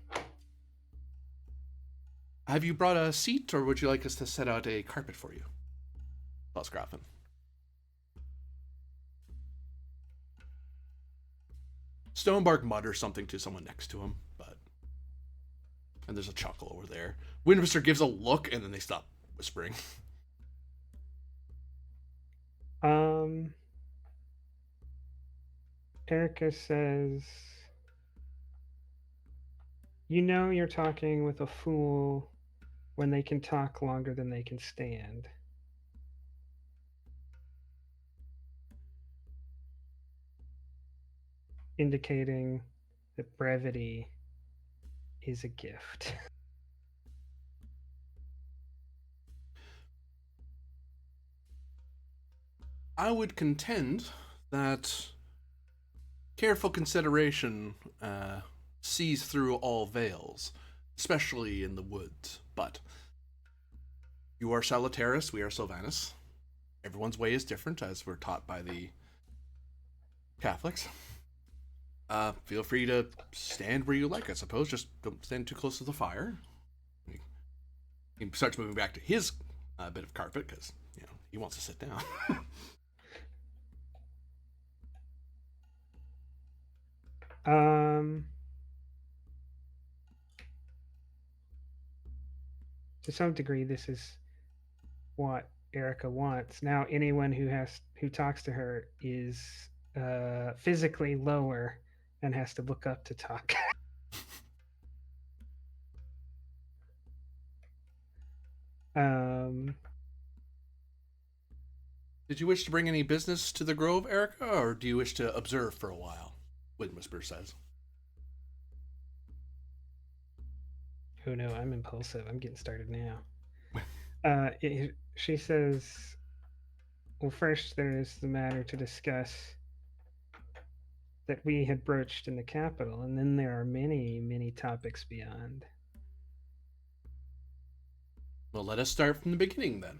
Have you brought a seat, or would you like us to set out a carpet for you? Falsgrafen. Stonebark mutters something to someone next to him, and there's a chuckle over there. Windwhisper gives a look, and then they stop whispering. Erica says, you know you're talking with a fool when they can talk longer than they can stand. Indicating that brevity is a gift. I would contend that careful consideration sees through all veils, especially in the woods. But you are Salutaris, we are Silvanus. Everyone's way is different, as we're taught by the Catholics. Feel free to stand where you like, I suppose. Just don't stand too close to the fire. He starts moving back to his bit of carpet, because, he wants to sit down. To some degree, this is what Erica wants. Now, anyone who talks to her is physically lower and has to look up to talk. Did you wish to bring any business to the grove, Erica, or do you wish to observe for a while? Windwhisper says. Oh no, I'm impulsive. I'm getting started now. She says, well, first there is the matter to discuss that we had broached in the capital, and then there are many, many topics beyond. Well, let us start from the beginning, then.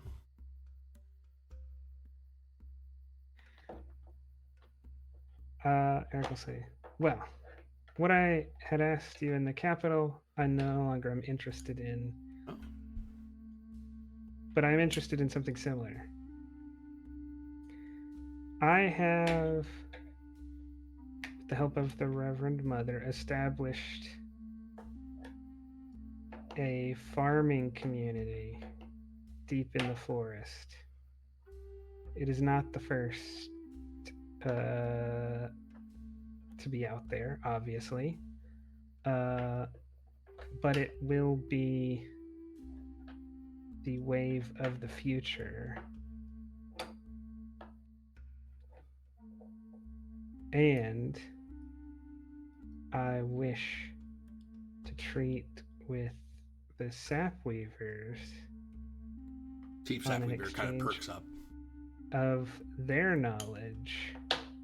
Eric will say, well, what I had asked you in the capital, I no longer am interested in. Oh. But I'm interested in something similar. I have, with the help of the Reverend Mother, established a farming community deep in the forest. It is not the first to be out there, obviously, but it will be the wave of the future. And I wish to treat with the Sapweavers Chief on an Sapweaver kind of perks exchange up. of their knowledge,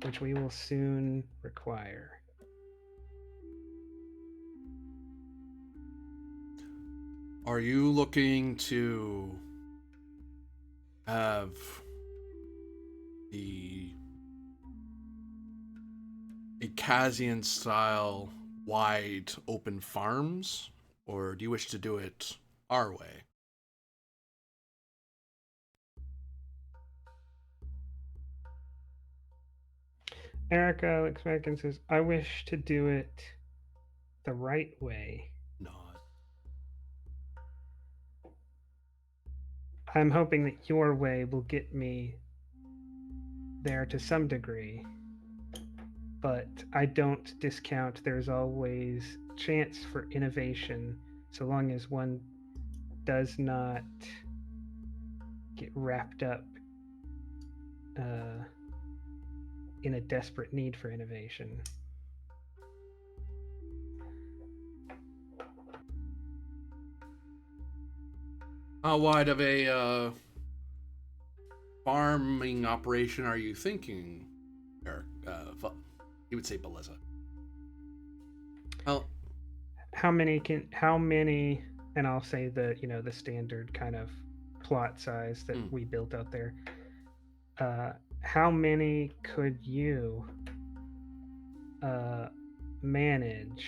which we will soon require. Are you looking to have the Ikazian style wide open farms, or do you wish to do it our way? Erica looks back and says, I wish to do it the right way. Nod. I'm hoping that your way will get me there to some degree, but I don't discount there's always chance for innovation so long as one does not get wrapped up in a desperate need for innovation. How wide of a farming operation are you thinking, Eric? He would say Beleza. Well, how many, and I'll say the standard kind of plot size that we built out there. How many could you manage?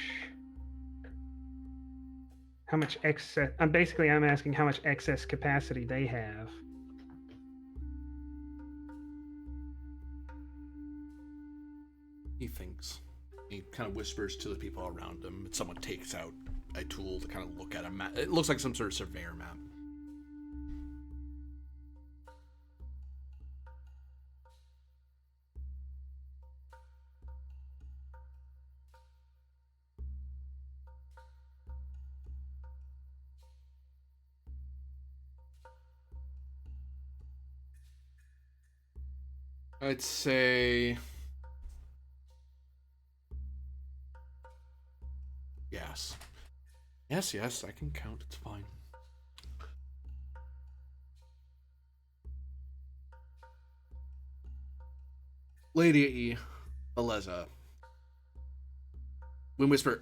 How much excess? I'm asking how much excess capacity they have. he thinks. He kind of whispers to the people around him. Someone takes out a tool to kind of look at a map. It looks like some sort of surveyor map. I'd say... Yes. Yes, I can count. It's fine. Lady Beleza. Wind Whisper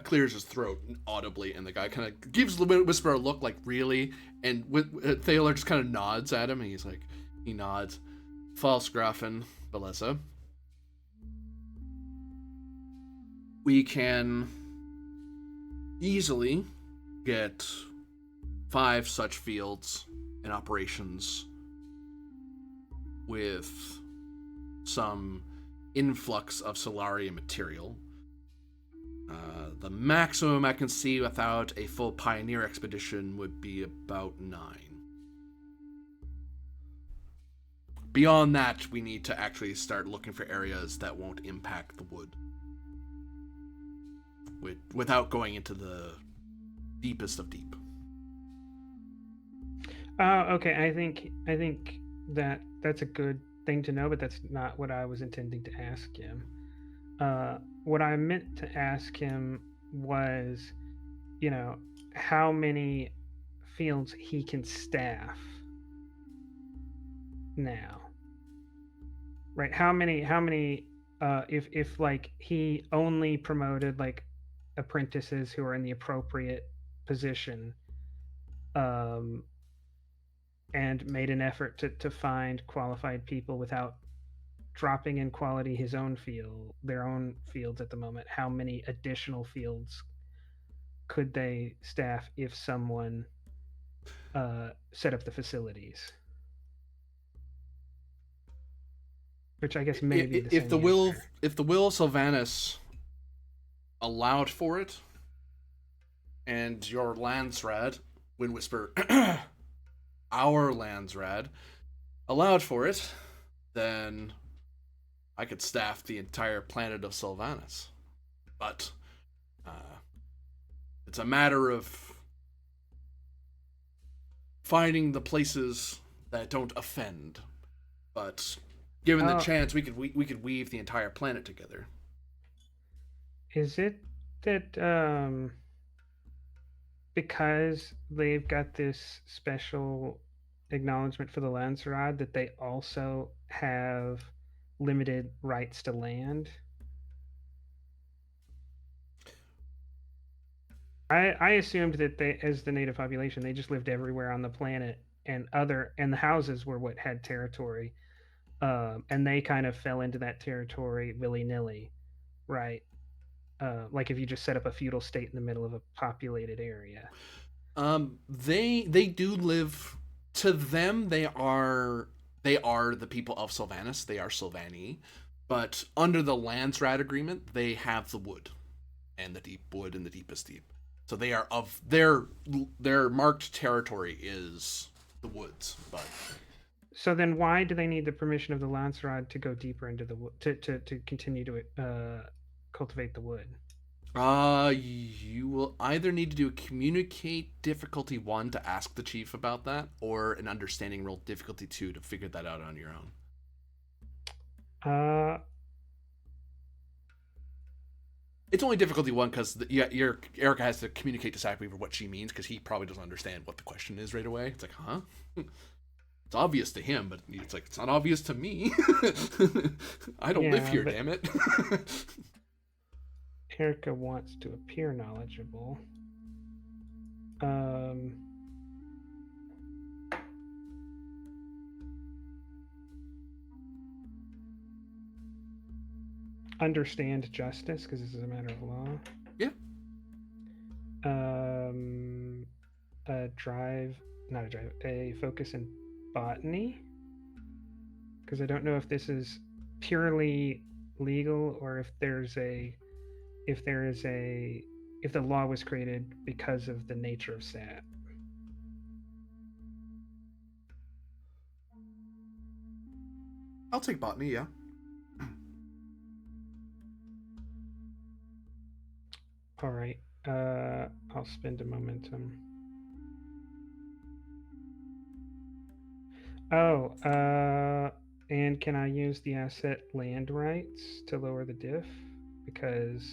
clears his throat audibly, and the guy kind of gives the Wind Whisper a look like, really? And Thaler just kind of nods at him, and he's like, he nods. Falsgrafen, Beleza. We can easily get 5 such fields in operations with some influx of Solarian material. The maximum I can see without a full pioneer expedition would be about 9. Beyond that, we need to actually start looking for areas that won't impact the wood. Without going into the deepest of deep. Okay. I think that's a good thing to know, but that's not what I was intending to ask him. What I meant to ask him was, how many fields he can staff now. Right? How many if like he only promoted like apprentices who are in the appropriate position, and made an effort to find qualified people without dropping in quality their own fields at the moment, how many additional fields could they staff if someone set up the facilities? Which I guess may be the If same answer. if the will of Silvanus allowed for it, and your Landsrad, Wind Whisper, our Landsrad, allowed for it, then I could staff the entire planet of Silvanus. But it's a matter of finding the places that don't offend. But given the chance, we could weave the entire planet together. Is it that because they've got this special acknowledgement for the Landsrod that they also have limited rights to land? I assumed that they, as the native population, they just lived everywhere on the planet, and the houses were what had territory, and they kind of fell into that territory willy nilly, right? Like if you just set up a feudal state in the middle of a populated area. They do live. To them, they are the people of Silvanus. They are Sylvani, but under the Landsrad agreement, they have the wood, and the deep wood, and the deepest deep. So they are of their marked territory is the woods. But so then, why do they need the permission of the Landsrod to go deeper into the wood to continue to cultivate the wood? You will either need to do a communicate difficulty 1 to ask the chief about that, or an understanding roll difficulty 2 to figure that out on your own. It's only difficulty 1 because Erica has to communicate to Sackweaver what she means, because he probably doesn't understand what the question is right away. It's like, huh? It's obvious to him, but it's like, it's not obvious to me. I don't live here, damn it. Erica wants to appear knowledgeable. Understand justice, because this is a matter of law. Yeah. A focus in botany, because I don't know if this is purely legal or if the law was created because of the nature of SAT. I'll take botany, yeah. All right. I'll spend a momentum. Oh, and can I use the asset land rights to lower the diff? Because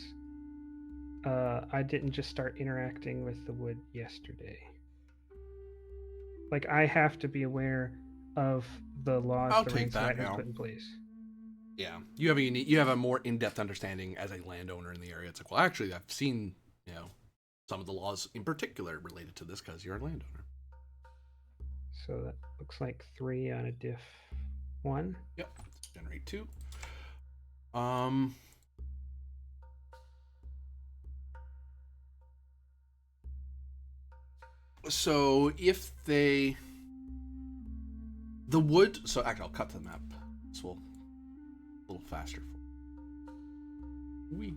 I didn't just start interacting with the wood yesterday. Like, I have to be aware of the laws I'll the take that has now. put in place. Yeah, you have a more in-depth understanding as a landowner in the area. It's like, well, actually, I've seen some of the laws in particular related to this because you're a landowner. So that looks like 3 on a diff 1. Yep, generate 2. So if the wood, so actually I'll cut to the map. This will a little faster for we.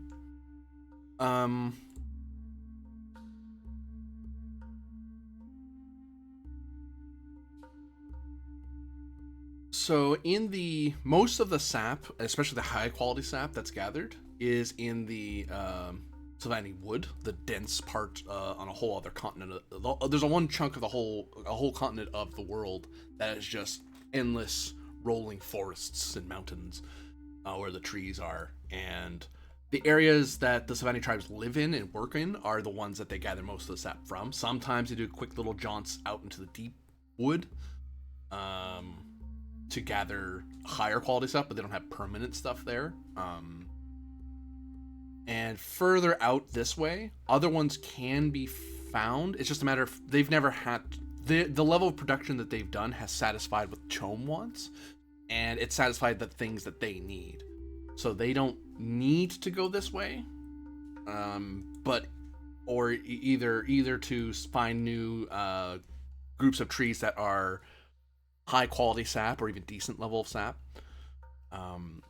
So in the most of the sap, especially the high quality sap that's gathered, is in the Sylvani wood, the dense part on a whole other continent. There's a one chunk of a whole continent of the world that is just endless rolling forests and mountains where the trees are, and the areas that the Sylvani tribes live in and work in are the ones that they gather most of the sap from. Sometimes they do quick little jaunts out into the deep wood to gather higher quality stuff, but they don't have permanent stuff there. And further out this way, other ones can be found. It's just a matter of they've never had the level of production that they've done has satisfied what Chome wants. and it satisfied the things that they need. So they don't need to go this way, but or either to find new groups of trees that are high quality sap or even decent level of sap. And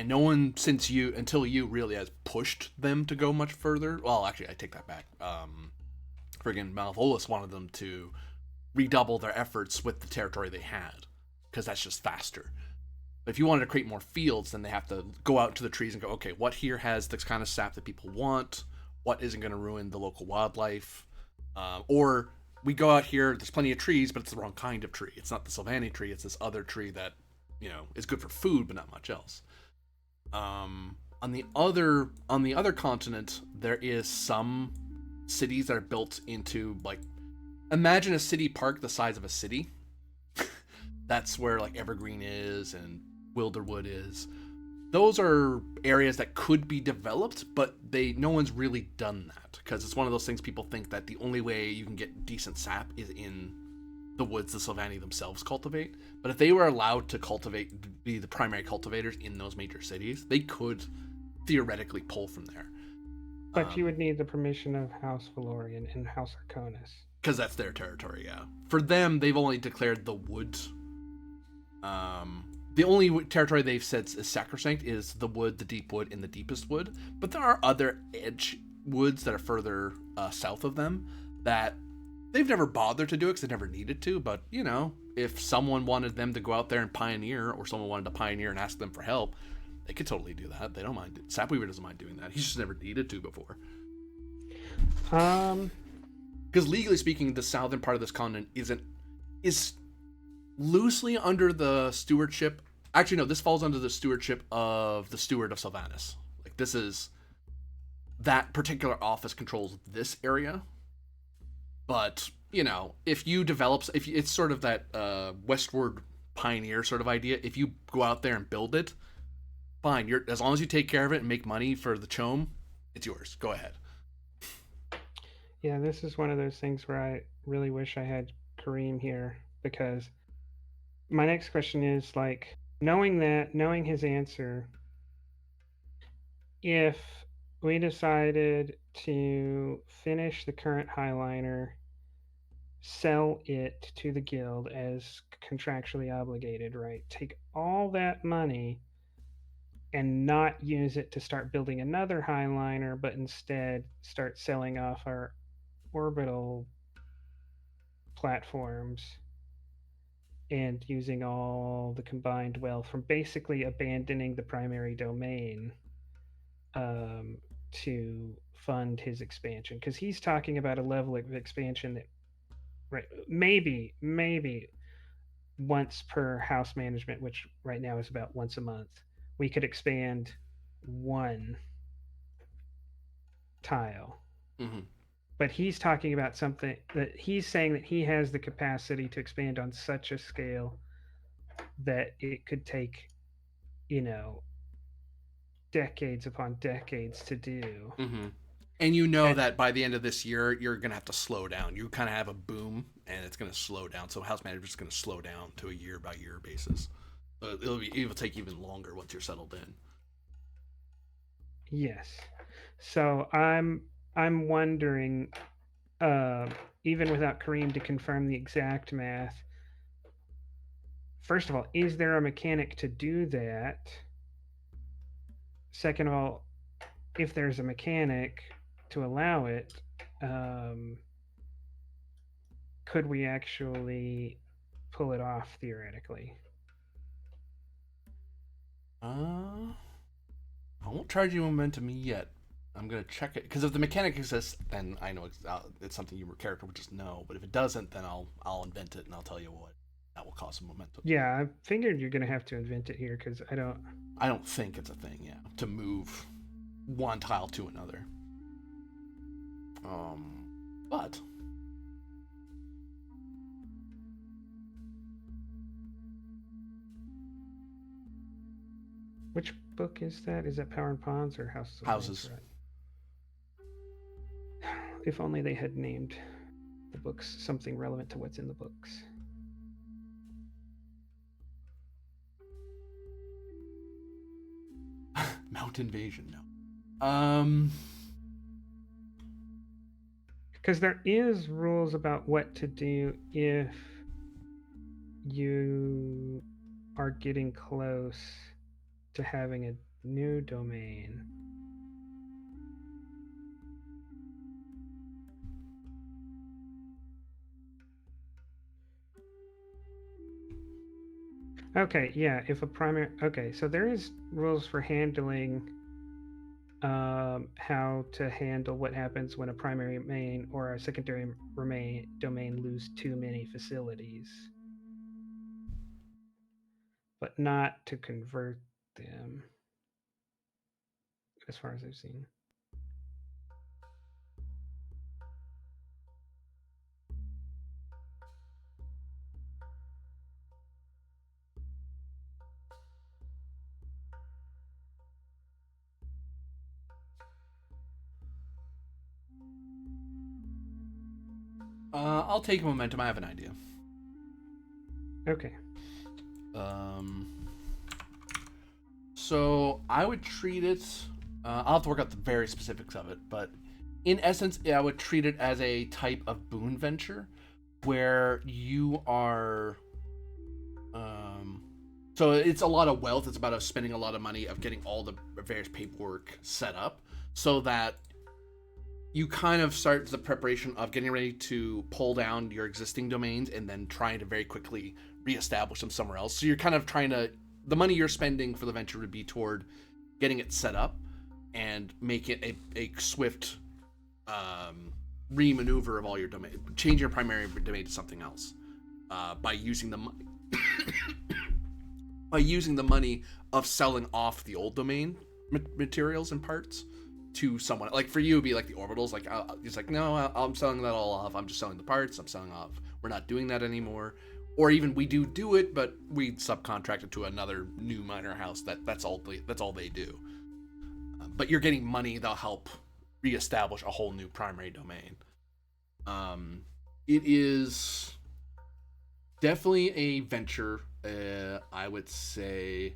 no one until you really has pushed them to go much further. Well, actually, I take that back. Friggin' Malvolus wanted them to redouble their efforts with the territory they had, because that's just faster. But if you wanted to create more fields, then they have to go out to the trees and go, okay, what here has the kind of sap that people want? What isn't going to ruin the local wildlife? Or we go out here, there's plenty of trees, but it's the wrong kind of tree. It's not the Silvani tree, it's this other tree that, is good for food, but not much else. On the other continent, there is some cities that are built into, like, imagine a city park the size of a city. That's where, like, Evergreen is and Wilderwood is. Those are areas that could be developed, but no one's really done that, because it's one of those things people think that the only way you can get decent sap is in the woods the Silvani themselves cultivate. But if they were allowed to be the primary cultivators in those major cities, they could theoretically pull from there. But you would need the permission of House Valorian and House Arconis. Because that's their territory, yeah. For them, they've only declared the wood. The only territory they've said is sacrosanct is the wood, the deep wood, and the deepest wood. But there are other edge woods that are further south of them that they've never bothered to do it because they never needed to. But, if someone wanted them to go out there and pioneer, or someone wanted to pioneer and ask them for help, they could totally do that. They don't mind. Sapweaver doesn't mind doing that. He's just never needed to before. Because legally speaking, the southern part of this continent is loosely under the stewardship. Actually, no, this falls under the stewardship of the steward of Silvanus. Like, this is that particular office controls this area. But if it's sort of that westward pioneer sort of idea. If you go out there and build it, fine. As long as you take care of it and make money for the Chome, it's yours. Go ahead. Yeah, this is one of those things where I really wish I had Kareem here, because my next question is, like, knowing his answer, if we decided to finish the current Highliner, sell it to the guild as contractually obligated, right? Take all that money and not use it to start building another Highliner, but instead start selling off our orbital platforms and using all the combined wealth from basically abandoning the primary domain to fund his expansion, because he's talking about a level of expansion that, right, maybe once per house management, which right now is about once a month, we could expand one tile. Mm-hmm. But he's talking about something that he's saying that he has the capacity to expand on such a scale that it could take, decades upon decades to do. Mm-hmm. And that by the end of this year, you're going to have to slow down. You kind of have a boom, and it's going to slow down. So house management's going to slow down to a year-by-year basis. It'll take even longer once you're settled in. Yes. So I'm wondering, even without Kareem to confirm the exact math, first of all, is there a mechanic to do that? Second of all, if there's a mechanic to allow it, could we actually pull it off theoretically? I won't charge you momentum yet. I'm going to check it, because if the mechanic exists, then I know it's something your character would just know. But if it doesn't, then I'll invent it, and I'll tell you what that will cost some momentum. Yeah, I figured you're going to have to invent it here, because I don't think it's a thing, yeah, to move one tile to another. But which book is that? Is that Power and Pawns or Houses? Houses. If only they had named the books something relevant to what's in the books. Mount invasion, no. Because there is rules about what to do if you are getting close to having a new domain. Okay, yeah, if a primary... Okay, so there is rules for handling how to handle what happens when a primary domain or a secondary domain lose too many facilities. But not to convert them, as far as I've seen. I'll take momentum. I have an idea. Okay. So I would treat it. I'll have to work out the very specifics of it, but in essence, I would treat it as a type of boon venture, where you are. So it's a lot of wealth. It's about spending a lot of money of getting all the various paperwork set up, so that you kind of start the preparation of getting ready to pull down your existing domains and then trying to very quickly reestablish them somewhere else. So you're kind of trying to, the money you're spending for the venture would be toward getting it set up and make it a swift re-maneuver of all your domain, change your primary domain to something else by using the money by using the money of selling off the old domain materials and parts to someone. Like for you, it'd be like the orbitals. Like it's like, no, I'm selling that all off. I'm just selling the parts. I'm selling off. We're not doing that anymore. Or even we do it, but we subcontract it to another new miner house. That's all they do. But you're getting money that'll help reestablish a whole new primary domain. It is definitely a venture. I would say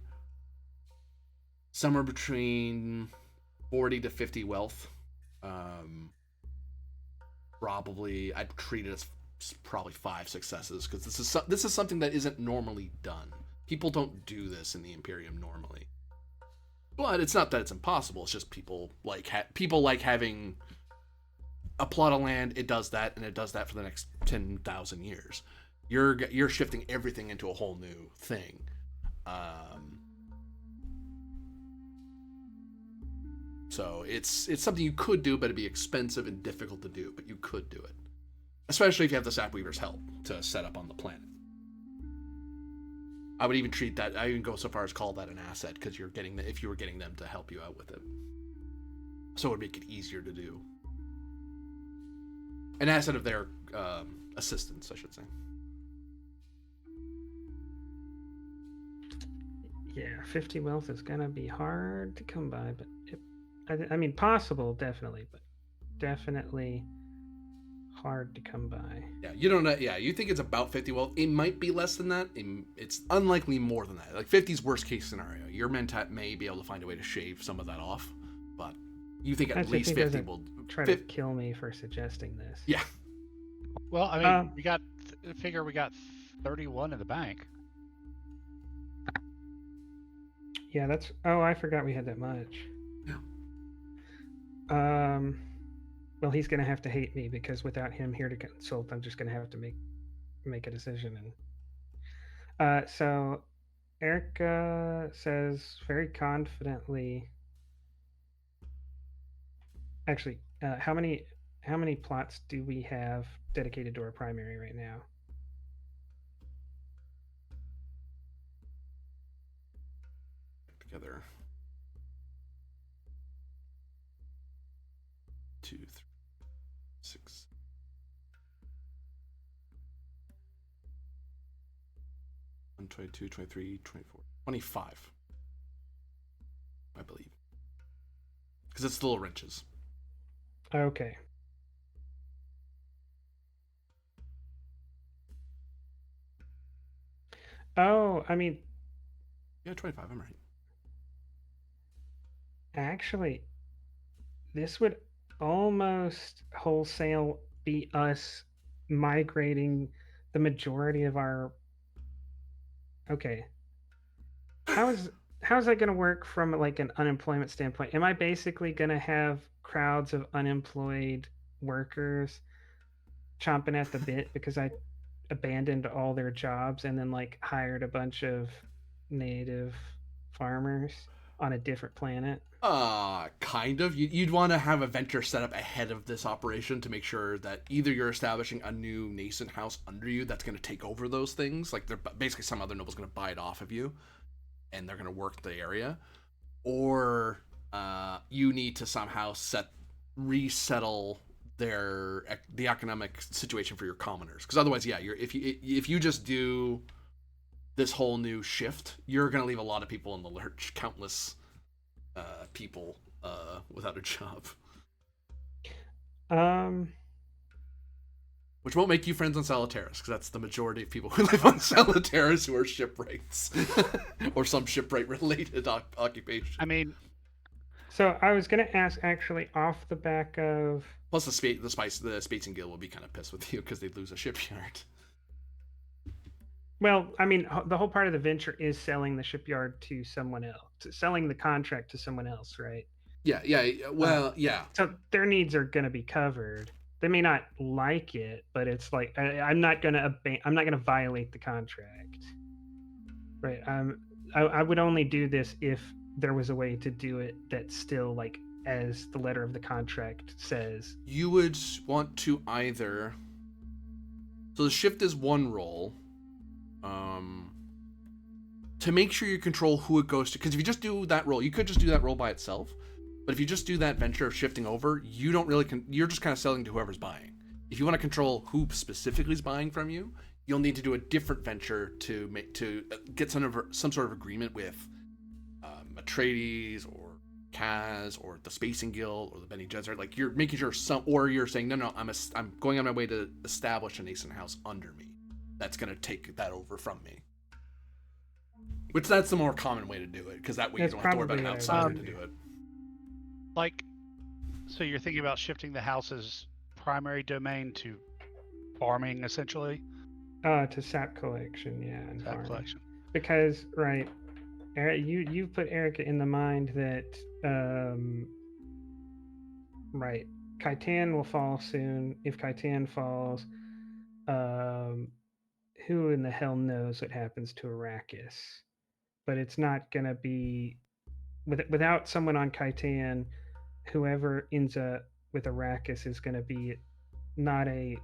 somewhere between 40 to 50 wealth. Probably I'd treat it as probably 5 successes, because this is something that isn't normally done. People don't do this in the Imperium normally. But it's not that it's impossible. It's just people like having a plot of land. It does that, and it does that for the next 10,000 years. You're shifting everything into a whole new thing. So it's something you could do, but it'd be expensive and difficult to do. But you could do it, especially if you have the Sapweaver's help to set up on the planet. I would even treat that. I even go so far as call that an asset, because you're getting if you were getting them to help you out with it, so it would make it easier to do. An asset of their assistance, I should say. Yeah, 50 wealth is gonna be hard to come by, but I mean, possible, definitely, but definitely hard to come by. Yeah, you don't know. Yeah, you think it's about 50 wealth. It might be less than that. It's unlikely more than that. Like 50's worst case scenario. Your mentat may be able to find a way to shave some of that off, but you think at least 50 will try to kill me for suggesting this. Yeah. Well, I mean, we got 31 in the bank. Yeah, that's. Oh, I forgot we had that much. Yeah. Well, he's gonna have to hate me, because without him here to consult, I'm just gonna have to make a decision. And so Erica says very confidently. Actually, how many plots do we have dedicated to our primary right now? Together. 2, 3, 6. 22, 23, 24, 25. I believe. Because it's the little wrenches. Okay. Oh, I mean... Yeah, 25, I'm right. Actually, this would almost wholesale be us migrating the majority of our. Okay, how is how's that going to work from like an unemployment standpoint? Am I basically going to have crowds of unemployed workers chomping at the bit because I abandoned all their jobs and then like hired a bunch of native farmers on a different planet? Kind of. You'd want to have a venture set up ahead of this operation to make sure that either you're establishing a new nascent house under you that's going to take over those things, like they're basically some other noble's going to buy it off of you, and they're going to work the area, or you need to somehow resettle the economic situation for your commoners. Because otherwise, yeah, if you just do this whole new shift, you're going to leave a lot of people in the lurch. Countless people without a job. Which won't make you friends on Salutaris, because that's the majority of people who live on Salutaris who are shipwrights. Or some shipwright-related occupation. I mean... So I was going to ask, actually, off the back of... Plus the Spacing Guild will be kind of pissed with you, because they'd lose a shipyard. Well, I mean, the whole part of the venture is selling the shipyard to someone else, selling the contract to someone else, right? Yeah. Well, yeah. So their needs are going to be covered. They may not like it, but it's like I'm not going to violate the contract, right? I would only do this if there was a way to do it that still, like, as the letter of the contract says. You would want to either. So the shift is one roll. To make sure you control who it goes to, because if you just do that roll, you could just do that roll by itself. But if you just do that venture of shifting over, you don't really you're just kind of selling to whoever's buying. If you want to control who specifically is buying from you, you'll need to do a different venture to get some sort of agreement with Atreides or Kaz or the Spacing Guild or the Bene Gesserit. Like, you're making sure or you're saying no, I'm going on my way to establish a nascent house under me that's going to take that over from me. Which that's the more common way to do it, because that way you don't have to worry about an outsider to do it. Like, so you're thinking about shifting the house's primary domain to farming, essentially? To sap collection, yeah. And Sap farming. collection. Because, right, you've put Erica in the mind that, right, Khitan will fall soon. If Khitan falls, who in the hell knows what happens to Arrakis? But it's not going to be... Without someone on Khitan, whoever ends up with Arrakis is going to be not a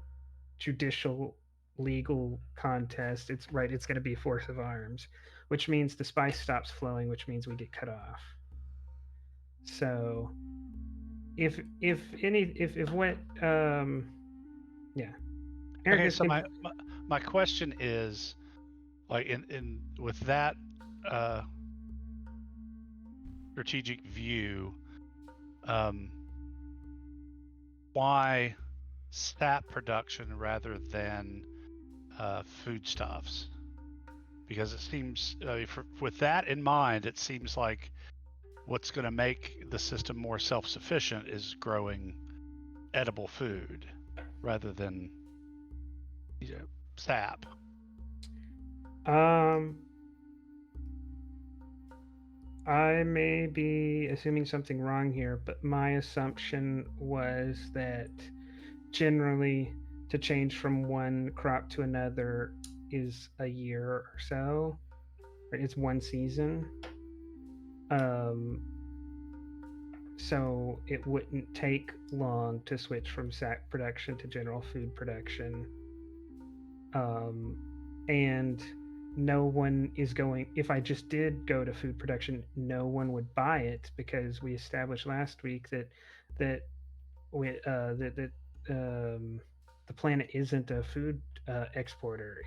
judicial legal contest. It's going to be a force of arms, which means the spice stops flowing, which means we get cut off. So if what yeah. Okay, so my question is, like, in with that strategic view, why sap production rather than foodstuffs? Because it seems, with that in mind, it seems like what's going to make the system more self-sufficient is growing edible food rather than sap. I may be assuming something wrong here, but my assumption was that generally to change from one crop to another is a year or so. It's one season. So it wouldn't take long to switch from sap production to general food production. And no one is going... If I just did go to food production, no one would buy it, because we established last week that the planet isn't a food exporter.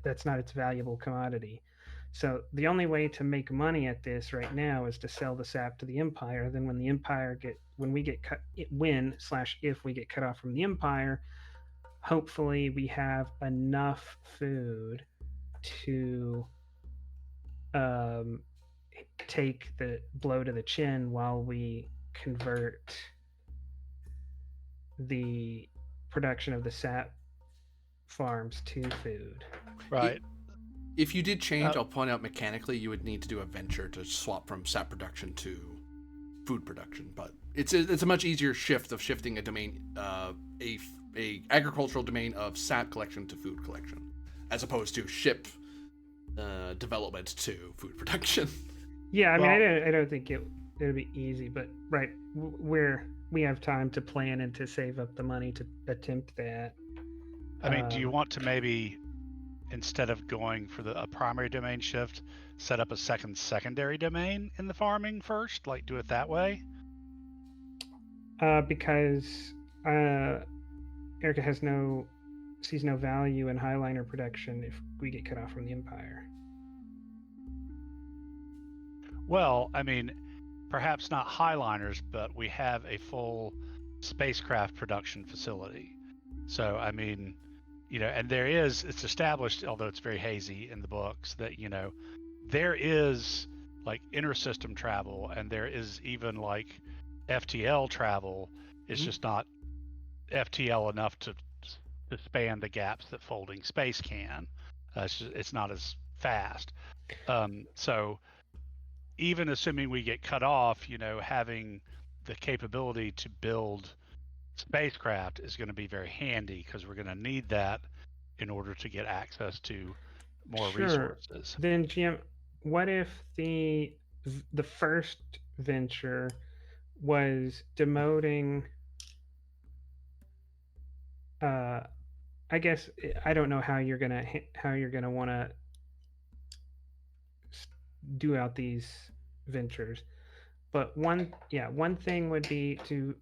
That's not its valuable commodity. So the only way to make money at this right now is to sell the sap to the Empire. Then when the Empire if we get cut off from the Empire, hopefully we have enough food to take the blow to the chin while we convert the production of the sap farms to food. Right. If you did change, I'll point out mechanically you would need to do a venture to swap from sap production to food production, but it's a much easier shift of shifting a domain, a agricultural domain of sap collection to food collection, as opposed to ship development to food production. Yeah, I mean, I don't think it'll be easy, but right, we have time to plan and to save up the money to attempt that. I mean, do you want to maybe, instead of going for a primary domain shift, set up a secondary domain in the farming first? Like, do it that way? Because Erica sees no value in highliner production if we get cut off from the Empire. Well, I mean, perhaps not highliners, but we have a full spacecraft production facility. So, I mean, and it's established, although it's very hazy in the books, that, there is like intersystem travel, and there is even like FTL travel. It's just not FTL enough to span the gaps that folding space can. It's not as fast. So even assuming we get cut off, having the capability to build spacecraft is going to be very handy, because we're going to need that in order to get access to more resources. Then, GM, what if the first venture was demoting? I guess I don't know how you're gonna want to do out these ventures, but one thing would be to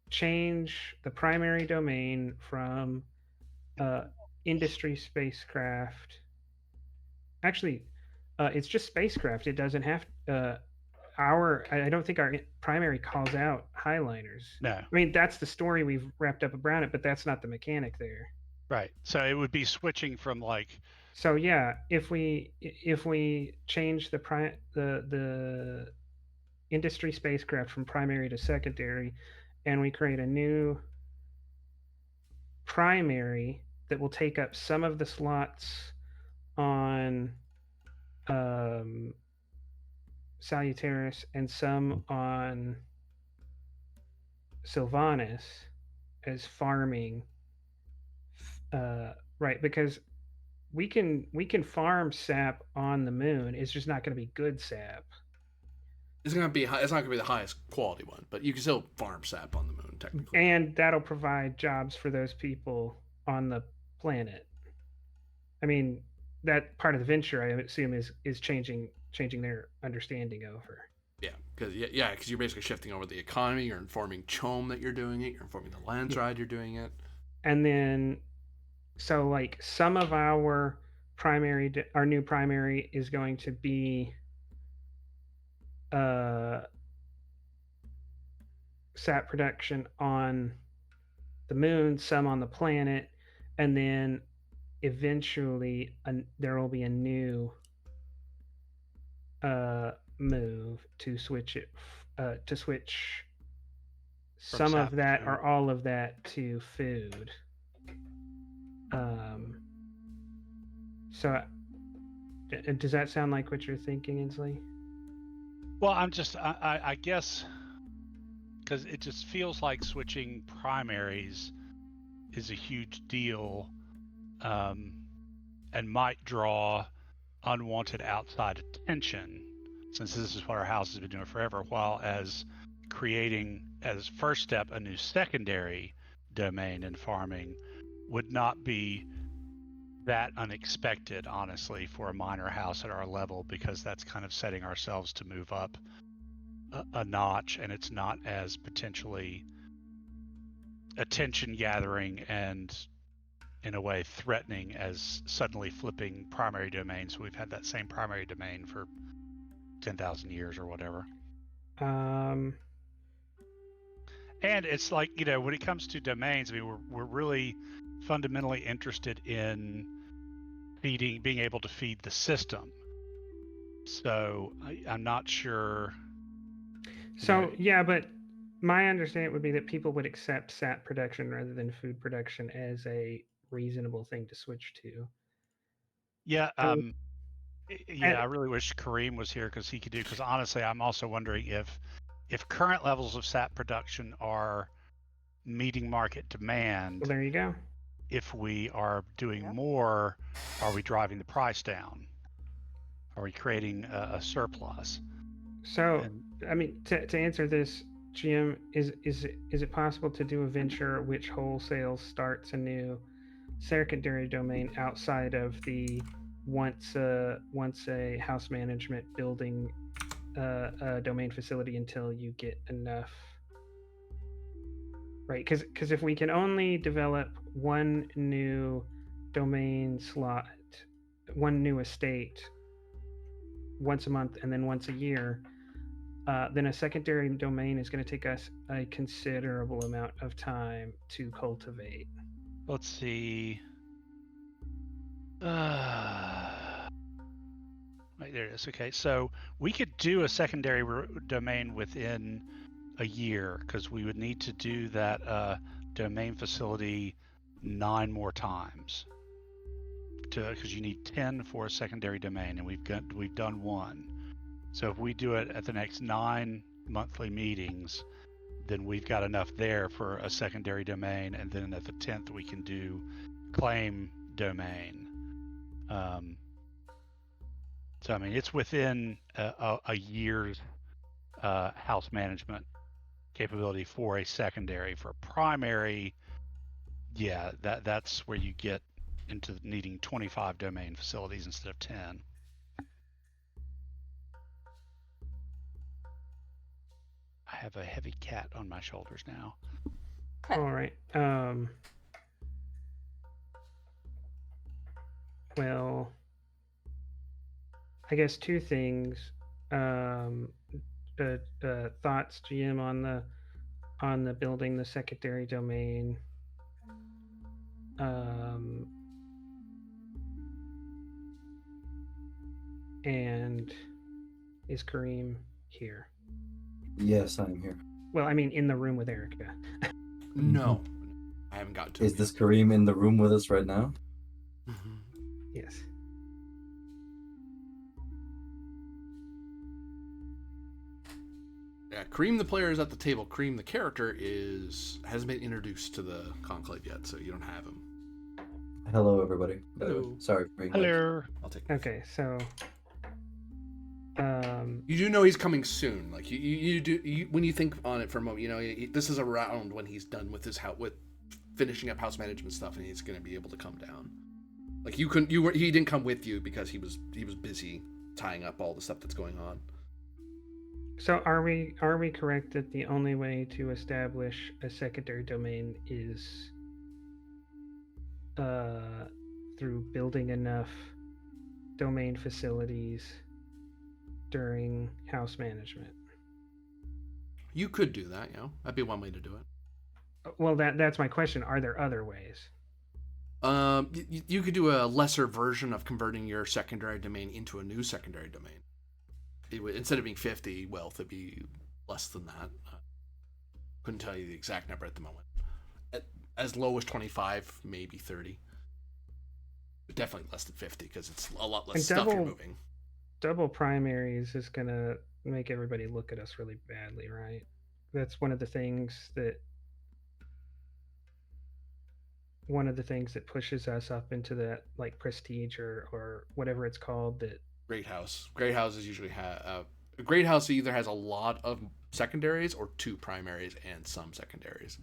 change the primary domain from industry spacecraft. Actually, it's just spacecraft. It doesn't have I don't think our primary calls out highliners. No. I mean, that's the story we've wrapped up around it, but that's not the mechanic there. Right. So it would be switching from like. So yeah, if we change the industry spacecraft from primary to secondary, and we create a new primary that will take up some of the slots on Salutaris and some on Silvanus as farming, right? Because we can farm sap on the moon. It's just not going to be good sap. It's not going to be the highest quality one, but you can still farm sap on the moon technically. And that'll provide jobs for those people on the planet. I mean, that part of the venture, I assume, is changing their understanding over. Yeah, because you're basically shifting over the economy. You're informing Chom that you're doing it. You're informing the Landsride you're doing it. And then, so like some of our new primary is going to be sap production on the moon, some on the planet, and then eventually there will be a new move to switch it some of that or all of that to food. So does that sound like what you're thinking, Inslee? Well, I guess, because it just feels like switching primaries is a huge deal, and might draw unwanted outside attention, since this is what our house has been doing forever, while as creating, as first step, a new secondary domain in farming would not be that unexpected, honestly, for a minor house at our level, because that's kind of setting ourselves to move up a notch, and it's not as potentially attention gathering and in a way threatening as suddenly flipping primary domains. We've had that same primary domain for 10,000 years or whatever. And it's like, when it comes to domains, I mean, we're really fundamentally interested in being able to feed the system. So I'm not sure. So yeah, but my understanding would be that people would accept sap production rather than food production as a reasonable thing to switch to. Yeah, So, yeah. I really wish Kareem was here because he could do. Because honestly, I'm also wondering if current levels of sap production are meeting market demand. well, there you go. If we are doing Yeah. more, are we driving the price down? Are we creating a surplus? So, And I mean, to answer this, Jim, is it possible to do a venture which wholesale starts a new secondary domain outside of the once a house management building a domain facility until you get enough, right? Because if we can only develop one new domain slot, one new estate once a month and then once a year, then a secondary domain is going to take us a considerable amount of time to cultivate. let's see. Right, there it is. Okay, so we could do a secondary domain within a year because we would need to do that domain facility 9 more times because you need 10 for a secondary domain, and we've done 1. So if we do it at the next 9 monthly meetings, then we've got enough there for a secondary domain, and then at the 10th we can do claim domain. So I mean, it's within a year's house management capability for a secondary. For primary, yeah, that's where you get into needing 25 domain facilities instead of 10. I have a heavy cat on my shoulders now. All right. Well, I guess 2 things. Thoughts, GM, on the building the secondary domain. And is Kareem here? Yes, I'm here. Well, I mean, in the room with Erica. No, I haven't gotten to Is him this Kareem in the room with us right now? yet. Yes. Yeah, Kareem the player is at the table. Kareem the character hasn't been introduced to the Conclave yet, so you don't have him. Hello, everybody. Hello. Sorry for being late. Hello. I'll take. Okay, so You do know he's coming soon. Like you do when you think on it for a moment. You know this is around when he's done with with finishing up house management stuff, and he's going to be able to come down. Like he didn't come with you because he was busy tying up all the stuff that's going on. So are we correct that the only way to establish a secondary domain is through building enough domain facilities during house management? You could do that, that'd be one way to do it. Well, that's my question. Are there other ways? You could do a lesser version of converting your secondary domain into a new secondary domain. It would, instead of being 50 wealth, it'd be less than that. Couldn't tell you the exact number at the moment. As low as 25, maybe 30. But definitely less than 50 because it's a lot less And stuff you're moving. Double primaries is gonna make everybody look at us really badly, right? That's one of the things that pushes us up into that like prestige or whatever it's called. That Great house. Great houses usually have a great house either has a lot of secondaries or 2 primaries and some secondaries.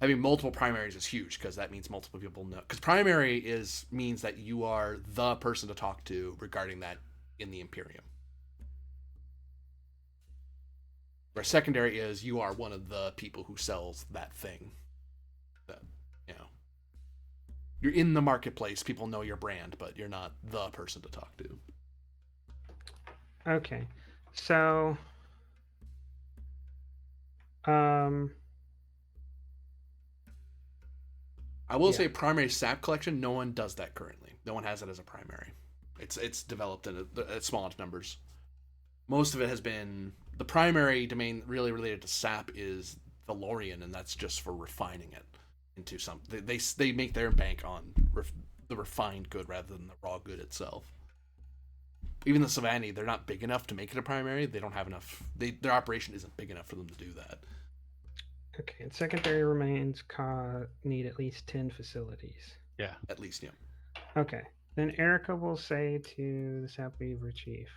Having multiple primaries is huge because that means multiple people know. Because primary means that you are the person to talk to regarding that in the Imperium. Where secondary is you are one of the people who sells that thing. That you're in the marketplace. People know your brand, but you're not the person to talk to. Okay, so I will say primary sap collection, no one does that currently. No one has it as a primary. It's developed in small enough numbers. most of it has been the primary domain really related to sap is Valorian, and that's just for refining it into some. They make their bank on the refined good rather than the raw good itself. Even the Silvani, they're not big enough to make it a primary. They don't have enough. Their operation isn't big enough for them to do that. Okay, and secondary remains need at least 10 facilities. Yeah. At least, yeah. Okay, then Erica will say to the Sapweaver chief,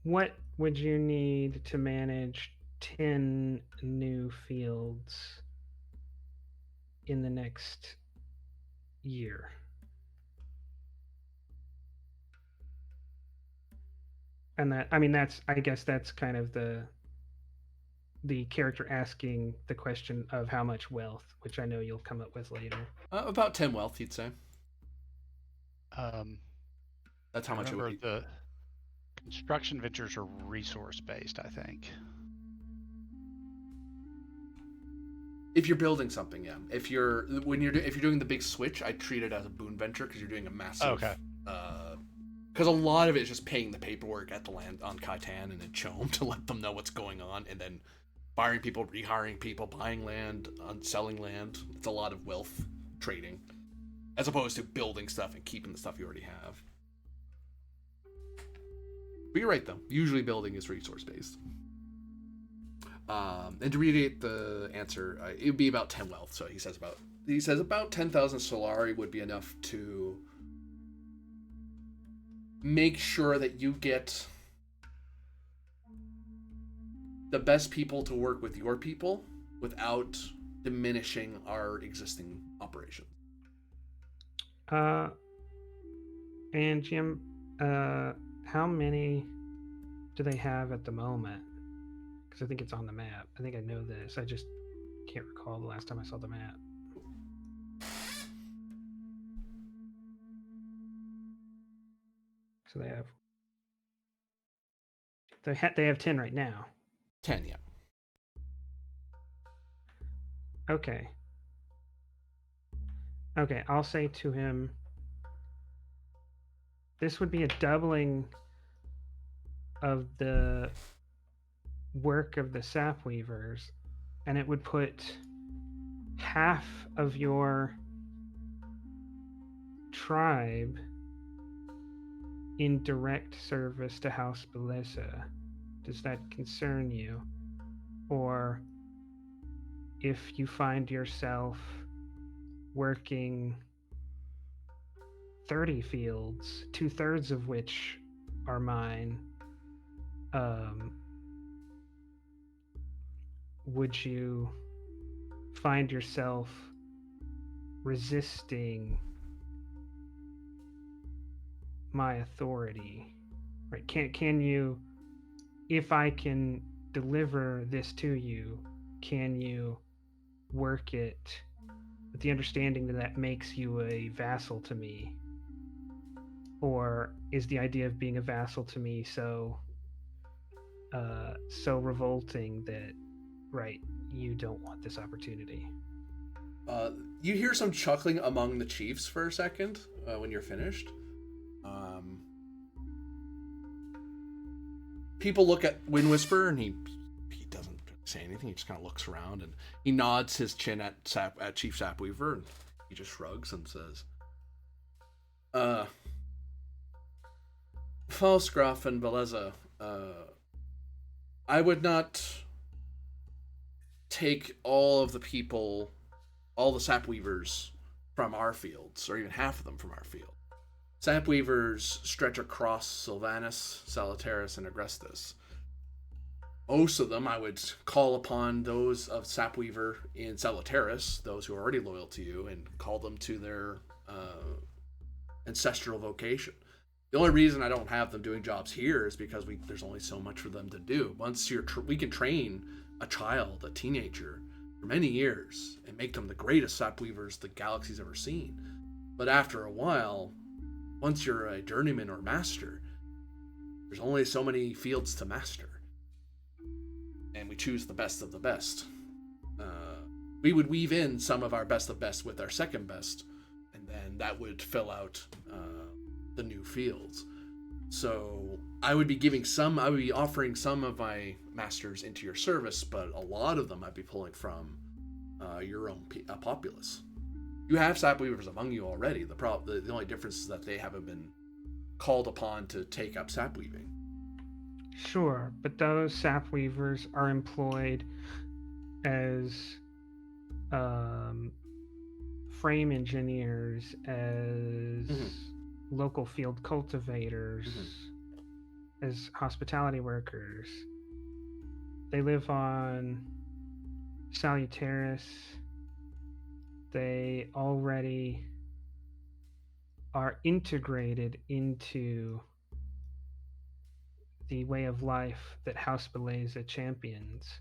what would you need to manage 10 new fields in the next year? And I guess that's kind of the character asking the question of how much wealth, which I know you'll come up with later. About 10 wealth, he'd say. That's how much it would be. The construction ventures are resource based, I think. If you're building something, yeah. If you're doing the big switch, I treat it as a boon venture because you're doing a massive. Okay. Because a lot of it is just paying the paperwork at the land on Kaitan and in Chom to let them know what's going on, and then firing people, rehiring people, buying land, selling land. It's a lot of wealth trading, as opposed to building stuff and keeping the stuff you already have. But you're right, though. Usually building is resource-based. And to reiterate the answer, it would be about 10 wealth. So he says about 10,000 Solari would be enough to make sure that you get the best people to work with your people without diminishing our existing operations. And Jim, how many do they have at the moment? Because I think it's on the map. I think I know this. I just can't recall the last time I saw the map. So they have 10 right now. 10, yeah. Okay. Okay, I'll say to him, this would be a doubling of the work of the Sapweavers, and it would put half of your tribe in direct service to House Beleza. Does that concern you? Or if you find yourself working 30 fields, 2/3 of which are mine, would you find yourself resisting my authority? Right? Can you, if I can deliver this to you, can you work it with the understanding that that makes you a vassal to me? Or is the idea of being a vassal to me so revolting that, right, you don't want this opportunity? You hear some chuckling among the chiefs for a second when you're finished. People look at Wind Whisperer, and he doesn't say anything. He just kind of looks around, and he nods his chin at Chief Sapweaver, and he just shrugs and says, Falsgraf and Beleza, I would not take all of the people, all the Sapweavers from our fields, or even half of them from our field. Sapweavers stretch across Silvanus, Salutaris, and Agrestis. Most of them I would call upon those of Sapweaver in Salutaris, those who are already loyal to you, and call them to their ancestral vocation. The only reason I don't have them doing jobs here is because there's only so much for them to do. Once we can train a child, a teenager, for many years and make them the greatest Sapweavers the galaxy's ever seen. But after a while, once you're a journeyman or master, there's only so many fields to master. And we choose the best of the best. We would weave in some of our best of best with our second best, and and that would fill out the new fields. So I would be offering some of my masters into your service, but a lot of them I'd be pulling from your own populace. You have sapweavers among you already. The only difference is that they haven't been called upon to take up sapweaving. Sure, but those sapweavers are employed as frame engineers, as local field cultivators, as hospitality workers. They live on Salutaris. They already are integrated into the way of life that House Beleza champions.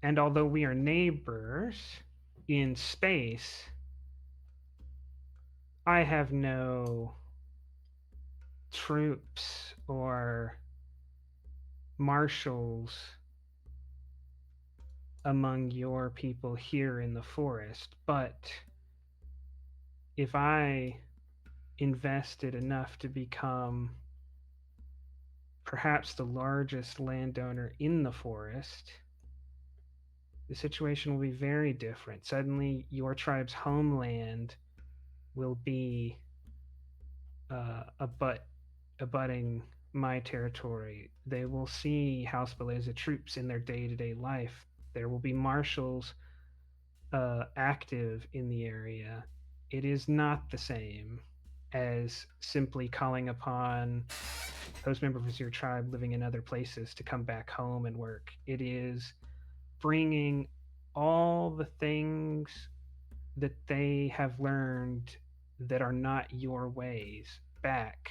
And although we are neighbors in space, I have no troops or marshals among your people here in the forest. But if I invested enough to become perhaps the largest landowner in the forest, the situation will be very different. Suddenly, your tribe's homeland will be abutting my territory. They will see House Beleza troops in their day-to-day life. There will be marshals active in the area. It is not the same as simply calling upon those members of your tribe living in other places to come back home and work. It is bringing all the things that they have learned that are not your ways back.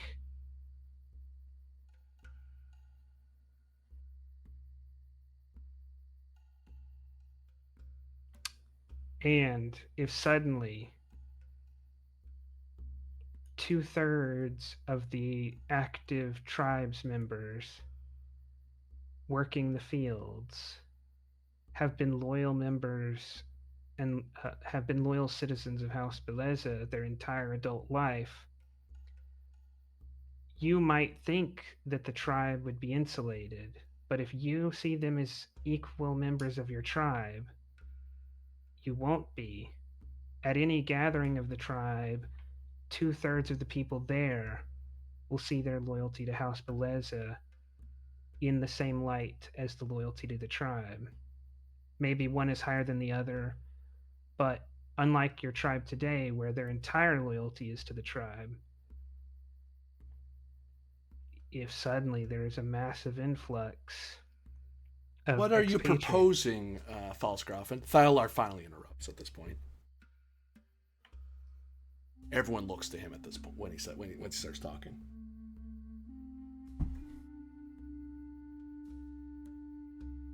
And if suddenly 2/3 of the active tribes members working the fields have been loyal members and have been loyal citizens of House Beleza their entire adult life, you might think that the tribe would be insulated. But if you see them as equal members of your tribe, you won't be. At any gathering of the tribe, 2/3 of the people there will see their loyalty to House Beleza in the same light as the loyalty to the tribe. Maybe one is higher than the other, but unlike your tribe today, where their entire loyalty is to the tribe, if suddenly there is a massive influx of What are you expatriates. proposing, Falsgrafen? Thylar finally interrupts at this point. Everyone looks to him at this point when he starts talking.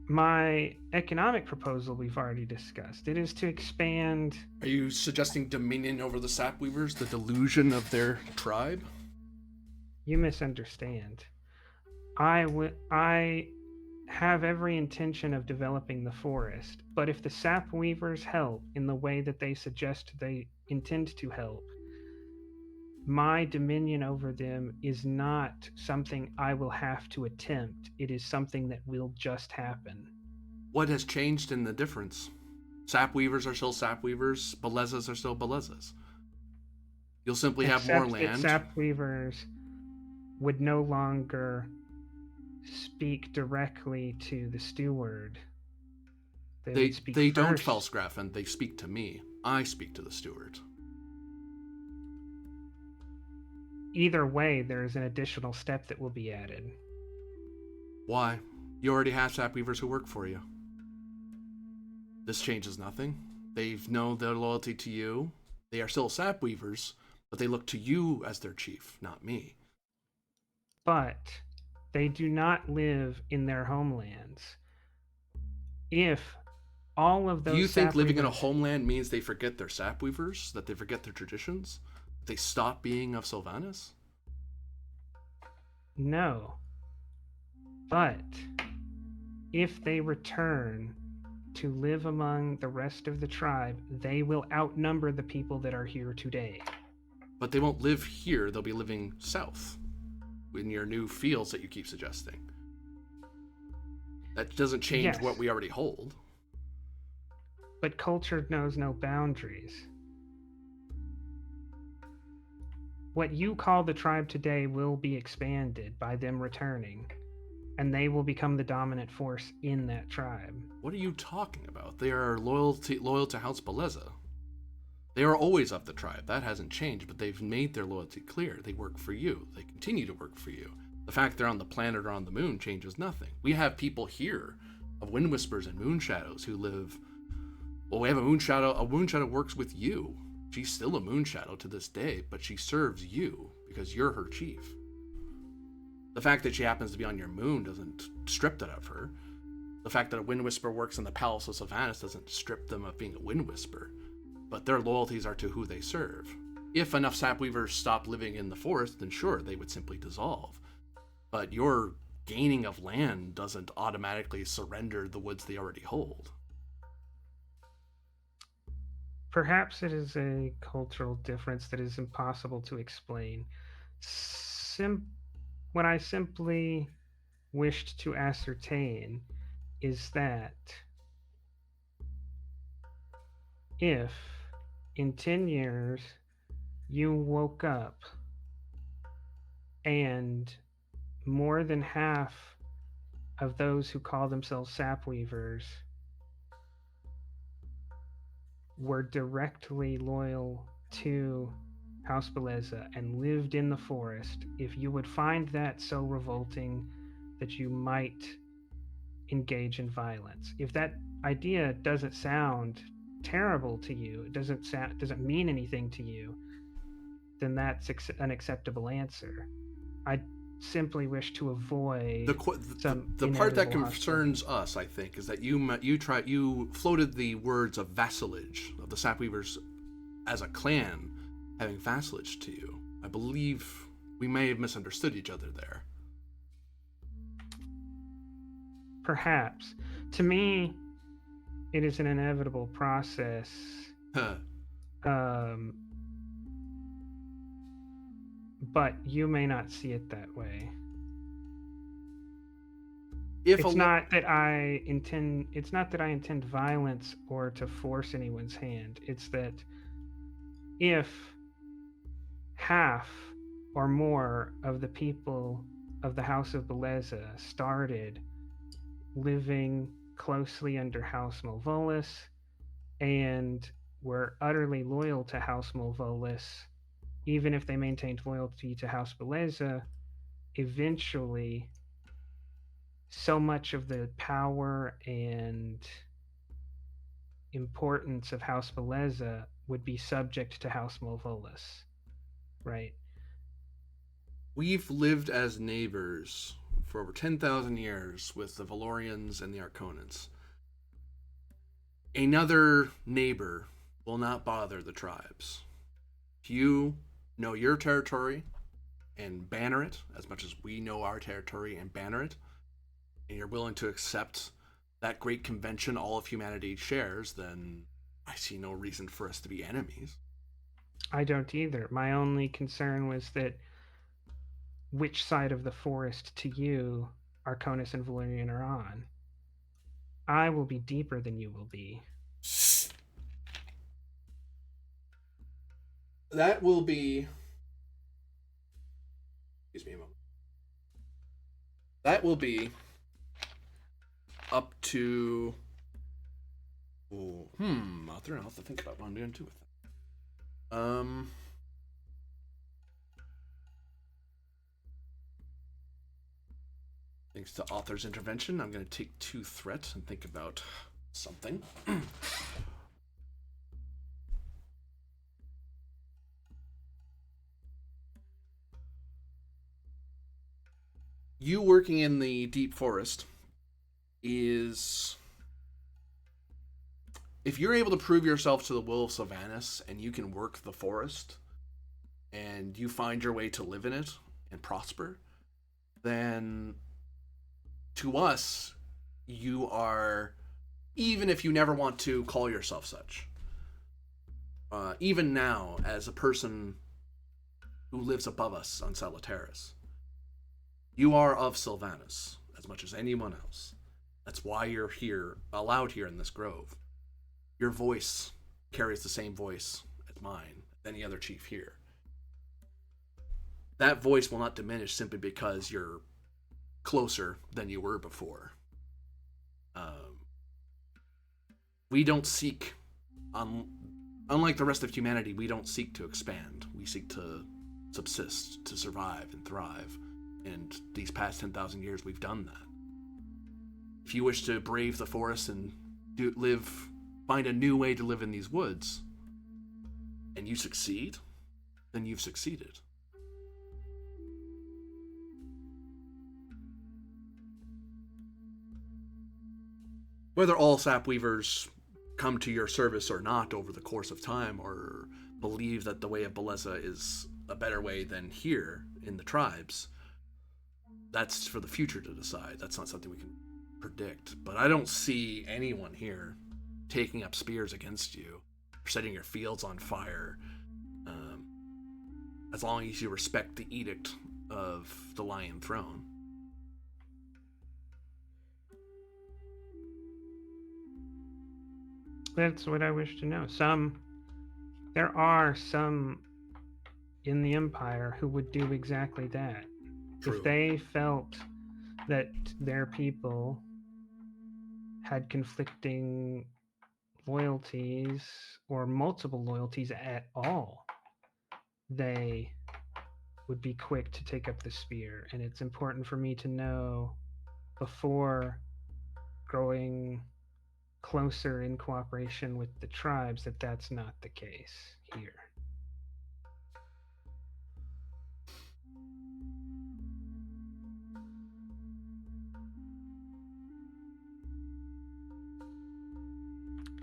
My economic proposal we've already discussed. It is to expand. Are you suggesting dominion over the sapweavers, the delusion of their tribe? You misunderstand. I have every intention of developing the forest, but if the sapweavers help in the way that they suggest they intend to help, my dominion over them is not something I will have to attempt. It is something that will just happen. What has changed in the difference? Sapweavers are still sapweavers, Belezas are still Belezas. You'll simply have more land. Except that sapweavers would no longer speak directly to the steward. They don't, Falsgrafen. They speak to me. I speak to the steward. Either way, there is an additional step that will be added. Why? You already have sapweavers who work for you. This changes nothing. They know their loyalty to you. They are still sapweavers, but they look to you as their chief, not me. But they do not live in their homelands. If all of those Do you think living in a homeland means they forget their sapweavers? That they forget their traditions? They stop being of Silvanus? No. But if they return to live among the rest of the tribe, they will outnumber the people that are here today. But they won't live here. They'll be living south in your new fields that you keep suggesting. That doesn't change Yes. what we already hold. But culture knows no boundaries. What you call the tribe today will be expanded by them returning, and they will become the dominant force in that tribe. What are you talking about? They are loyal to House Beleza. They are always of the tribe. That hasn't changed, but they've made their loyalty clear. They work for you. They continue to work for you. The fact they're on the planet or on the moon changes nothing. We have people here of Wind Whispers and Moon Shadows who live... Well, we have a Moon Shadow. A Moon Shadow works with you. She's still a Moon Shadow to this day, but she serves you because you're her chief. The fact that she happens to be on your moon doesn't strip that of her. The fact that a Wind Whisper works in the Palace of Silvanus doesn't strip them of being a Wind Whisper. But their loyalties are to who they serve. If enough Sapweavers stop living in the forest, then sure, they would simply dissolve. But your gaining of land doesn't automatically surrender the woods they already hold. Perhaps it is a cultural difference that is impossible to explain. What I simply wished to ascertain is that if in 10 years you woke up and more than half of those who call themselves Sapweavers were directly loyal to House Beleza and lived in the forest, if you would find that so revolting that you might engage in violence. If that idea doesn't sound terrible to you, it doesn't mean anything to you, then that's an acceptable answer. I simply wish to avoid the part that concerns us, I think, is that you floated the words of vassalage of the Sapweavers as a clan having vassalage to you. I believe we may have misunderstood each other there. Perhaps. To me, it is an inevitable process. But you may not see it that way. It's not that I intend violence or to force anyone's hand. It's that if half or more of the people of the House of Beleza started living closely under House Malvolus and were utterly loyal to House Malvolus, even if they maintained loyalty to House Beleza, eventually so much of the power and importance of House Beleza would be subject to House Malvolus, right? We've lived as neighbors for over 10,000 years with the Valorians and the Arconans. Another neighbor will not bother the tribes. If you know your territory and banner it as much as we know our territory and banner it, and you're willing to accept that great convention all of humanity shares, then I see no reason for us to be enemies. I don't either. My only concern was that which side of the forest to you Arconis and Valerian are on. I will be deeper than you will be. That will be... Excuse me a moment. That will be up to... I'll have to think about what I'm going to do with that. Thanks to author's intervention, I'm going to take 2 threat and think about something. You working in the deep forest is... If you're able to prove yourself to the will of Silvanus and you can work the forest and you find your way to live in it and prosper, then to us, you are even if you never want to call yourself such. Even now, as a person who lives above us on Salutaris, you are of Silvanus as much as anyone else. That's why you're here, allowed here in this grove. Your voice carries the same voice as mine, as any other chief here. That voice will not diminish simply because you're closer than you were before. We don't seek, unlike the rest of humanity, we don't seek to expand. We seek to subsist, to survive and thrive. And these past 10,000 years, we've done that. If you wish to brave the forest and find a new way to live in these woods, and you succeed, then you've succeeded. Whether all sapweavers come to your service or not over the course of time, or believe that the way of Beleza is a better way than here in the tribes, that's for the future to decide. That's not something we can predict. But I don't see anyone here taking up spears against you, or setting your fields on fire, as long as you respect the edict of the Lion Throne. That's what I wish to know. There are some in the Empire who would do exactly that. True. If they felt that their people had conflicting loyalties or multiple loyalties at all, they would be quick to take up the spear. And it's important for me to know before growing closer in cooperation with the tribes that that's not the case here.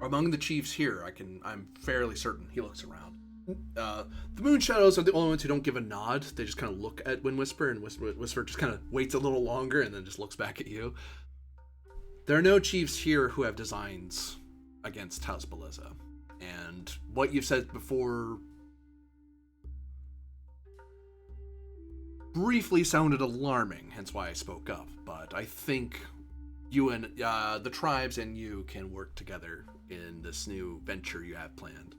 Among the chiefs here, I'm fairly certain, he looks around. The Moon Shadows are the only ones who don't give a nod. They just kind of look at Wind Whisper, and Whisper just kind of waits a little longer and then just looks back at you. There are no chiefs here who have designs against House Beleza. And what you've said before briefly sounded alarming, hence why I spoke up. But I think you and the tribes and you can work together in this new venture you have planned.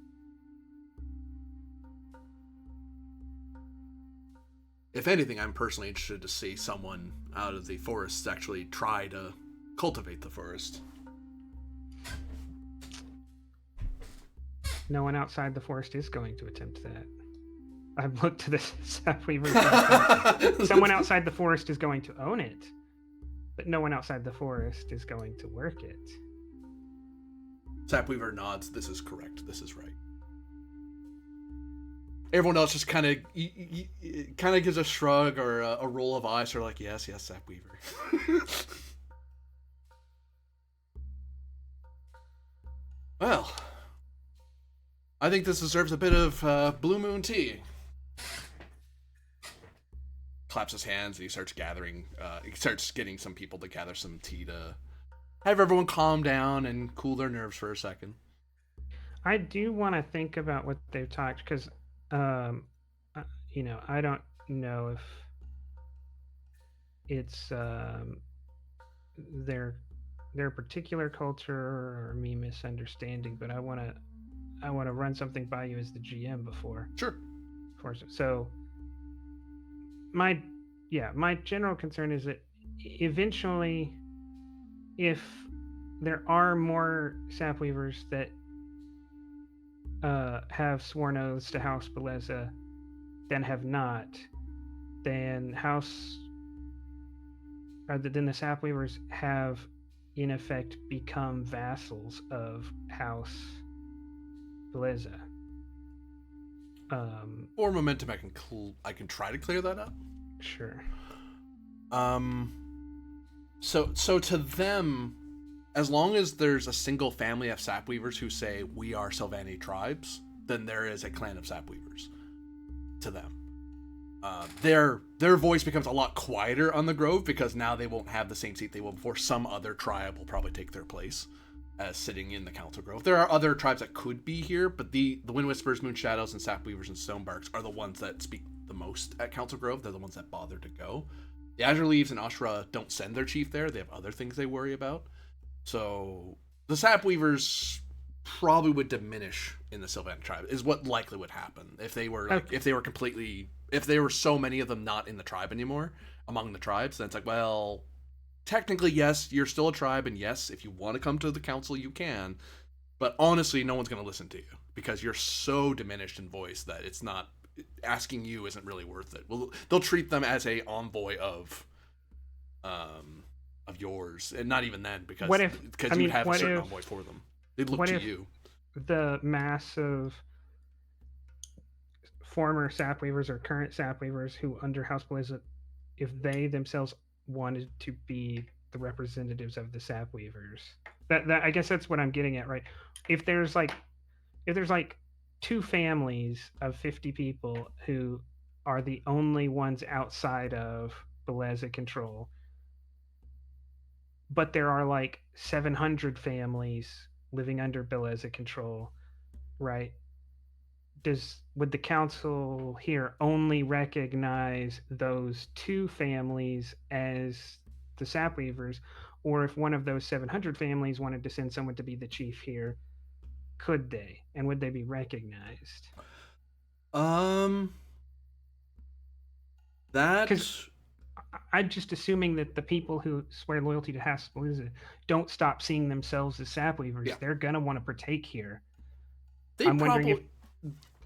If anything, I'm personally interested to see someone out of the forests actually try to cultivate the forest. No one outside the forest is going to attempt that. I've looked to the sapweavers. Someone outside the forest is going to own it, but no one outside the forest is going to work it. Sapweaver nods. This is correct. This is right. Everyone else just kind of gives a shrug or a roll of eyes, or like, yes, Sapweaver. Well, I think this deserves a bit of Blue Moon tea. Claps his hands and he starts gathering. He starts getting some people to gather some tea to have everyone calm down and cool their nerves for a second. I do want to think about what they've talked, because, I don't know if it's their particular culture or me misunderstanding, but I want to run something by you as the GM before. Sure. So my general concern is that eventually, if there are more sapweavers that have sworn oaths to House Beleza than have not, then the sapweavers have in effect become vassals of House Beleza. For momentum, I can try to clear that up. Sure. So to them, as long as there's a single family of sapweavers who say we are Sylvani tribes, then there is a clan of sapweavers. To them, their voice becomes a lot quieter on the grove because now they won't have the same seat they will before. Some other tribe will probably take their place. as sitting in the Council Grove. There are other tribes that could be here, but the Wind Whispers, Moon Shadows, and Sapweavers and Stonebarks are the ones that speak the most at Council Grove. They're the ones that bother to go. The Azure Leaves and Ashra don't send their chief there. They have other things they worry about. So the Sapweavers probably would diminish in the Sylvan tribe, is what likely would happen if they were if there were so many of them not in the tribe anymore among the tribes. Then it's like, well, technically yes, you're still a tribe, and yes, if you want to come to the council, you can. But honestly, no one's going to listen to you because you're so diminished in voice that it's not, asking you isn't really worth it. Well, they'll treat them as a envoy of yours, and not even then, because you have a certain envoy for them. They look to you. The mass of former Sapweavers or current Sapweavers who under House Blizzard, if they themselves wanted to be the representatives of the Sapweavers, that I guess that's what I'm getting at, right? If there's like 2 families of 50 people who are the only ones outside of Beleza control, but there are like 700 families living under Beleza control, right? Would the council here only recognize those 2 families as the Sapweavers, or if one of those 700 families wanted to send someone to be the chief here, could they, and would they be recognized? That's, I'm just assuming that the people who swear loyalty to House Blizzard don't stop seeing themselves as Sapweavers. Yeah. They're gonna want to partake here. I'm wondering if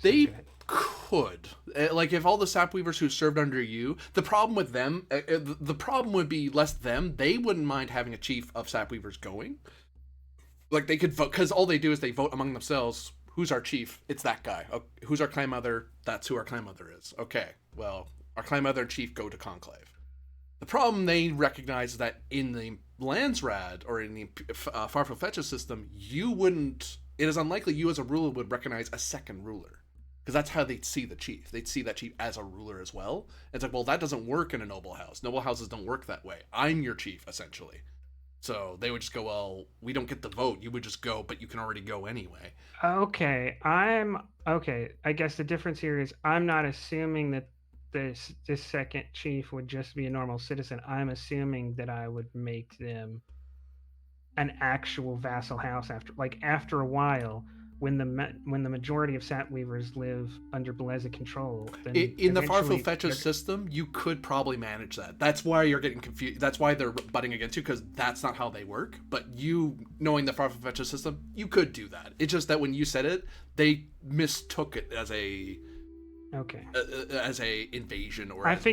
they could, like, if all the Sapweavers who served under you, the problem with them, the problem would be less them. They wouldn't mind having a chief of Sapweavers going. Like, they could vote, because all they do is they vote among themselves. Who's our chief? It's that guy. Oh, who's our clan mother? That's who our clan mother is. Okay, well, our clan mother and chief go to Conclave. The problem they recognize is that in the Landsrad, or in the Farfel Fetches system, it is unlikely you as a ruler would recognize a second ruler. Because that's how they'd see the chief. They'd see that chief as a ruler as well. It's like, well, that doesn't work in a noble house. Noble houses don't work that way. I'm your chief, essentially. So they would just go, well, we don't get the vote. You would just go, but you can already go anyway. Okay, I guess the difference here is I'm not assuming that this second chief would just be a normal citizen. I'm assuming that I would make them an actual vassal house after a while, when the majority of Sapweavers live under Beleza control. Then in the Farfel Fetches system, you could probably manage that. That's why you're getting confused. That's why they're butting against you, because that's not how they work. But you, knowing the Farfel Fetches system, you could do that. It's just that when you said it, they mistook it as a invasion, or that's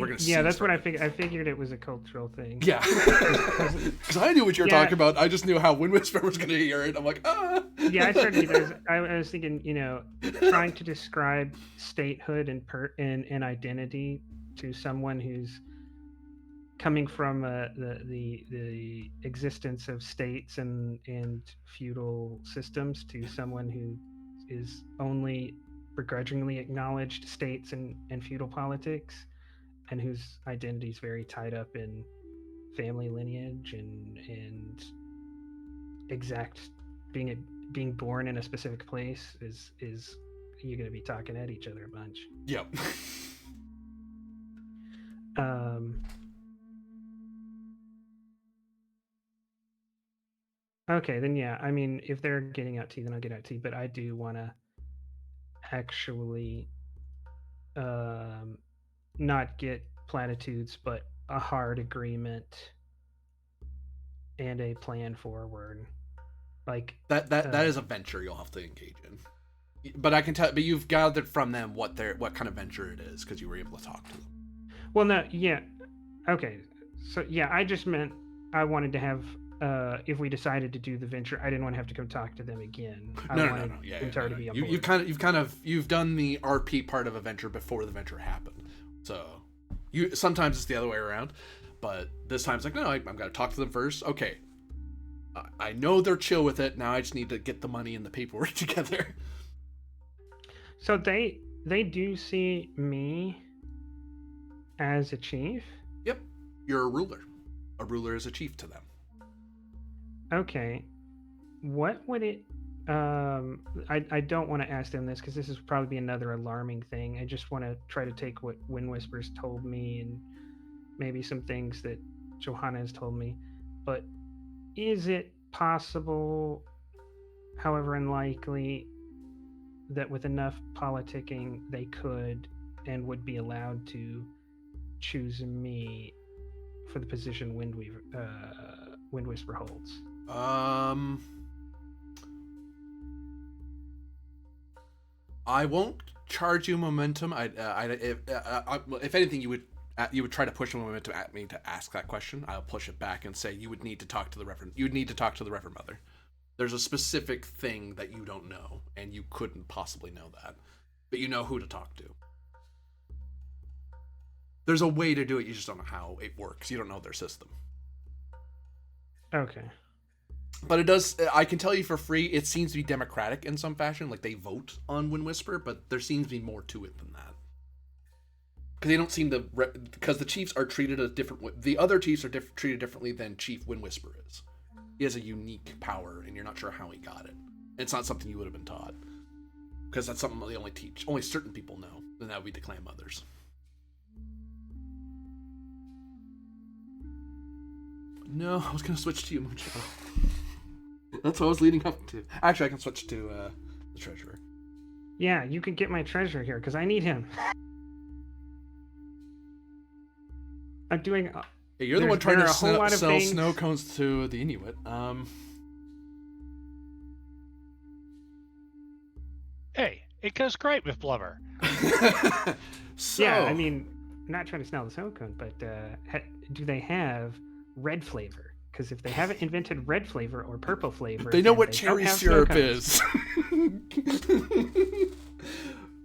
what I figured. I figured it was a cultural thing. Yeah, because I knew what you were talking about. I just knew how Wind Whisper was going to hear it. I'm like, ah. Yeah, I was thinking, trying to describe statehood and identity to someone who's coming from the existence of states and feudal systems, to someone who is only begrudgingly acknowledged states and feudal politics, and whose identity is very tied up in family lineage and exact being born in a specific place, is you're going to be talking at each other a bunch. Yep. Okay, then yeah, I mean, if they're getting out tea, then I'll get out tea, but I do want to actually not get platitudes, but a hard agreement and a plan forward. Like that is a venture you'll have to engage in. But I can tell, but you've gathered from them what kind of venture it is, because you were able to talk to them. Well, no, yeah, okay, so yeah, I just meant I wanted to have. If we decided to do the venture, I didn't want to have to come talk to them again. No. Yeah. You've done the RP part of a venture before the venture happened. So sometimes it's the other way around, but this time it's like, no, I'm going to talk to them first. Okay. I know they're chill with it. Now I just need to get the money and the paperwork together. So they do see me as a chief? Yep. You're a ruler. A ruler is a chief to them. Okay. what would it? I don't want to ask them this because this is probably be another alarming thing. I just want to try to take what Wind Whispers told me and maybe some things that Johanna has told me. But is it possible, however unlikely, that with enough politicking they could and would be allowed to choose me for the position Wind Whisper holds? I won't charge you momentum. If anything, you would try to push momentum at me to ask that question. I'll push it back and say you would need to talk to the Reverend. You would need to talk to the Reverend Mother. There's a specific thing that you don't know, and you couldn't possibly know that, but you know who to talk to. There's a way to do it. You just don't know how it works. You don't know their system. Okay. But it does. I can tell you for free. It seems to be democratic in some fashion. Like they vote on Wind Whisper, but there seems to be more to it than that. Because they don't seem to. Because the chiefs are treated a different. The other chiefs are treated differently than Chief Wind Whisper is. He has a unique power, and you're not sure how he got it. It's not something you would have been taught. Because that's something they only certain people know, and that would be the clan mothers. No, I was going to switch to you, Moonshot. That's what I was leading up to. Actually, I can switch to the treasurer. Yeah, you could get my treasurer here, because I need him. I'm doing... Hey, you're the one trying to sell things. snow cones to the Inuit. Hey, it goes great with blubber. So, yeah, I mean, I'm not trying to sell the snow cone, but do they have red flavor? Because if they haven't invented red flavor or purple flavor, they know what they cherry don't have syrup snow is.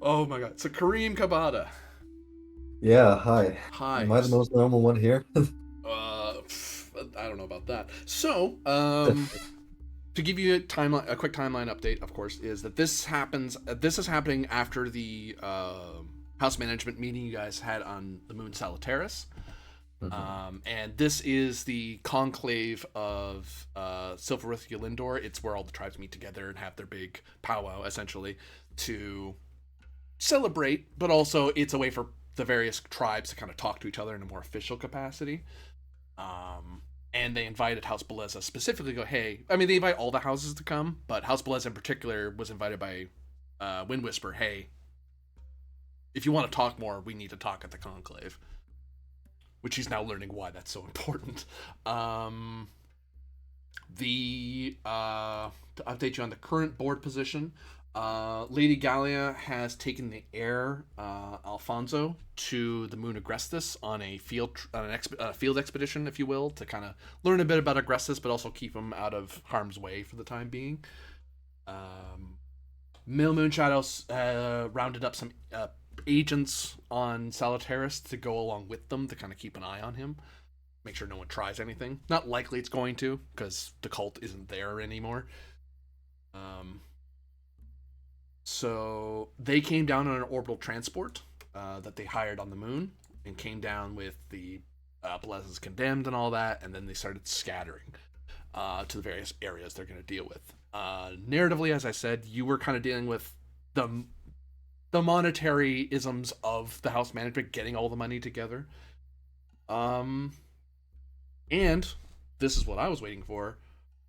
Oh my god. So Kareem Kabata. Yeah, hi. Hi. Am I the most normal one here? I don't know about that. So, to give you a quick timeline update, of course, is that this is happening after the house management meeting you guys had on the moon Salutaris. Mm-hmm. And this is the conclave of Sylphiriith Ylindor. It's where all the tribes meet together and have their big powwow, essentially, to celebrate, but also it's a way for the various tribes to kind of talk to each other in a more official capacity. And they invited House Beleza specifically to go, hey, I mean, they invite all the houses to come, but House Beleza in particular was invited by Wind Whisper, hey, if you want to talk more, we need to talk at the conclave. Which he's now learning why that's so important. To update you on the current board position, Lady Gallia has taken the heir, Alfonso, to the moon Agrestis on a field expedition, if you will, to kind of learn a bit about Agrestis, but also keep him out of harm's way for the time being. Mill Moonshadows rounded up some agents on Salutaris to go along with them to kind of keep an eye on him, make sure no one tries anything. Not likely it's going to, because the cult isn't there anymore. So they came down on an orbital transport that they hired on the moon and came down with the Beleza's condemned and all that, and then they started scattering to the various areas they're going to deal with. Narratively, as I said, you were kind of dealing with the monetary isms of the house management, getting all the money together. And this is what I was waiting for.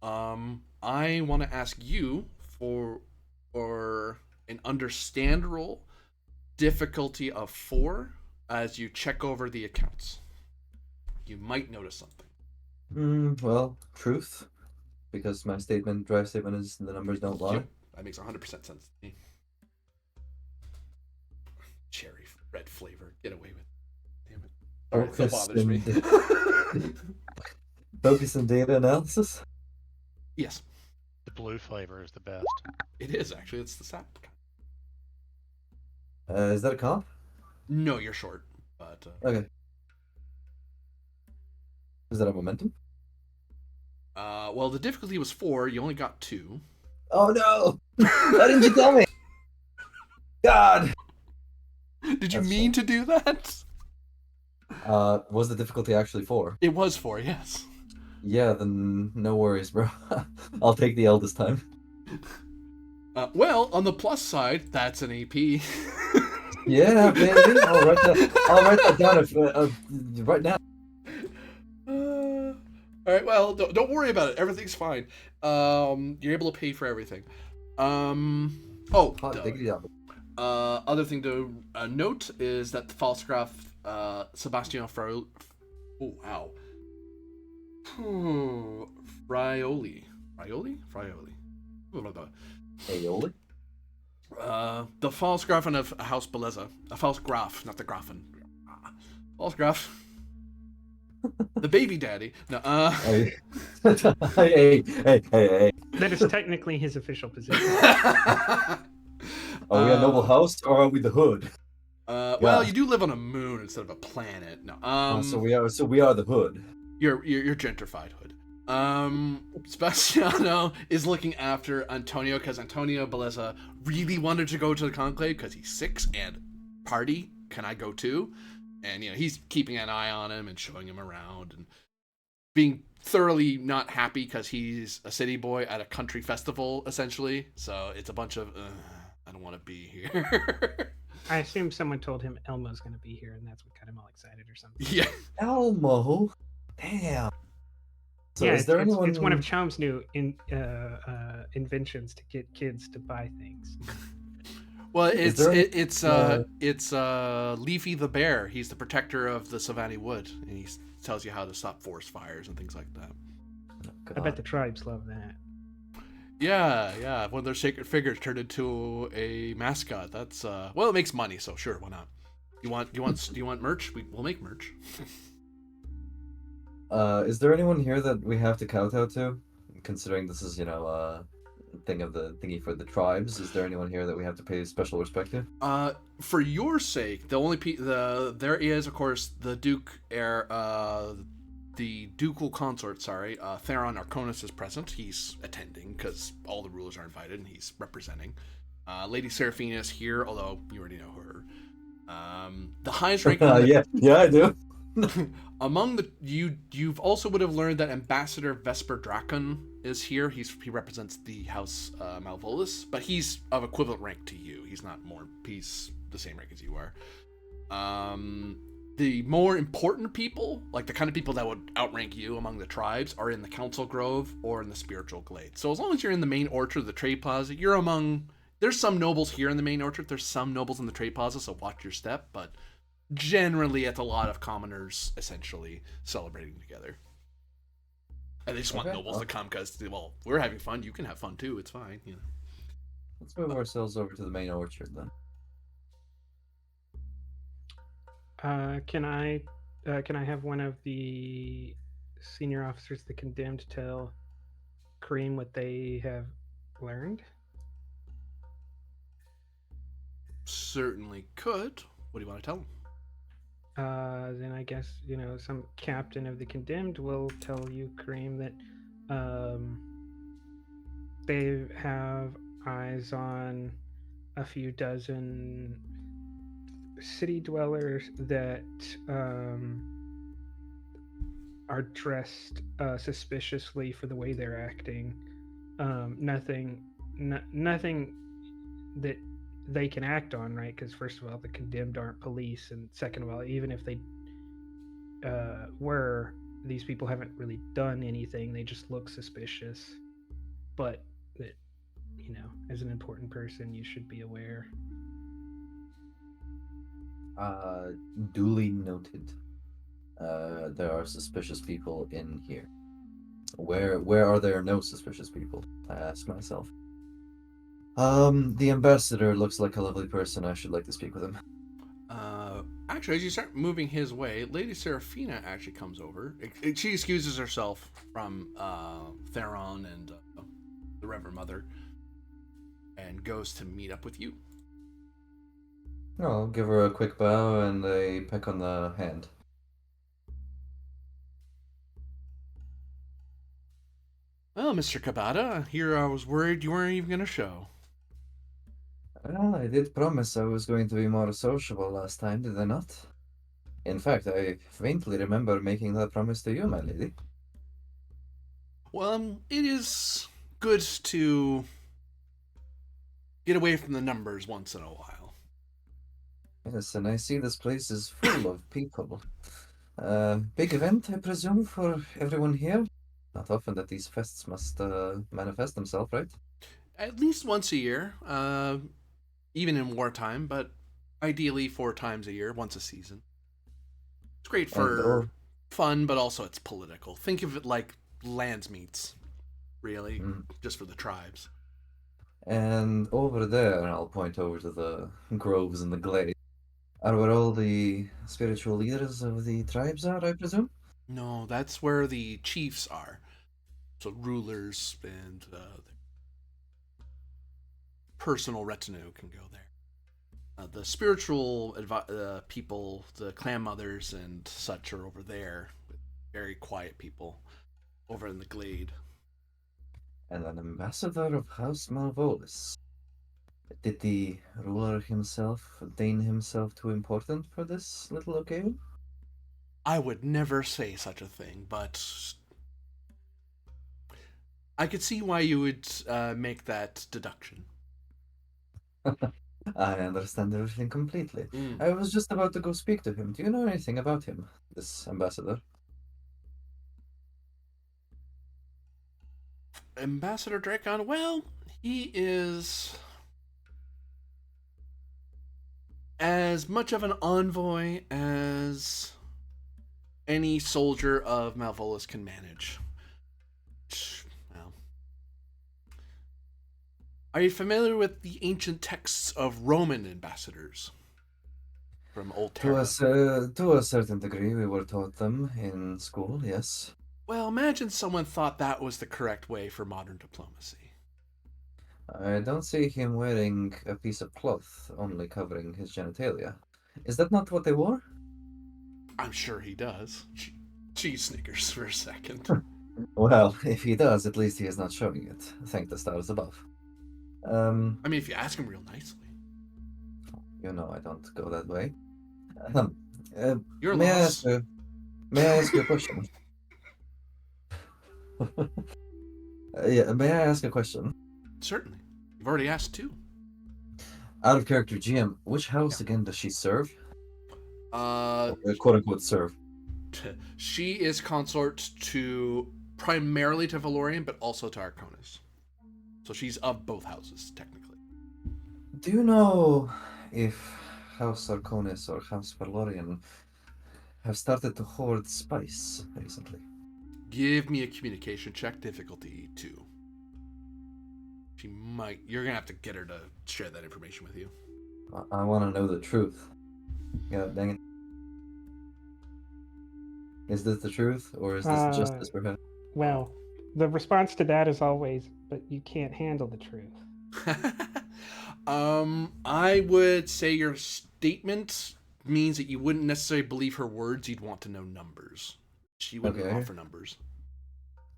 I want to ask you for an understand roll, difficulty of 4, as you check over the accounts. You might notice something. Well, truth, because my drive statement is the numbers don't lie. Yep, that makes 100% sense to me. Cherry red flavor, get away with it. Damn it. That bothers me. Focus and data analysis? Yes. The blue flavor is the best. It is, actually. It's the sap. Is that a comp? No, you're short. But okay. Is that a momentum? Well, the difficulty was 4. You only got 2. Oh no! Why didn't you tell me? God! Did you mean to do that? Was the difficulty actually 4? It was 4, yes. Yeah, then no worries, bro. I'll take the L this time. Well, on the plus side, that's an AP. Yeah, baby. I'll write that down right now. All right. Well, don't worry about it. Everything's fine. You're able to pay for everything. Hot diggity dog. Other thing to note is that the false graph, Sebastiano Frioli. Oh wow. Frioli. Blah, blah, blah. Aioli? The false grafen of House Beleza. A false graph, not the grafen. False graph. The baby daddy. No, Hey. That is technically his official position. Are we a noble house or are we the hood? Well, you do live on a moon instead of a planet. No. So we are the hood. You're gentrified hood. Sebastiano is looking after Antonio because Antonio Beleza really wanted to go to the Conclave because he's 6 and party. Can I go too? And he's keeping an eye on him and showing him around and being thoroughly not happy because he's a city boy at a country festival essentially. So it's a bunch of I don't want to be here. I assume someone told him Elmo's going to be here, and that's what got him all excited or something. Yeah. Elmo. Damn. So yeah, is there anyone... it's one of Chom's new inventions to get kids to buy things. Well, it's Leafy the bear. He's the protector of the Savannah Wood, and he tells you how to stop forest fires and things like that. I bet the tribes love that. Yeah. When their sacred figures turned into a mascot, that's well, it makes money, so sure, why not? You want merch? We'll make merch. Is there anyone here that we have to kowtow to? Considering this is, thing of the thingy for the tribes, is there anyone here that we have to pay special respect to? For your sake, the only there is, of course, the Duke heir, the ducal consort. Sorry, Theron Arconis is present. He's attending because all the rulers are invited, and he's representing. Lady Seraphina is here, although you already know her. The highest ranking. Yeah, I do. Among the you've also would have learned that Ambassador Vesper Dracon is here. He represents the House Malvolus, but he's of equivalent rank to you. He's not more. He's the same rank as you are. The more important people, like the kind of people that would outrank you among the tribes, are in the Council Grove or in the Spiritual Glade. So as long as you're in the main orchard of the Trade Plaza, you're among. There's some nobles here in the main orchard. There's some nobles in the Trade Plaza, so watch your step. But generally, it's a lot of commoners essentially celebrating together. And they just want nobles to come because, well, we're having fun. You can have fun too. It's fine, Let's move ourselves over to the main orchard then. Can I have one of the senior officers, the condemned, tell Kareem what they have learned? Certainly could. What do you want to tell him? Then I guess, some captain of the condemned will tell you, Kareem, that they have eyes on a few dozen city dwellers that are dressed suspiciously for the way they're acting. Nothing that they can act on, right? Because first of all, the condemned aren't police, and second of all, even if they were, these people haven't really done anything. They just look suspicious. But that, as an important person, you should be aware. Duly noted. There are suspicious people in here. Where are there no suspicious people? I ask myself. The ambassador looks like a lovely person. I should like to speak with him. Actually, as you start moving his way, Lady Seraphina actually comes over. She excuses herself from Theron and the Reverend Mother and goes to meet up with you. I'll give her a quick bow and a peck on the hand. Well, Mr. Kabata, here I was worried you weren't even going to show. Well, I did promise I was going to be more sociable last time, did I not? In fact, I faintly remember making that promise to you, my lady. Well, it is good to get away from the numbers once in a while. Yes, and I see this place is full of people. Big event, I presume, for everyone here? Not often that these fests must manifest themselves, right? At least once a year, even in wartime, but ideally 4 times a year, once a season. It's great for fun, but also it's political. Think of it like lands meets, really, just for the tribes. And over there, I'll point over to the groves in the glade, are where all the spiritual leaders of the tribes are, I presume? No, that's where the chiefs are. So rulers and personal retinue can go there. The spiritual people, the clan mothers and such, are over there. Very quiet people over in the glade. And an ambassador of House Malvolus. Did the ruler himself deign himself too important for this little occasion? I would never say such a thing, but I could see why you would make that deduction. I understand everything completely. I was just about to go speak to him. Do you know anything about him, this ambassador? Ambassador Dracon, well, he is as much of an envoy as any soldier of Malvolus can manage. Well, are you familiar with the ancient texts of Roman ambassadors from Old Terra? To a certain degree, we were taught them in school, yes. Well, imagine someone thought that was the correct way for modern diplomacy. I don't see him wearing a piece of cloth only covering his genitalia. Is that not what they wore? I'm sure he does. Cheese Snickers for a second. Well, if he does, at least he is not showing it. Thank the stars above. I mean, if you ask him real nicely. You know I don't go that way. Your may loss. May I ask you a question? Yeah, may I ask a question? Certainly. You've already asked 2. Out of character GM, which house again does she serve? Or, quote unquote serve. She is consort to primarily to Valorian, but also to Arconis. So she's of both houses, technically. Do you know if House Arconis or House Valorian have started to hoard spice recently? Give me a communication check, difficulty 2. She might. You're gonna have to get her to share that information with you. I want to know the truth. God dang it. Is this the truth, or is this justice for her? Well, the response to that is always, but you can't handle the truth. I would say your statement means that you wouldn't necessarily believe her words. You'd want to know numbers. She wouldn't offer numbers.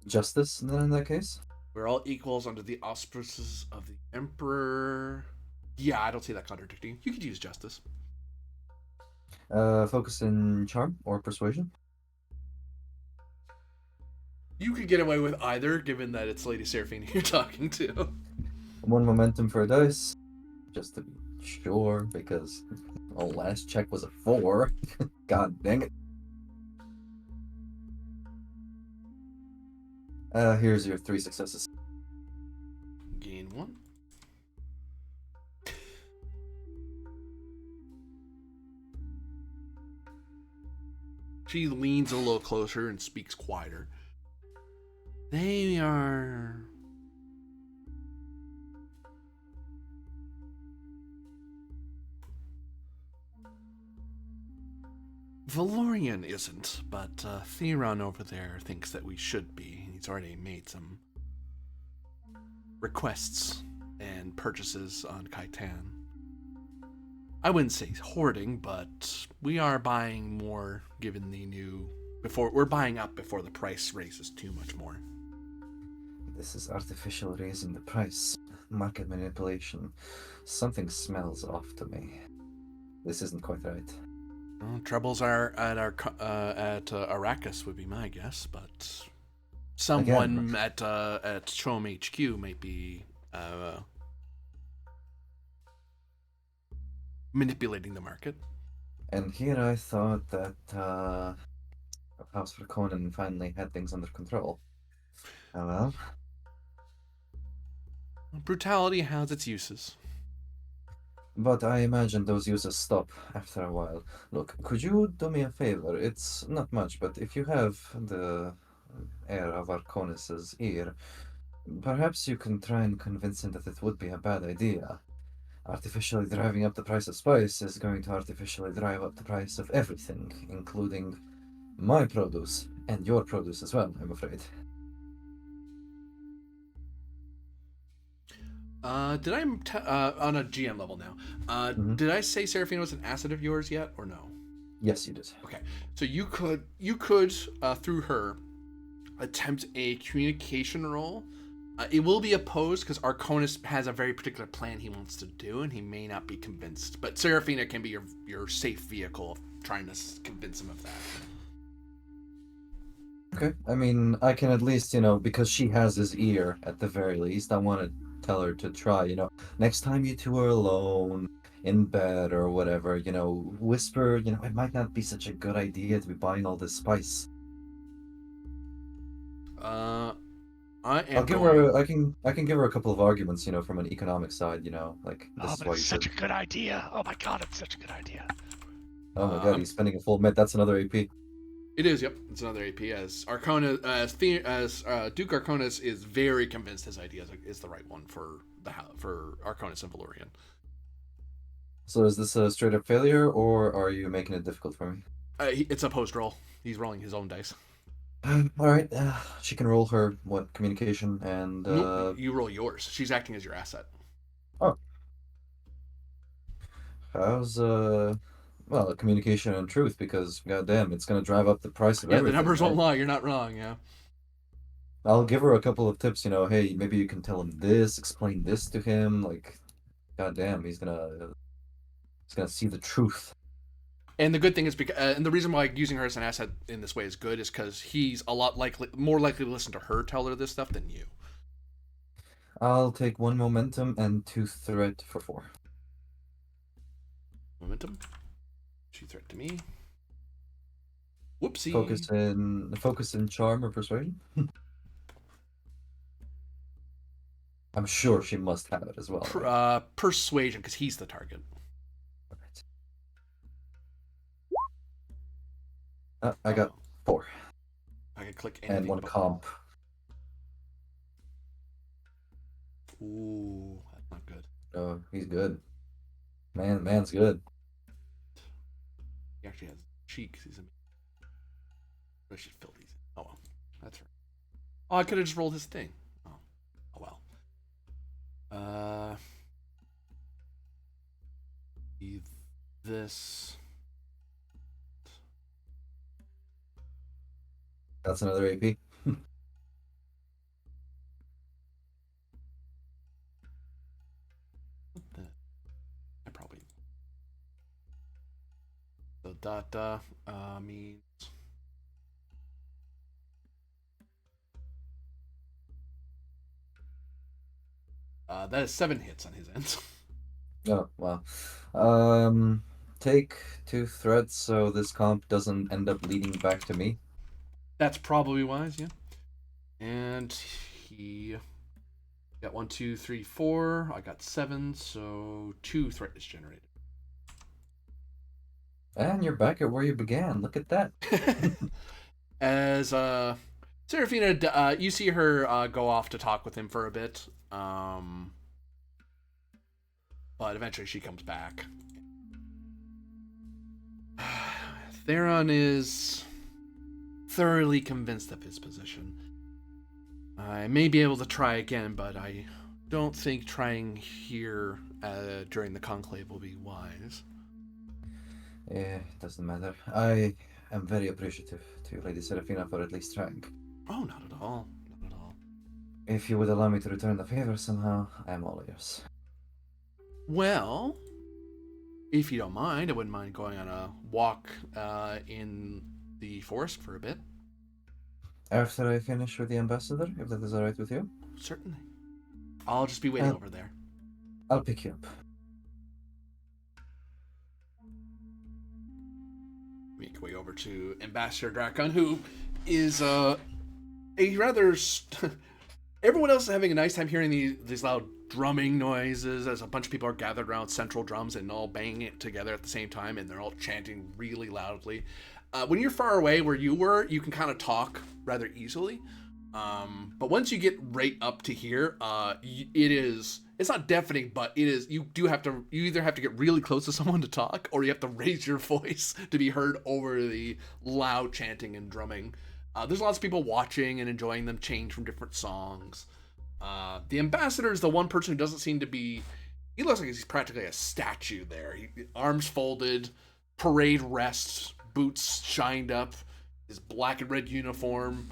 Justice, then, in that case? We're all equals under the auspices of the Emperor. Yeah, I don't see that contradicting. You could use justice. Focus in charm or persuasion? You could get away with either, given that it's Lady Seraphine you're talking to. 1 momentum for a dice, just to be sure, because the last check was a 4. God dang it. Here's your 3 successes. Gain 1. She leans a little closer and speaks quieter. They are... Valorian isn't, but Theron over there thinks that we should be. He's already made some requests and purchases on Kaitan. I wouldn't say hoarding, but we are buying more given the new... We're buying up before the price raises too much more. This is artificial raising the price. Market manipulation. Something smells off to me. This isn't quite right. Well, troubles are at Arrakis would be my guess, but someone at Chom HQ might be manipulating the market. And here I thought that House Conan finally had things under control. Oh well. Brutality has its uses. But I imagine those uses stop after a while. Look, could you do me a favor? It's not much, but if you have the heir of Arconis's ear, perhaps you can try and convince him that it would be a bad idea. Artificially driving up the price of spice is going to artificially drive up the price of everything, including my produce and your produce as well, I'm afraid. Did I on a GM level now? Did I say Seraphina was an asset of yours yet, or no? Yes, you did. Okay, so you could through her attempt a communication roll. It will be opposed because Arconis has a very particular plan he wants to do, and he may not be convinced. But Seraphina can be your safe vehicle of trying to convince him of that. Okay, I mean, I can at least, because she has his ear at the very least, I want to tell her to try, next time you two are alone, in bed or whatever, whisper, it might not be such a good idea to be buying all this spice. I can give her a couple of arguments, from an economic side, like this is but why it's such a good idea. Oh my god, it's such a good idea. Oh my god, he's spending a full med. That's another AP. It is, yep. It's another AP. As Duke Arconis is very convinced his idea is the right one for Arconis and Valorian. So is this a straight up failure, or are you making it difficult for me? It's a post roll. He's rolling his own dice. All right, she can roll her communication and. Nope, you roll yours. She's acting as your asset. Oh. How's well, communication and truth, because goddamn, it's gonna drive up the price of everything. Yeah, the numbers right? won't lie. You're not wrong. Yeah. I'll give her a couple of tips. Hey, maybe you can tell him this, explain this to him. Like, goddamn, he's gonna see the truth. And the good thing is, and the reason why using her as an asset in this way is good is because he's more likely to listen to her tell her this stuff than you. I'll take 1 momentum and 2 threat for 4. Momentum. 2 threat to me. Whoopsie. Focus in charm or persuasion. I'm sure she must have it as well. Right? Persuasion, because he's the target. I got 4. I can click anything. And 1 comp. Ooh, that's not good. Oh, he's good. Man's good. He actually has cheeks. I should fill these in. Oh well, that's right. Oh, I could have just rolled his thing. Oh well. This. That's another AP. I probably. So data means. That is 7 hits on his end. Oh, wow. Take 2 threats so this comp doesn't end up leading back to me. That's probably wise, yeah. And he got 1, 2, 3, 4. I got 7, so 2 threat is generated. And you're back at where you began. Look at that. As Seraphina, you see her go off to talk with him for a bit. But eventually she comes back. Theron is thoroughly convinced of his position. I may be able to try again, but I don't think trying here during the conclave will be wise. Yeah, it doesn't matter. I am very appreciative to Lady Seraphina for at least trying. Oh, not at all. Not at all. If you would allow me to return the favor somehow, I am all yours. Well, if you don't mind, I wouldn't mind going on a walk in the forest for a bit. After I finish with the ambassador, if that is alright with you, Certainly. I'll just be waiting Uh, over there. I'll pick you up. Make our way over to Ambassador Drakon, who is a rather. Everyone else is having a nice time hearing these loud drumming noises as a bunch of people are gathered around central drums and all banging it together at the same time, and they're all chanting really loudly. When you're far away where you were, you can kind of talk rather easily. But once you get right up to here, it's not deafening, but it is, you either have to get really close to someone to talk, or you have to raise your voice to be heard over the loud chanting and drumming. There's lots of people watching and enjoying them change from different songs. The ambassador is the one person who doesn't seem to be, he looks like he's practically a statue there. Arms folded, parade rests, boots shined up, his black and red uniform,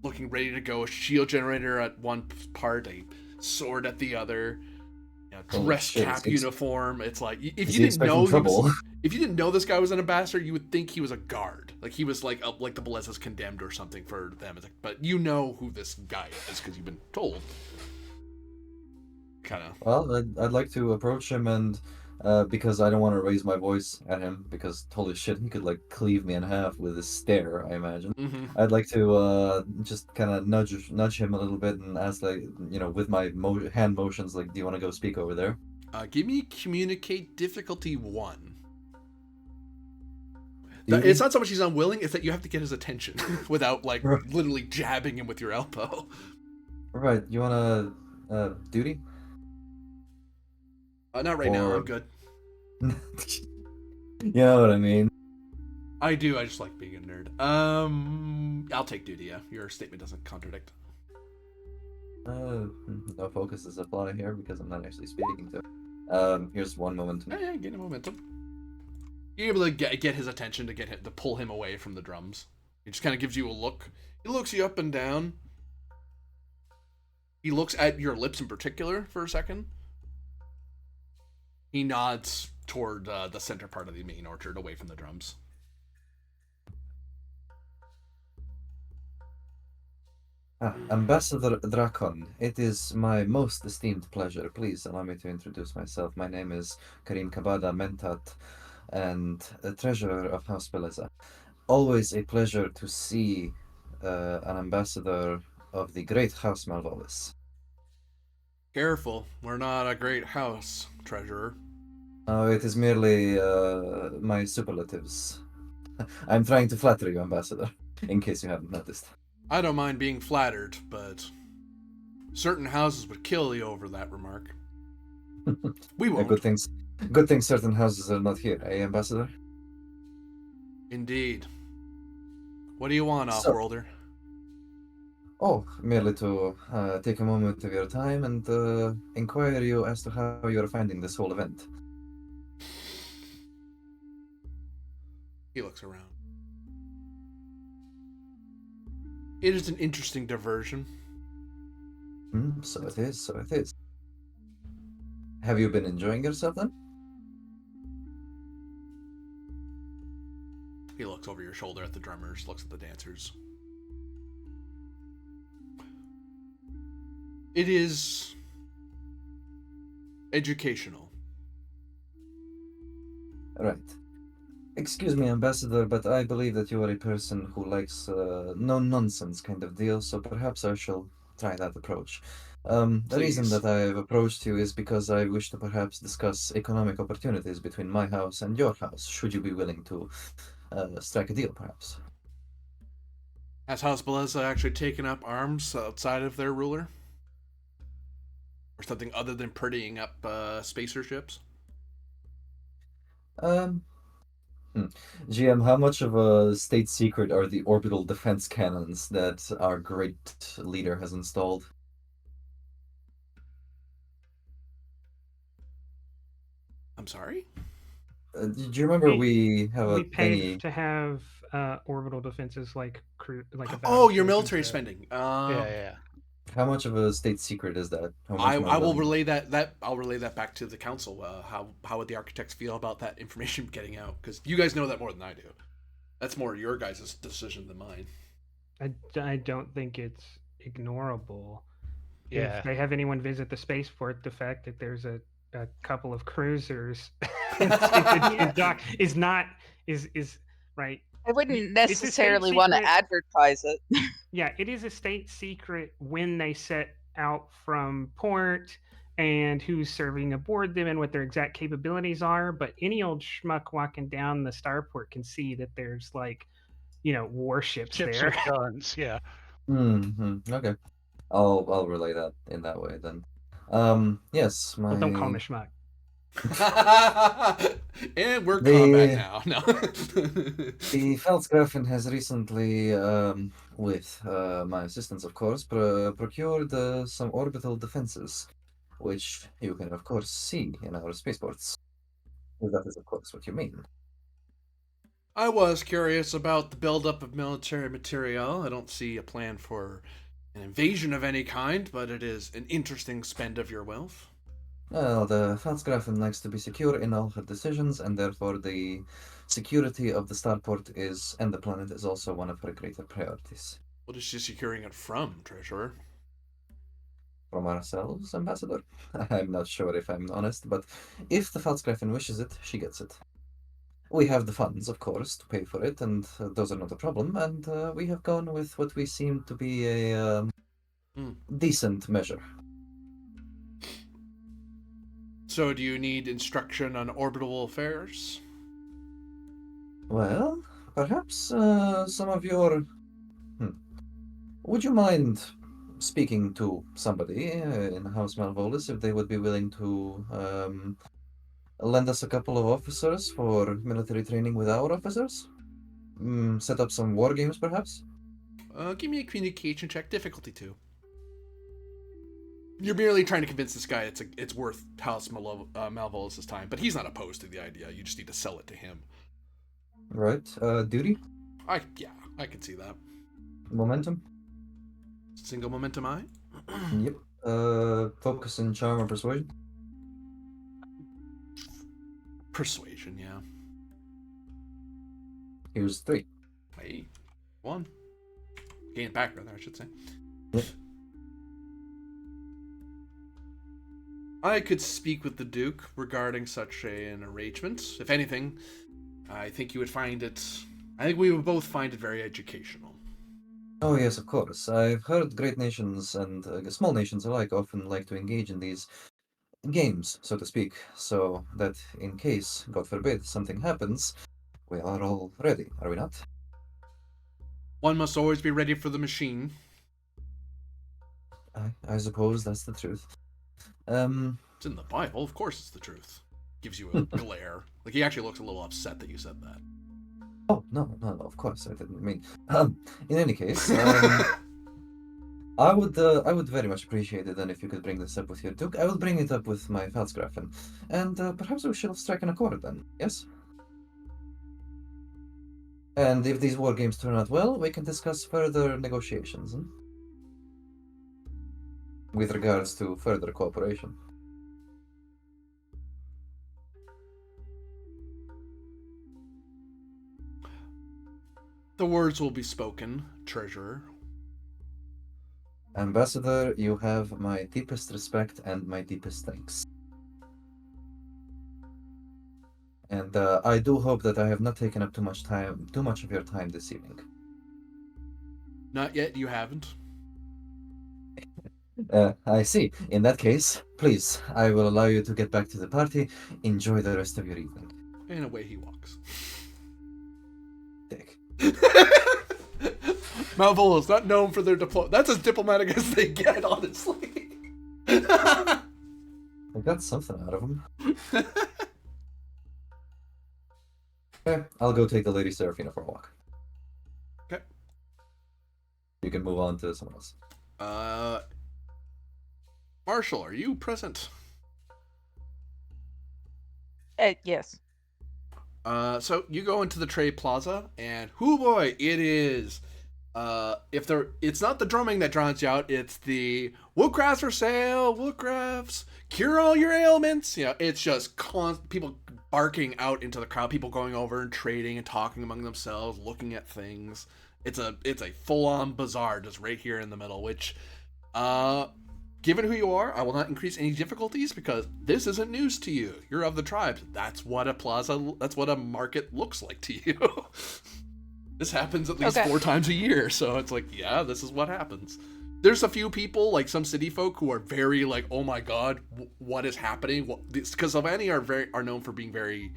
looking ready to go, a shield generator at one part, a sword at the other, dress cap uniform. It's like, if you didn't know this guy was an ambassador, you would think he was a guard. Like he was like the Belezza's condemned or something for them. But you know who this guy is because you've been told. Kind of. Well, I'd like to approach him and, because I don't want to raise my voice at him, because holy shit, he could like cleave me in half with his stare, I imagine. Mm-hmm. I'd like to just kind of nudge him a little bit and ask, like, with my hand motions, like, do you want to go speak over there? Give me communicate difficulty 1. It's not so much he's unwilling, it's that you have to get his attention without like literally jabbing him with your elbow. Right, you want to duty? Not right now, I'm good. You know what I mean. I do, I just like being a nerd. I'll take duty, yeah. Your statement doesn't contradict. No focuses apply here because I'm not actually speaking to. Here's one moment. Yeah, get a momentum. You're able to get his attention to pull him away from the drums. He just kind of gives you a look. He looks you up and down. He looks at your lips in particular for a second. He nods toward the center part of the main orchard, away from the drums. Ambassador Drakon, it is my most esteemed pleasure. Please allow me to introduce myself. My name is Karim Kabada Mentat, and treasurer of House Beleza. Always a pleasure to see an ambassador of the great House Malvolus. Careful, we're not a great house, treasurer. Oh, it is merely my superlatives. I'm trying to flatter you, ambassador, in case you haven't noticed. I don't mind being flattered, but certain houses would kill you over that remark. We won't. Good thing certain houses are not here, eh, ambassador? Indeed. What do you want, off-worlder? Oh, merely to take a moment of your time and inquire you as to how you are finding this whole event. He looks around. It is an interesting diversion. So it is. Have you been enjoying yourself then? He looks over your shoulder at the drummers, looks at the dancers. It is educational. Right. Excuse me, Ambassador, but I believe that you are a person who likes no-nonsense kind of deal, so perhaps I shall try that approach. The reason that I have approached you is because I wish to perhaps discuss economic opportunities between my house and your house, should you be willing to strike a deal, perhaps. Has House Beleza actually taken up arms outside of their ruler? Or something other than prettying up spacer ships? GM, how much of a state secret are the orbital defense cannons that our great leader has installed? I'm sorry? Do you remember we paid to have orbital defenses like a your military spending. Yeah. How much of a state secret is that? I will relay that. I'll relay that back to the council. How would the architects feel about that information getting out? Because you guys know that more than I do. That's more your guys' decision than mine. I don't think it's ignorable. Yeah. If they have anyone visit the spaceport, the fact that there's a couple of cruisers in dock is not is right. I wouldn't It's a state necessarily want to secret. advertise it. Yeah, it is a state secret when they set out from port and who's serving aboard them and what their exact capabilities are. But any old schmuck walking down the starport can see that there's like, warships Ships there. with guns. Yeah. Okay. I'll relay that in that way then. Yes, my. Well, don't call me schmuck. And we're The- combat now. No. The Feldgrafen has recently, with my assistance, of course, procured some orbital defenses, which you can, of course, see in our spaceports. If that is, of course, what you mean. I was curious about the buildup of military material. I don't see a plan for an invasion of any kind, but it is an interesting spend of your wealth. Well, the Feldgrafen likes to be secure in all her decisions, and therefore the security of the starport and the planet is also one of her greater priorities. What is she securing it from, Treasurer? From ourselves, Ambassador? I'm not sure if I'm honest, but if the Feldgrafen wishes it, she gets it. We have the funds, of course, to pay for it, and those are not a problem, and we have gone with what we seem to be a decent measure. So do you need instruction on orbital affairs? Well, perhaps some of your... Would you mind speaking to somebody in House Malvolus if they would be willing to lend us a couple of officers for military training with our officers? Set up some war games, perhaps? Give me a communication check, difficulty 2. You're merely trying to convince this guy it's worth House Malvolus' time, but he's not opposed to the idea. You just need to sell it to him. Right. Duty? I can see that. Momentum? Single momentum eye? Yep. Focus and charm or persuasion? Persuasion, yeah. Here's 3. Hey, 1. Gain back, rather, I should say. Yep. I could speak with the Duke regarding such an arrangement. If anything, I think we would both find it very educational. Oh yes, of course. I've heard great nations and small nations alike often like to engage in these games, so to speak, so that in case, God forbid, something happens, we are all ready, are we not? One must always be ready for the machine. I suppose that's the truth. It's in the Bible, of course it's the truth. Gives you a glare. Like, he actually looks a little upset that you said that. Oh, no, of course, I didn't mean... in any case, I would very much appreciate it then if you could bring this up with your Duke. I will bring it up with my Feldgrafen, and perhaps we shall strike an accord then, yes? And if these war games turn out well, we can discuss further negotiations, with regards to further cooperation. The words will be spoken, Treasurer. Ambassador, you have my deepest respect and my deepest thanks. And I do hope that I have not taken up too much of your time this evening. Not yet, you haven't. I see. In that case, please, I will allow you to get back to the party. Enjoy the rest of your evening. And away he walks. Dick. Malvolus, not known for their That's as diplomatic as they get, honestly. I got something out of him. Okay, I'll go take the Lady Seraphina for a walk. Okay. You can move on to someone else. Marshall, are you present? Yes. So you go into the trade plaza, and hoo boy, it is. It's not the drumming that drowns you out. It's the woodcrafts for sale, woodcrafts, cure all your ailments. You know, it's just people barking out into the crowd, people going over and trading and talking among themselves, looking at things. It's a full-on bazaar just right here in the middle, which given who you are, I will not increase any difficulties because this isn't news to you. You're of the tribes. That's what a market looks like to you. This happens at least 4 times a year, so it's like, yeah, this is what happens. There's a few people, like some city folk, who are very like, oh my god, what is happening? Because Sylvani are known for being very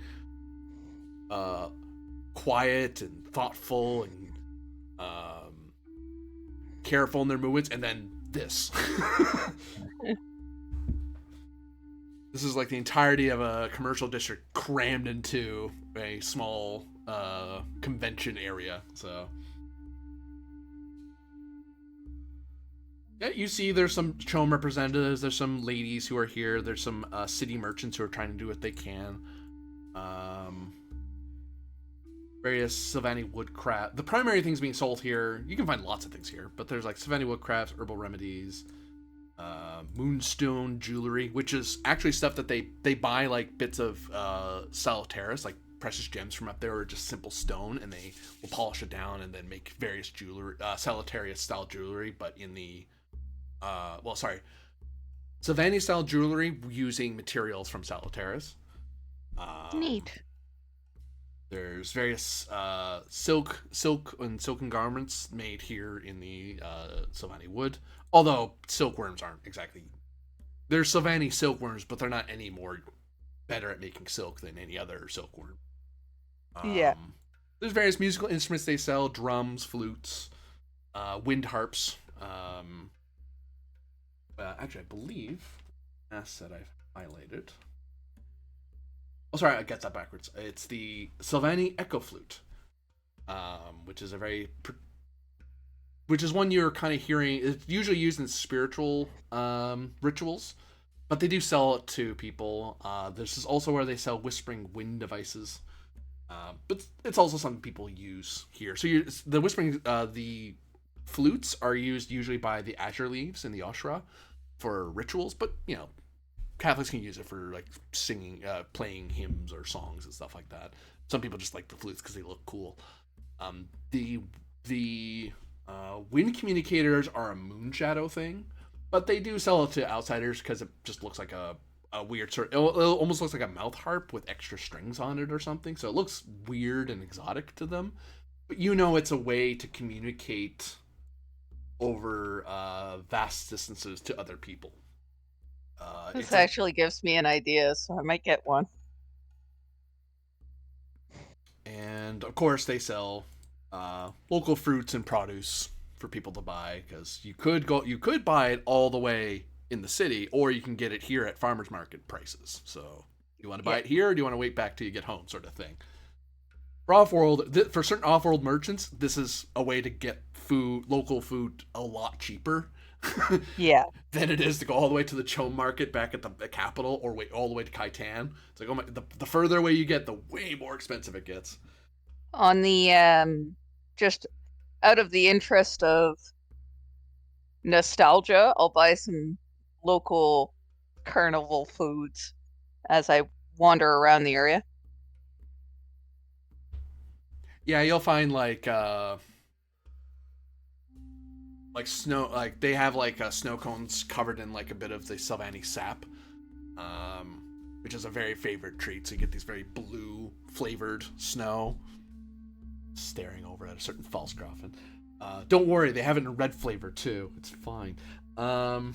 quiet and thoughtful and careful in their movements, and then this. This is like the entirety of a commercial district crammed into a small convention area. So yeah, you see there's some CHOAM representatives, there's some ladies who are here, there's some city merchants who are trying to do what they can. Various Silvani woodcraft. The primary things being sold here, you can find lots of things here, but there's like Silvani woodcrafts, herbal remedies, moonstone jewelry, which is actually stuff that they buy like bits of Salutaris, like precious gems from up there, or just simple stone, and they will polish it down and then make various jewelry, Salutaris style jewelry, but in the Silvani style jewelry using materials from Salutaris. Neat. There's various silk and silken garments made here in the Silvani wood. Although silkworms aren't exactly... They're Silvani silkworms, but they're not any more better at making silk than any other silkworm. Yeah. There's various musical instruments they sell. Drums, flutes, wind harps. Actually, I believe... Asset I've highlighted... Oh, sorry, I got that backwards. It's the Silvani Echo Flute, which is which is one you're kind of hearing. It's usually used in spiritual rituals, but they do sell it to people. This is also where they sell whispering wind devices, but it's also something people use here. So the flutes are used usually by the Azure Leaves in the Oshra for rituals, but you know, Catholics can use it for like singing, playing hymns or songs and stuff like that. Some people just like the flutes because they look cool. The wind communicators are a moon shadow thing, but they do sell it to outsiders because it just looks like a weird sort. It almost looks like a mouth harp with extra strings on it or something. So it looks weird and exotic to them. But you know, it's a way to communicate over vast distances to other people. This actually gives me an idea, so I might get one. And of course, they sell local fruits and produce for people to buy, because you could buy it all the way in the city, or you can get it here at farmers market prices. So you want to buy it here, or do you want to wait back till you get home, sort of thing. For off-world, for certain off-world merchants, this is a way to get local food a lot cheaper. Yeah. Than it is to go all the way to the CHOAM market back at the capital, or wait all the way to Kaitan. It's like, oh my, the further away you get, the way more expensive it gets. On the just out of the interest of nostalgia, I'll buy some local carnival foods as I wander around the area. Yeah, you'll find like snow, like they have like snow cones covered in like a bit of the Silvani sap, which is a very favorite treat. So you get these very blue flavored snow. Staring over at a certain Falsgrafen. Don't worry, they have it in red flavor too. It's fine. That's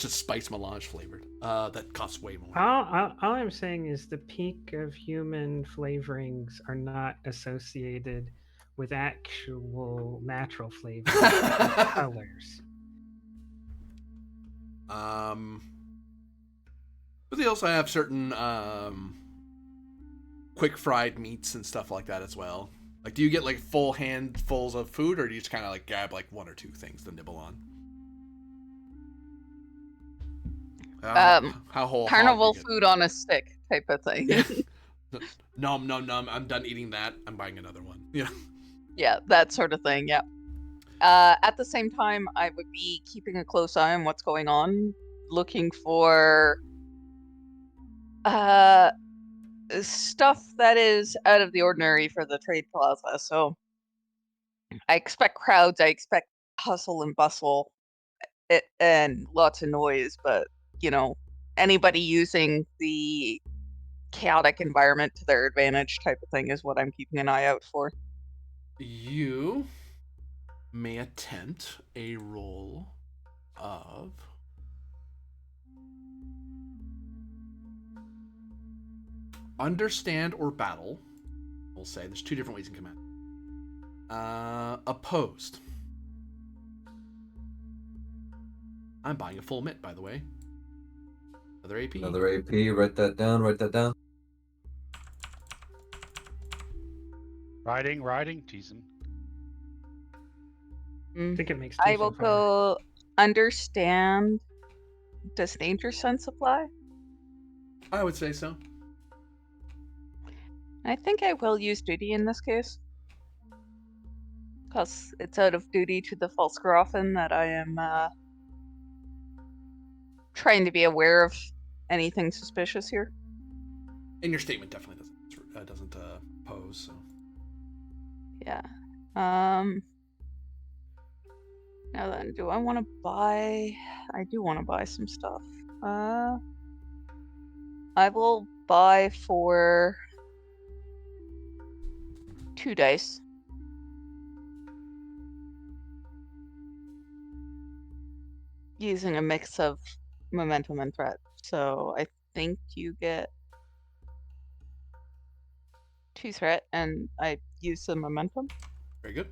just spice melange flavored. That costs way more. All I'm saying is the peak of human flavorings are not associated with actual natural flavors or colors. But they also have certain quick fried meats and stuff like that as well. Like, do you get like full handfuls of food, or do you just kind of like grab like one or two things to nibble on? How whole carnival food on a stick type of thing. Nom nom nom. I'm done eating that. I'm buying another one. Yeah. Yeah, that sort of thing. Yeah. At the same time, I would be keeping a close eye on what's going on, looking for Stuff that is out of the ordinary for the trade plaza. So I expect crowds, I expect hustle and bustle, and lots of noise, but, anybody using the chaotic environment to their advantage type of thing is what I'm keeping an eye out for. You may attempt a roll of understand or battle. We'll say there's two different ways you can come at. Opposed. I'm buying a full mitt, by the way. Another AP. Another AP. Write that down. Write that down. Riding, teasing. I think it makes I two will so far. go understand. Does danger sense apply? I would say so. I think I will use duty in this case. Because it's out of duty to the Falsgrafen that I am trying to be aware of anything suspicious here. And your statement definitely doesn't pose. So. Yeah. Now then, do I want to buy? I do want to buy some stuff. I will buy for 2 dice. Using a mix of momentum and threat. So I think you get 2 threat, and I use the momentum. Very good.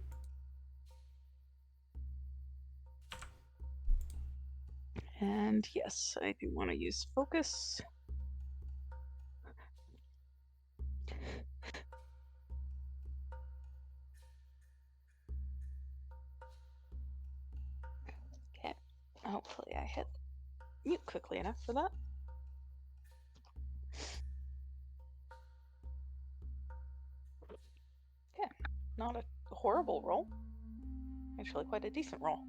And yes, I do want to use focus. Okay, hopefully I hit mute quickly enough for that. Okay, not a horrible roll. Actually, quite a decent roll.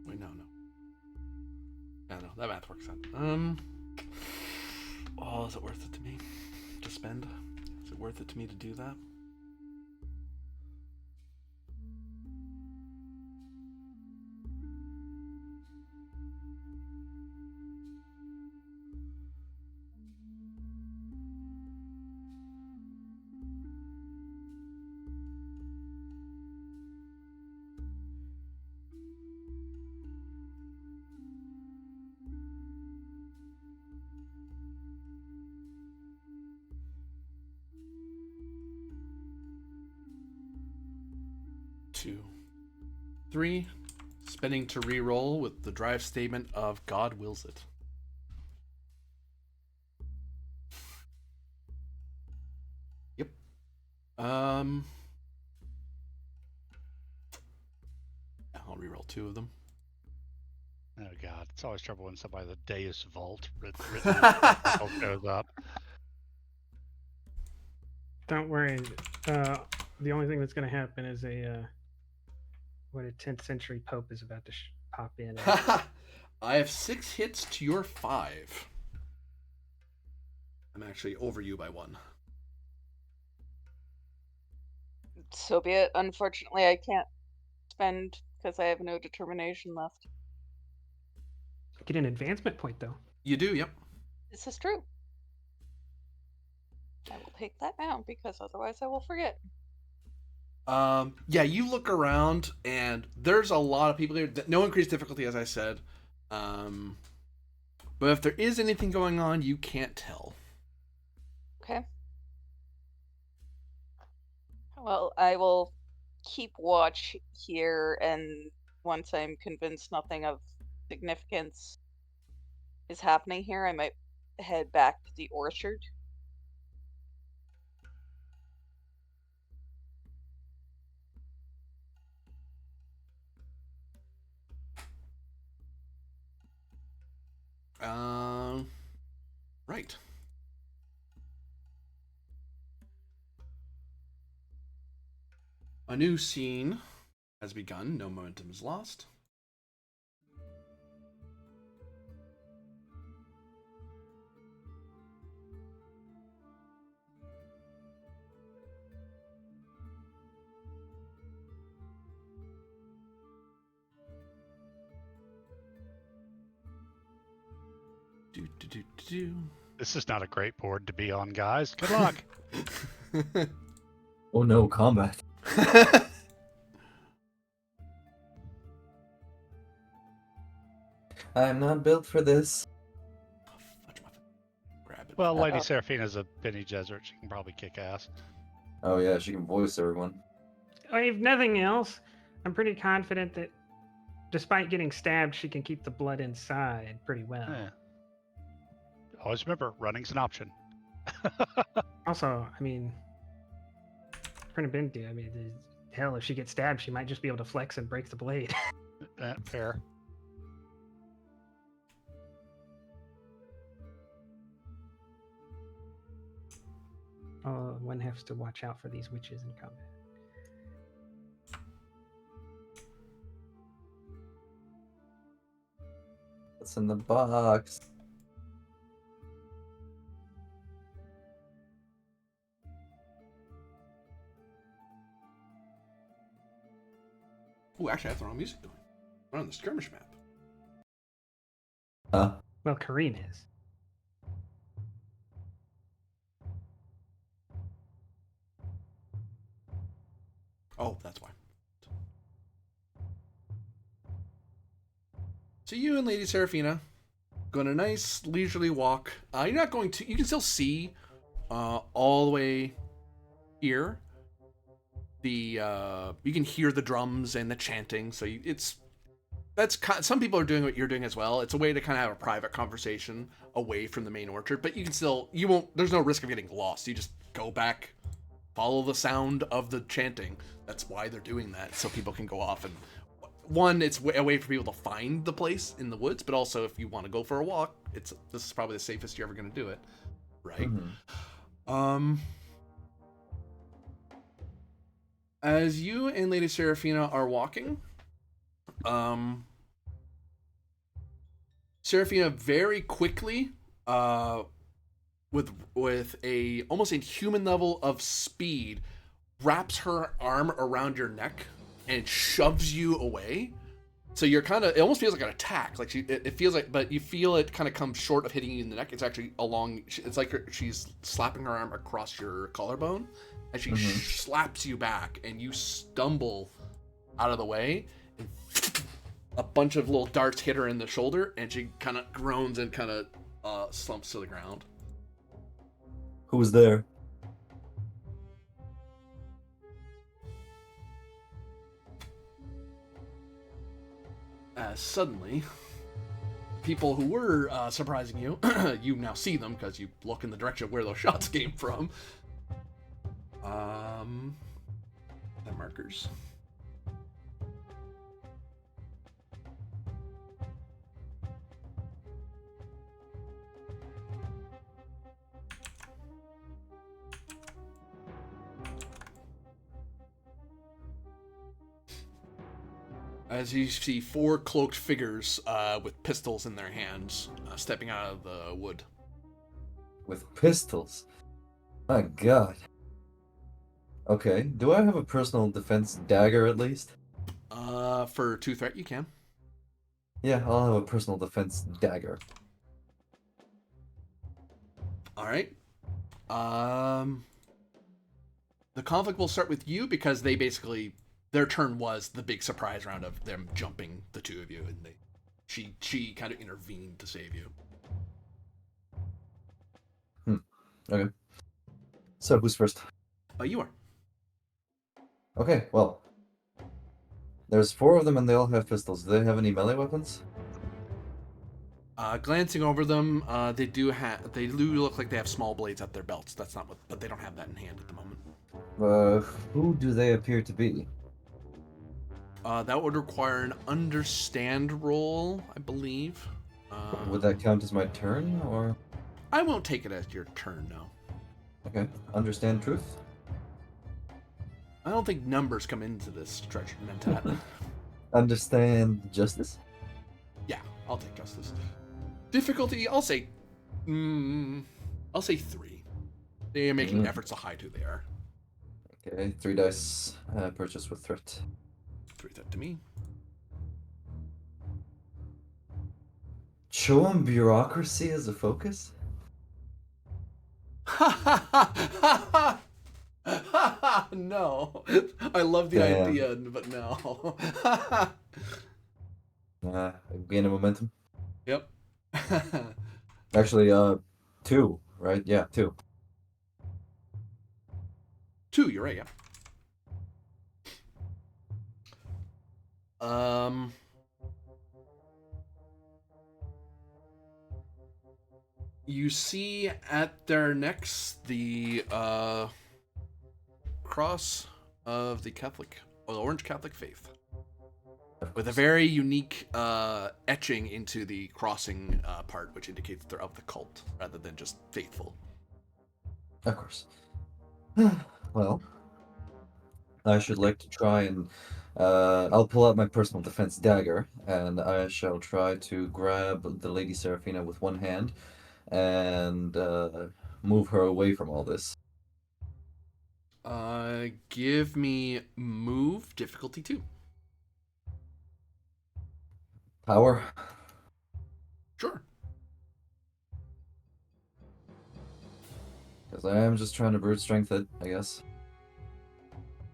Wait, no. Yeah, no, that math works out. Oh, is it worth it to me to spend? Is it worth it to me to do that? Two, three, spending to re-roll with the drive statement of God wills it. Yep. I'll re-roll 2 of them. Oh god, it's always trouble when somebody the Deus Vault written goes up. Don't worry. The only thing that's going to happen is a 10th century pope is about to pop in. I have 6 hits to your 5. I'm actually over you by 1. So be it. Unfortunately, I can't spend because I have no determination left. Get an advancement point, though. You do, yep. This is true. I will take that now because otherwise I will forget. Yeah, you look around and there's a lot of people here. No increased difficulty, as I said. But if there is anything going on, you can't tell. Okay. Well, I will keep watch here, and once I'm convinced nothing of significance is happening here, I might head back to the orchard. Right. A new scene has begun. No momentum is lost. This is not a great board to be on, guys. Good luck. Oh no, combat. I'm not built for this. Grab it. Well, Lady Seraphina's a Bene Gesserit. She can probably kick ass. Oh yeah, she can voice everyone. If nothing else, I'm pretty confident that despite getting stabbed, she can keep the blood inside pretty well. Yeah. Always remember, running's an option. Also, I mean, Prinabinti, I mean, hell, if she gets stabbed, she might just be able to flex and break the blade. Fair. One has to watch out for these witches in combat. What's in the box? Oh, actually, I have the wrong music going. We're on the skirmish map. Huh? Well, Kareen is. Oh, that's why. So you and Lady Seraphina go on a nice leisurely walk. You're not going to. You can still see all the way here. You can hear the drums and the chanting. So some people are doing what you're doing as well. It's a way to kind of have a private conversation away from the main orchard. But you can still. You won't. There's no risk of getting lost. You just go back, follow the sound of the chanting. That's why they're doing that, so people can go off and. One, it's a way for people to find the place in the woods, but also if you want to go for a walk, this is probably the safest you're ever going to do it, right? Mm-hmm. As you and Lady Seraphina are walking, Seraphina very quickly, with a almost inhuman level of speed, wraps her arm around your neck and shoves you away. So you're kind of, it almost feels like an attack. Like it feels like, but you feel it kind of come short of hitting you in the neck. It's actually it's like she's slapping her arm across your collarbone, and she slaps you back, and you stumble out of the way, and a bunch of little darts hit her in the shoulder, and she kind of groans and kind of slumps to the ground. Who was there? Suddenly, people who were surprising you, you now see them because you look in the direction of where those shots came from. The markers. As you see 4 cloaked figures with pistols in their hands stepping out of the wood. With pistols? My god. Okay, do I have a personal defense dagger at least? For 2 threat, you can. Yeah, I'll have a personal defense dagger. Alright. The conflict will start with you because they basically... Their turn was the big surprise round of them jumping the 2 of you, and she kind of intervened to save you. Okay. So who's first? You are. Okay, well. There's 4 of them and they all have pistols. Do they have any melee weapons? Glancing over them, they do look like they have small blades at their belts. That's not what, but they don't have that in hand at the moment. Who do they appear to be? That would require an understand roll, I believe. Would that count as my turn, or? I won't take it as your turn, no. Okay. Understand truth? I don't think numbers come into this treasure mentat. Understand justice? Yeah, I'll take justice. Difficulty, I'll say 3. They are making efforts to hide who they are. Okay, 3 dice. Purchase with threat. 3 that to me. Show 'em bureaucracy as a focus? No. I love the Damn. idea, but no. Gain a momentum. Yep. Actually, 2, right? Yeah, 2. 2, you're right, yeah. You see at their necks the cross of the Orange Catholic faith, with a very unique etching into the crossing part, which indicates they're of the cult rather than just faithful. Of course. Well, I should like to try and I'll pull out my personal defense dagger, and I shall try to grab the Lady Seraphina with one hand and move her away from all this. Give me move difficulty 2. Power? Sure. Because I am just trying to brute strength it, I guess.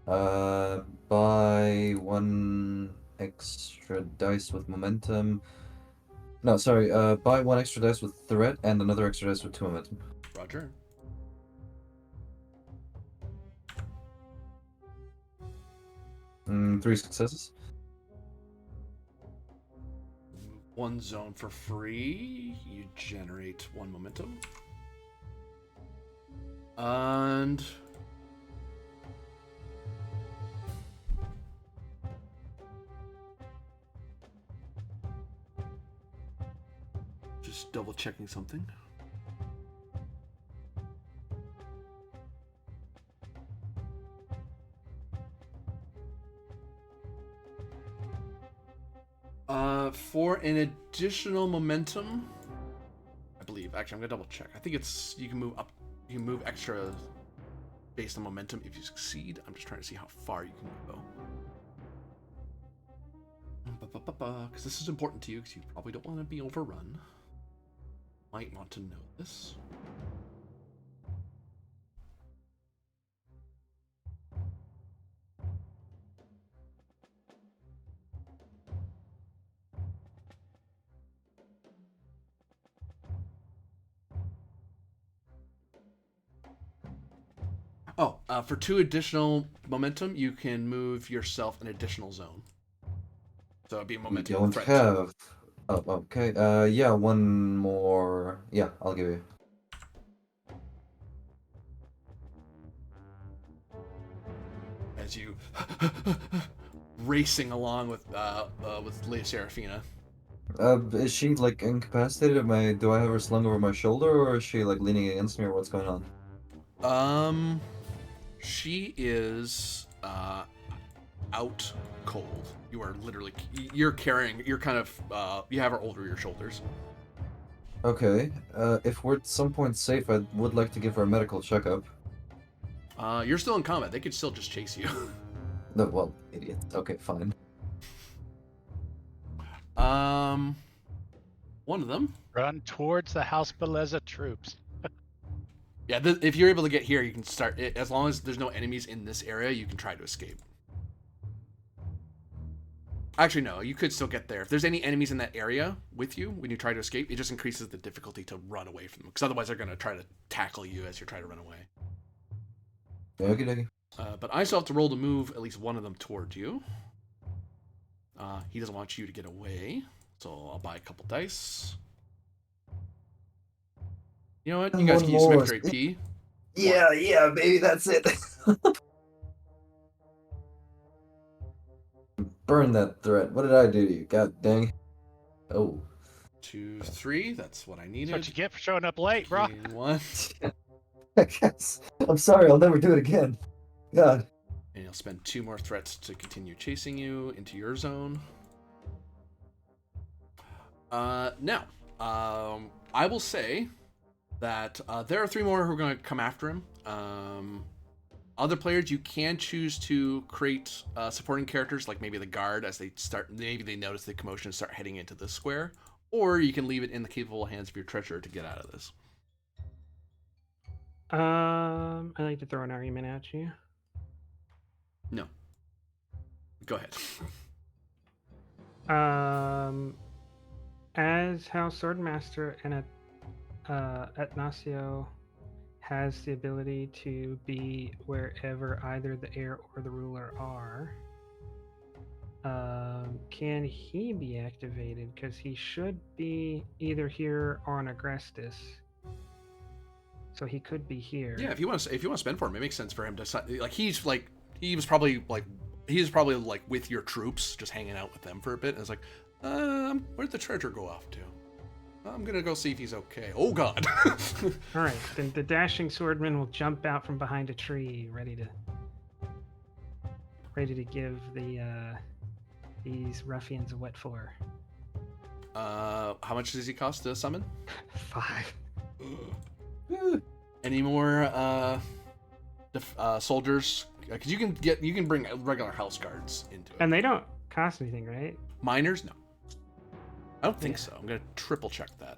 Buy 1 extra dice with momentum. No, sorry, buy 1 extra dice with threat and another extra dice with 2 momentum. Roger. Mm, 3 successes. 1 zone for free. You generate 1 momentum. And just double checking something. For an additional momentum, I believe. Actually, I'm gonna double check. I think it's you can move up. You can move extra based on momentum if you succeed. I'm just trying to see how far you can go. Because this is important to you, because you probably don't want to be overrun. Might want to know this. For 2 additional momentum, you can move yourself an additional zone. So it'd be momentum. You don't threat. have. Oh, okay. Yeah, 1 more. Yeah, I'll give you. As you racing along with Lady Seraphina. Is she like incapacitated? Do I have her slung over my shoulder, or is she like leaning against me, or what's going on? She is out cold. You are literally you're kind of you have her over your shoulders. Okay. If we're at some point safe, I would like to give her a medical checkup. You're still in combat. They could still just chase you. No, well, idiot. Okay, fine. One of them. Run towards the House Beleza troops. Yeah, if you're able to get here, you can start. As long as there's no enemies in this area, you can try to escape. Actually, no, you could still get there. If there's any enemies in that area with you when you try to escape, it just increases the difficulty to run away from them. Because otherwise, they're going to try to tackle you as you're trying to run away. Okay. But I still have to roll to move at least one of them towards you. He doesn't want you to get away, so I'll buy a couple dice. You know what? You guys can use some extra AP. Yeah, baby, that's it. Burn that threat. What did I do to you? God dang. Oh. 2, 3. That's what I needed. That's what you get for showing up late, bro. Gain 1. I guess. I'm sorry, I'll never do it again. God. And you'll spend 2 more threats to continue chasing you into your zone. Now, I will say that there are 3 more who are going to come after him. Other players, you can choose to create supporting characters, like maybe the guard, as they start. Maybe they notice the commotion and start heading into this square, or you can leave it in the capable hands of your treasurer to get out of this. I'd like to throw an argument at you. No. Go ahead. As House Swordmaster and Ignacio has the ability to be wherever either the heir or the ruler are, can he be activated? Because he should be either here or on Agrestis. So he could be here. Yeah, if you want to spend for him, it makes sense for him to he was probably with your troops, just hanging out with them for a bit. And it's like, where'd the treasure go off to? I'm gonna go see if he's okay. Oh God! All right, then the dashing swordman will jump out from behind a tree, ready to give these ruffians a what for. How much does he cost to summon? 5. Any more soldiers? Because you can bring regular house guards into it. And they don't cost anything, right? Minors, no. I don't think so. I'm gonna triple check that.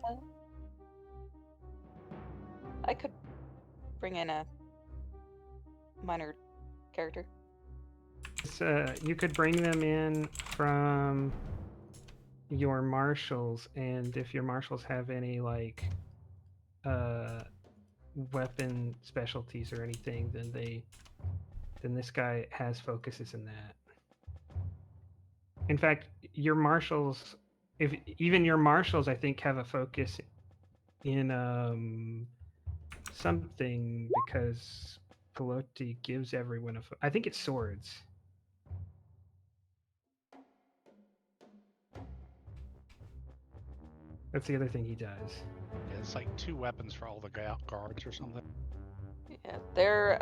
I could bring in a minor character. You could bring them in from your marshals, and if your marshals have any like weapon specialties or anything, then this guy has focuses in that. In fact, your marshals, if even your marshals, I think, have a focus in something, because Pelote gives everyone I think it's swords. That's the other thing he does. Yeah, it's like 2 weapons for all the guards or something. Yeah, their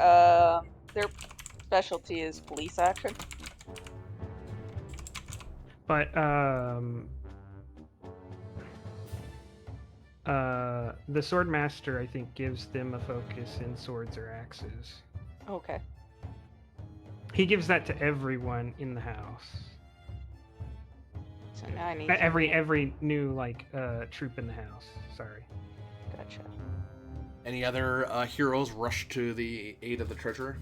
specialty is police action. But the swordmaster, I think, gives them a focus in swords or axes. Okay. He gives that to everyone in the house. So now I need every new troop in the house. Sorry. Gotcha. Any other heroes rush to the aid of the treasurer?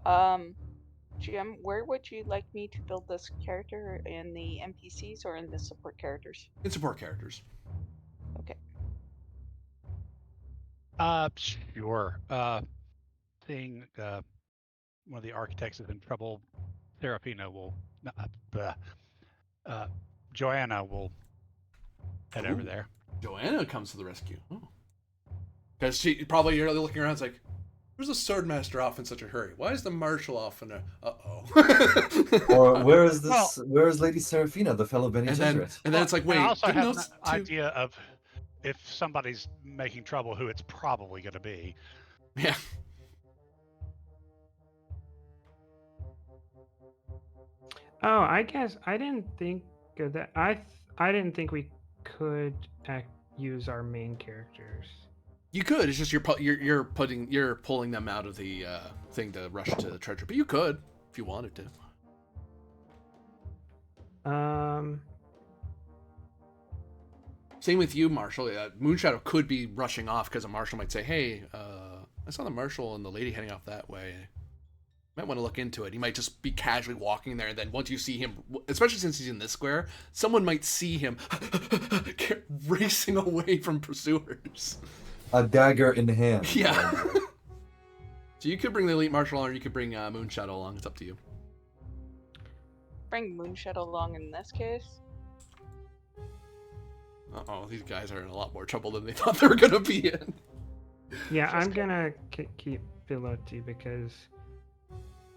GM, where would you like me to build this character? In the NPCs or in the support characters? In support characters. Okay. Sure. Seeing one of the architects is in trouble, Serafina will, Joanna will head over there. Joanna comes to the rescue. Because she probably, you're looking around, it's like, where's the swordmaster off in such a hurry? Why is the marshal off in a Or where is this? Where is Lady Serafina, the fellow Bene Gesserit? And then it's like, wait, I also have those an idea of if somebody's making trouble, who it's probably going to be. Yeah. Oh, I guess I didn't think of that. I didn't think we could use our main characters. You could. It's just you're pulling them out of the thing to rush to the treasure. But you could if you wanted to. Same with you, Marshall. Moonshadow could be rushing off because a marshal might say, "Hey, I saw the marshal and the lady heading off that way. Might want to look into it." He might just be casually walking there, and then once you see him, especially since he's in this square, someone might see him racing away from pursuers. A dagger in hand. Yeah. So you could bring the elite marshal along, or you could bring Moonshadow along. It's up to you. Bring Moonshadow along in this case. Uh-oh, these guys are in a lot more trouble than they thought they were going to be in. Yeah, I'm gonna keep Pilotti because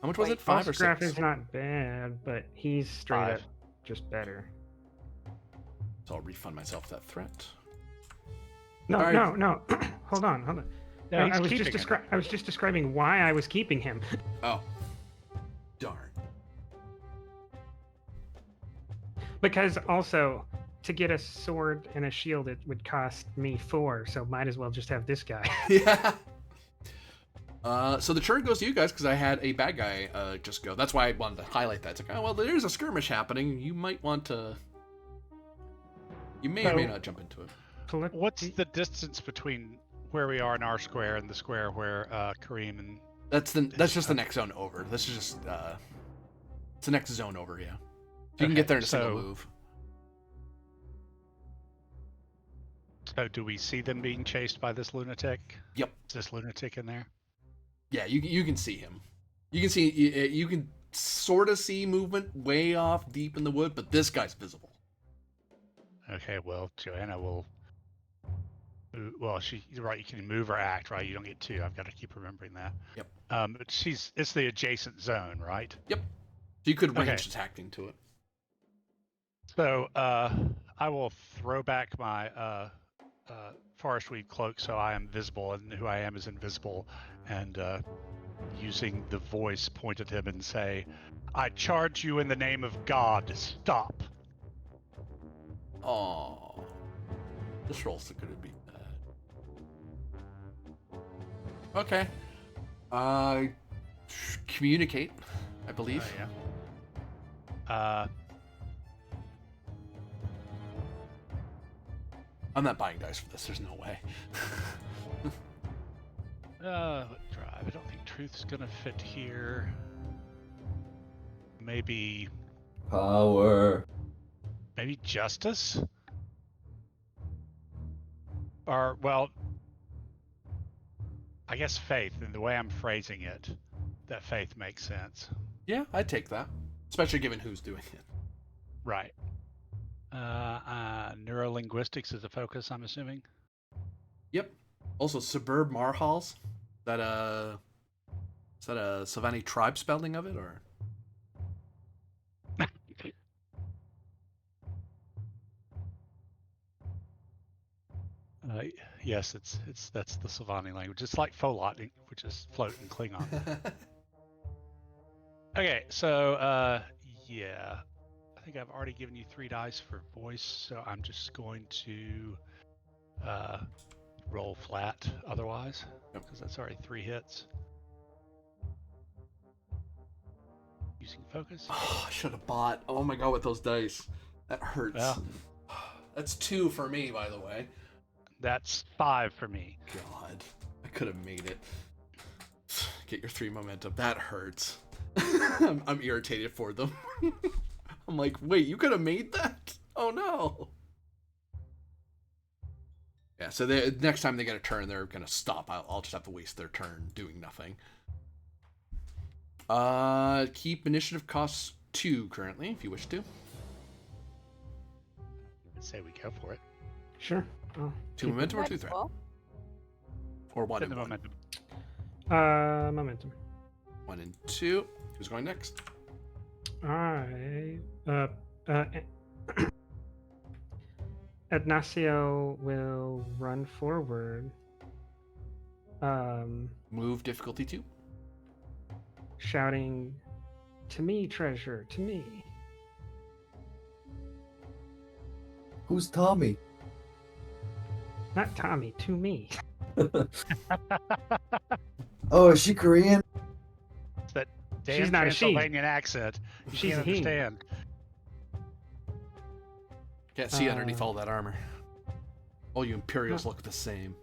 How much was Wait, it? 5 or False 6? is not bad, but he's straight 5. up just better. So I'll refund myself that threat. No, All right. no. Hold on. No, I he's was keeping just it. I was just describing why I was keeping him. Oh. Darn. Because also, to get a sword and a shield, it would cost me 4, so might as well just have this guy. Yeah. So the turn goes to you guys because I had a bad guy just go. That's why I wanted to highlight that. It's like, oh, well, there's a skirmish happening. You might want to... You may or may So- not jump into it. What's the distance between where we are in our square and the square where Kareem and... That's just the next zone over. This is just... it's the next zone over, yeah. So you can get there in a single move. So do we see them being chased by this lunatic? Yep. Is this lunatic in there? Yeah, you can see him. You can sort of see movement way off deep in the wood, but this guy's visible. Okay, well, Joanna will... Well, you're right, you can move or act, right? You don't get 2. I've got to keep remembering that. Yep. But it's the adjacent zone, right? Yep. So you could range Okay. attack into it. So I will throw back my forest weed cloak so I am visible, and who I am is invisible, and using the voice point at him and say, I charge you in the name of God, stop. Oh, this roll's gonna be bad. Okay. Communicate, I believe. Yeah. I'm not buying dice for this. There's no way. Drive. I don't think truth's gonna fit here. Maybe Power. justice? Or, well, I guess faith, in the way I'm phrasing it, that faith makes sense. Yeah, I'd take that, especially given who's doing it. Right. Neurolinguistics is a focus, I'm assuming. Yep. Also, suburb marhals. Is that a Silvani tribe spelling of it, or? Yes, that's the Silvani language. It's like Folot, which is float in Klingon. Okay, so yeah, I think I've already given you 3 dice for voice, so I'm just going to roll flat otherwise, because that's already 3 hits. Using focus. Oh, I should have bought. Oh my god, with those dice, that hurts. Well. That's 2 for me, by the way. That's 5 for me. God, I could have made it. Get your 3 momentum. That hurts. I'm irritated for them. I'm like, wait, you could have made that? Oh no. Yeah, so next time they get a turn, they're gonna stop. I'll just have to waste their turn doing nothing. Keep initiative costs 2 currently, if you wish to. Let's say we go for it. Sure. Oh, 2 momentum or 2 threat? Well, Or 1 Spend and the 1. momentum. momentum. 1 and 2. Who's going next? Ignacio will run forward. Move difficulty 2. Shouting, "To me, treasure, to me." Who's Tommy? Not Tommy, to me. Oh, is she Korean? It's that damn She's not a she. Transylvanian accent. You She's can't a he. understand. Can't see underneath all that armor. All you Imperials look the same.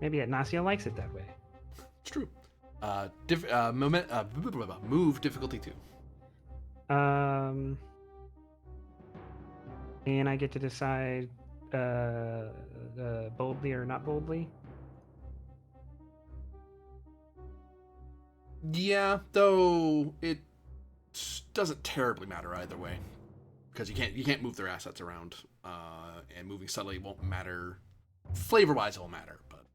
Maybe Ignacio likes it that way. It's true. Move difficulty 2. And I get to decide boldly or not boldly. Yeah, though it doesn't terribly matter either way, because you can't move their assets around, and moving subtly won't matter. Flavor-wise, it will matter, but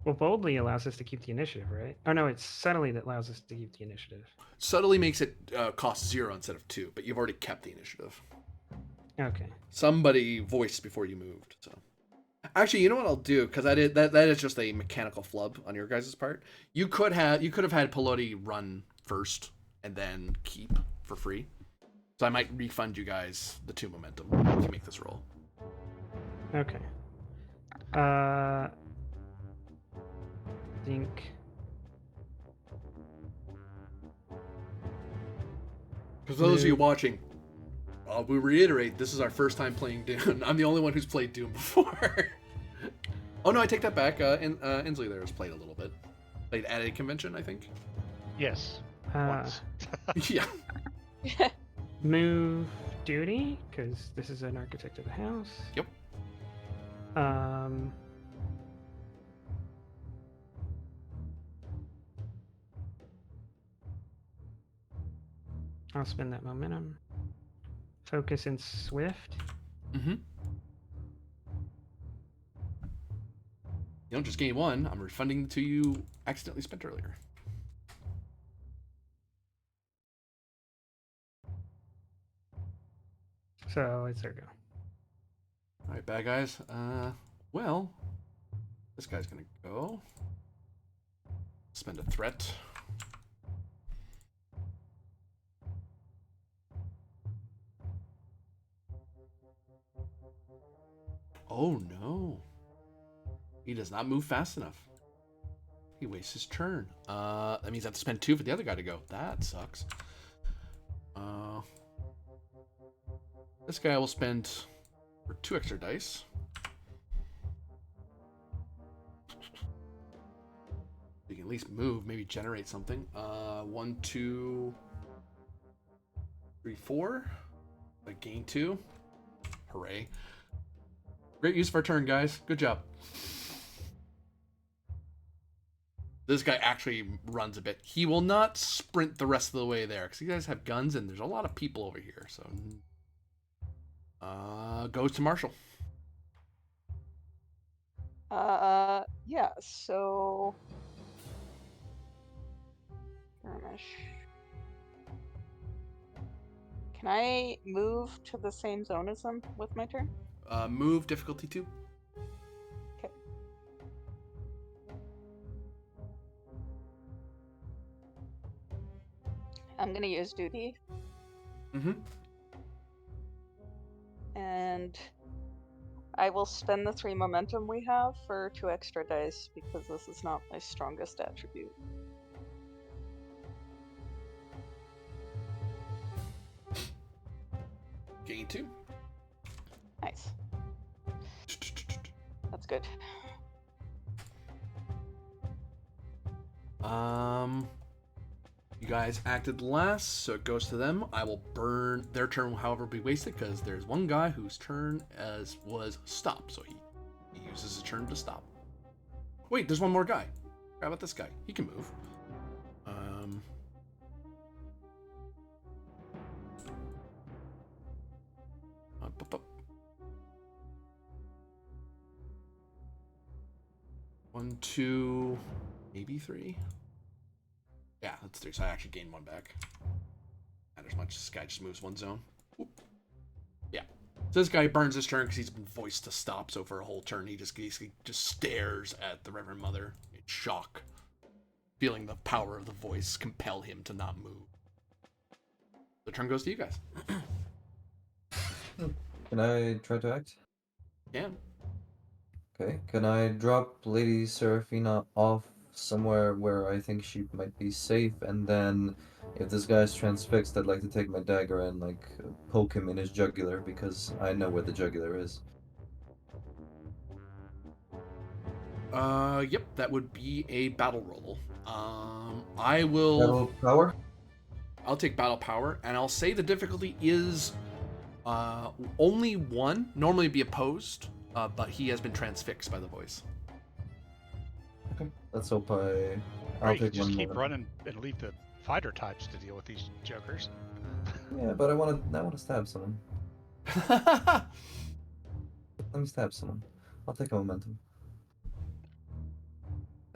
Well, boldly allows us to keep the initiative, right? Oh no, it's subtly that allows us to keep the initiative. Subtly makes it cost 0 instead of 2, but you've already kept the initiative. Okay. Somebody voiced before you moved, so. Actually, you know what I'll do, because that is just a mechanical flub on your guys' part. You could have had Peloti run first and then keep for free. So I might refund you guys the 2 momentum if you make this roll. Okay. I think. For those of you watching, we reiterate, this is our first time playing Dune. I'm the only one who's played Dune before. Oh no, I take that back. Inslee there has played a little bit. Played at a convention, I think. Yes. Once. Yeah. Move duty, because this is an architect of the house. Yep. I'll spend that momentum. Focus and swift. Mm-hmm. You don't just gain 1. I'm refunding the 2 you accidentally spent earlier. So it's their go. All right, bad guys. Well, this guy's gonna go. Spend a threat. Oh no. He does not move fast enough. He wastes his turn. That means I have to spend 2 for the other guy to go. That sucks. This guy will spend for 2 extra dice. You can at least move, maybe generate something. 1, 2, 3, 4. I gain 2. Hooray. Great use of our turn, guys. Good job. This guy actually runs a bit. He will not sprint the rest of the way there, because you guys have guns, and there's a lot of people over here, so... goes to Marshall. Yeah, so... Can I move to the same zone as them with my turn? Move difficulty 2. Okay. I'm gonna use duty. Mm-hmm. And I will spend the 3 momentum we have for 2 extra dice, because this is not my strongest attribute. Gain 2. Nice. That's good. You guys acted last, so it goes to them. I will burn their turn, however, be wasted, because there's one guy whose turn was stop, so he uses his turn to stop. Wait, there's one more guy. How about this guy? He can move. Up. 1, 2, maybe 3. Yeah, that's 3, so I actually gained 1 back. Not as much. This guy just moves 1 zone. Oop. Yeah. So this guy burns his turn because he's been voiced to stop, so for a whole turn he just stares at the Reverend Mother in shock, feeling the power of the voice compel him to not move. The turn goes to you guys. Can I try to act? Yeah. Okay. Can I drop Lady Seraphina off somewhere where I think she might be safe, and then if this guy's transfixed, I'd like to take my dagger and like poke him in his jugular, because I know where the jugular is. Yep, that would be a battle roll. I will... Battle power? I'll take battle power, and I'll say the difficulty is only 1. Normally it'd be opposed, but he has been transfixed by the voice. Okay. Let's hope I'll Right, you take just one keep more. running and leave the fighter types to deal with these jokers. Yeah, but I want to stab someone. Let me stab someone. I'll take a momentum.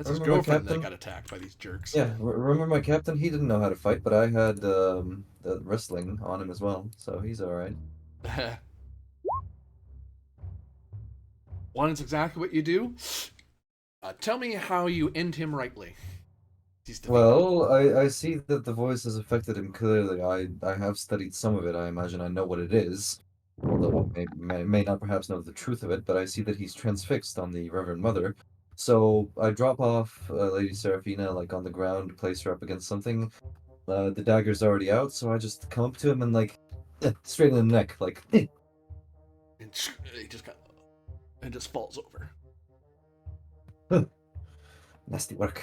That's his Remember my girlfriend that captain? got attacked by these jerks. Yeah, remember my captain? He didn't know how to fight, but I had the wrestling on him as well, so he's all right. One is exactly what you do. Tell me how you end him rightly. He's defeated. Well, I see that the voice has affected him clearly. I have studied some of it. I imagine I know what it is, although I may not perhaps know the truth of it, but I see that he's transfixed on the Reverend Mother. So I drop off Lady Seraphina like on the ground, place her up against something. The dagger's already out, so I just come up to him and like straight in the neck, like And he just falls over. nasty work.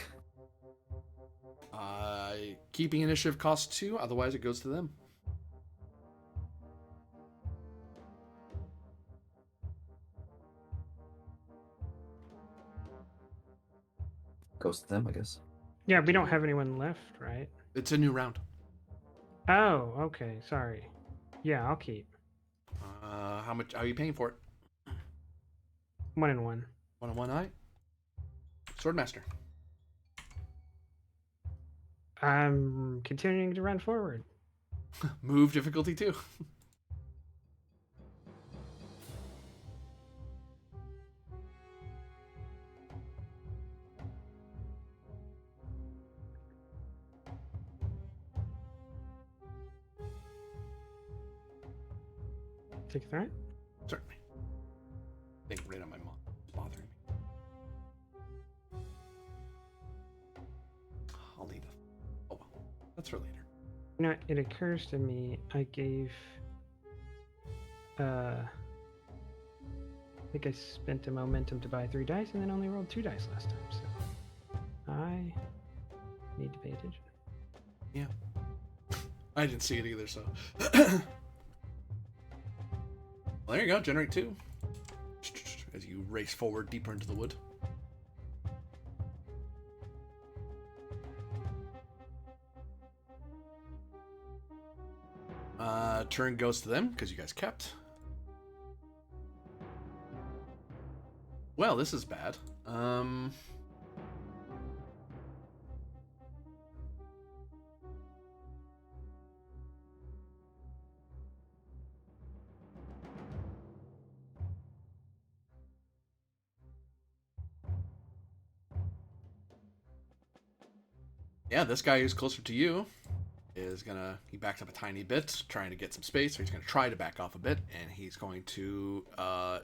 Keeping initiative costs 2, otherwise it goes to them. Goes to them, I guess. Yeah, we don't have anyone left, right? It's a new round. Oh, okay. Sorry. Yeah, I'll keep. How much are you paying for it? 1 and 1. 1 and 1 eye. Swordmaster. I'm continuing to run forward. Move difficulty 2. Take a threat. Certainly. Getting rid of my mom. It's bothering me. I'll need a... Oh well. That's for later. You know, it occurs to me I gave. I think I spent a momentum to buy 3 dice and then only rolled 2 dice last time, so I need to pay attention. Yeah. I didn't see it either, so. Well, there you go. Generate 2. As you race forward deeper into the wood. Turn goes to them because you guys kept. Well, this is bad. Yeah, this guy who's closer to you is gonna, he backs up a tiny bit, trying to get some space, so he's gonna try to back off a bit, and he's going to,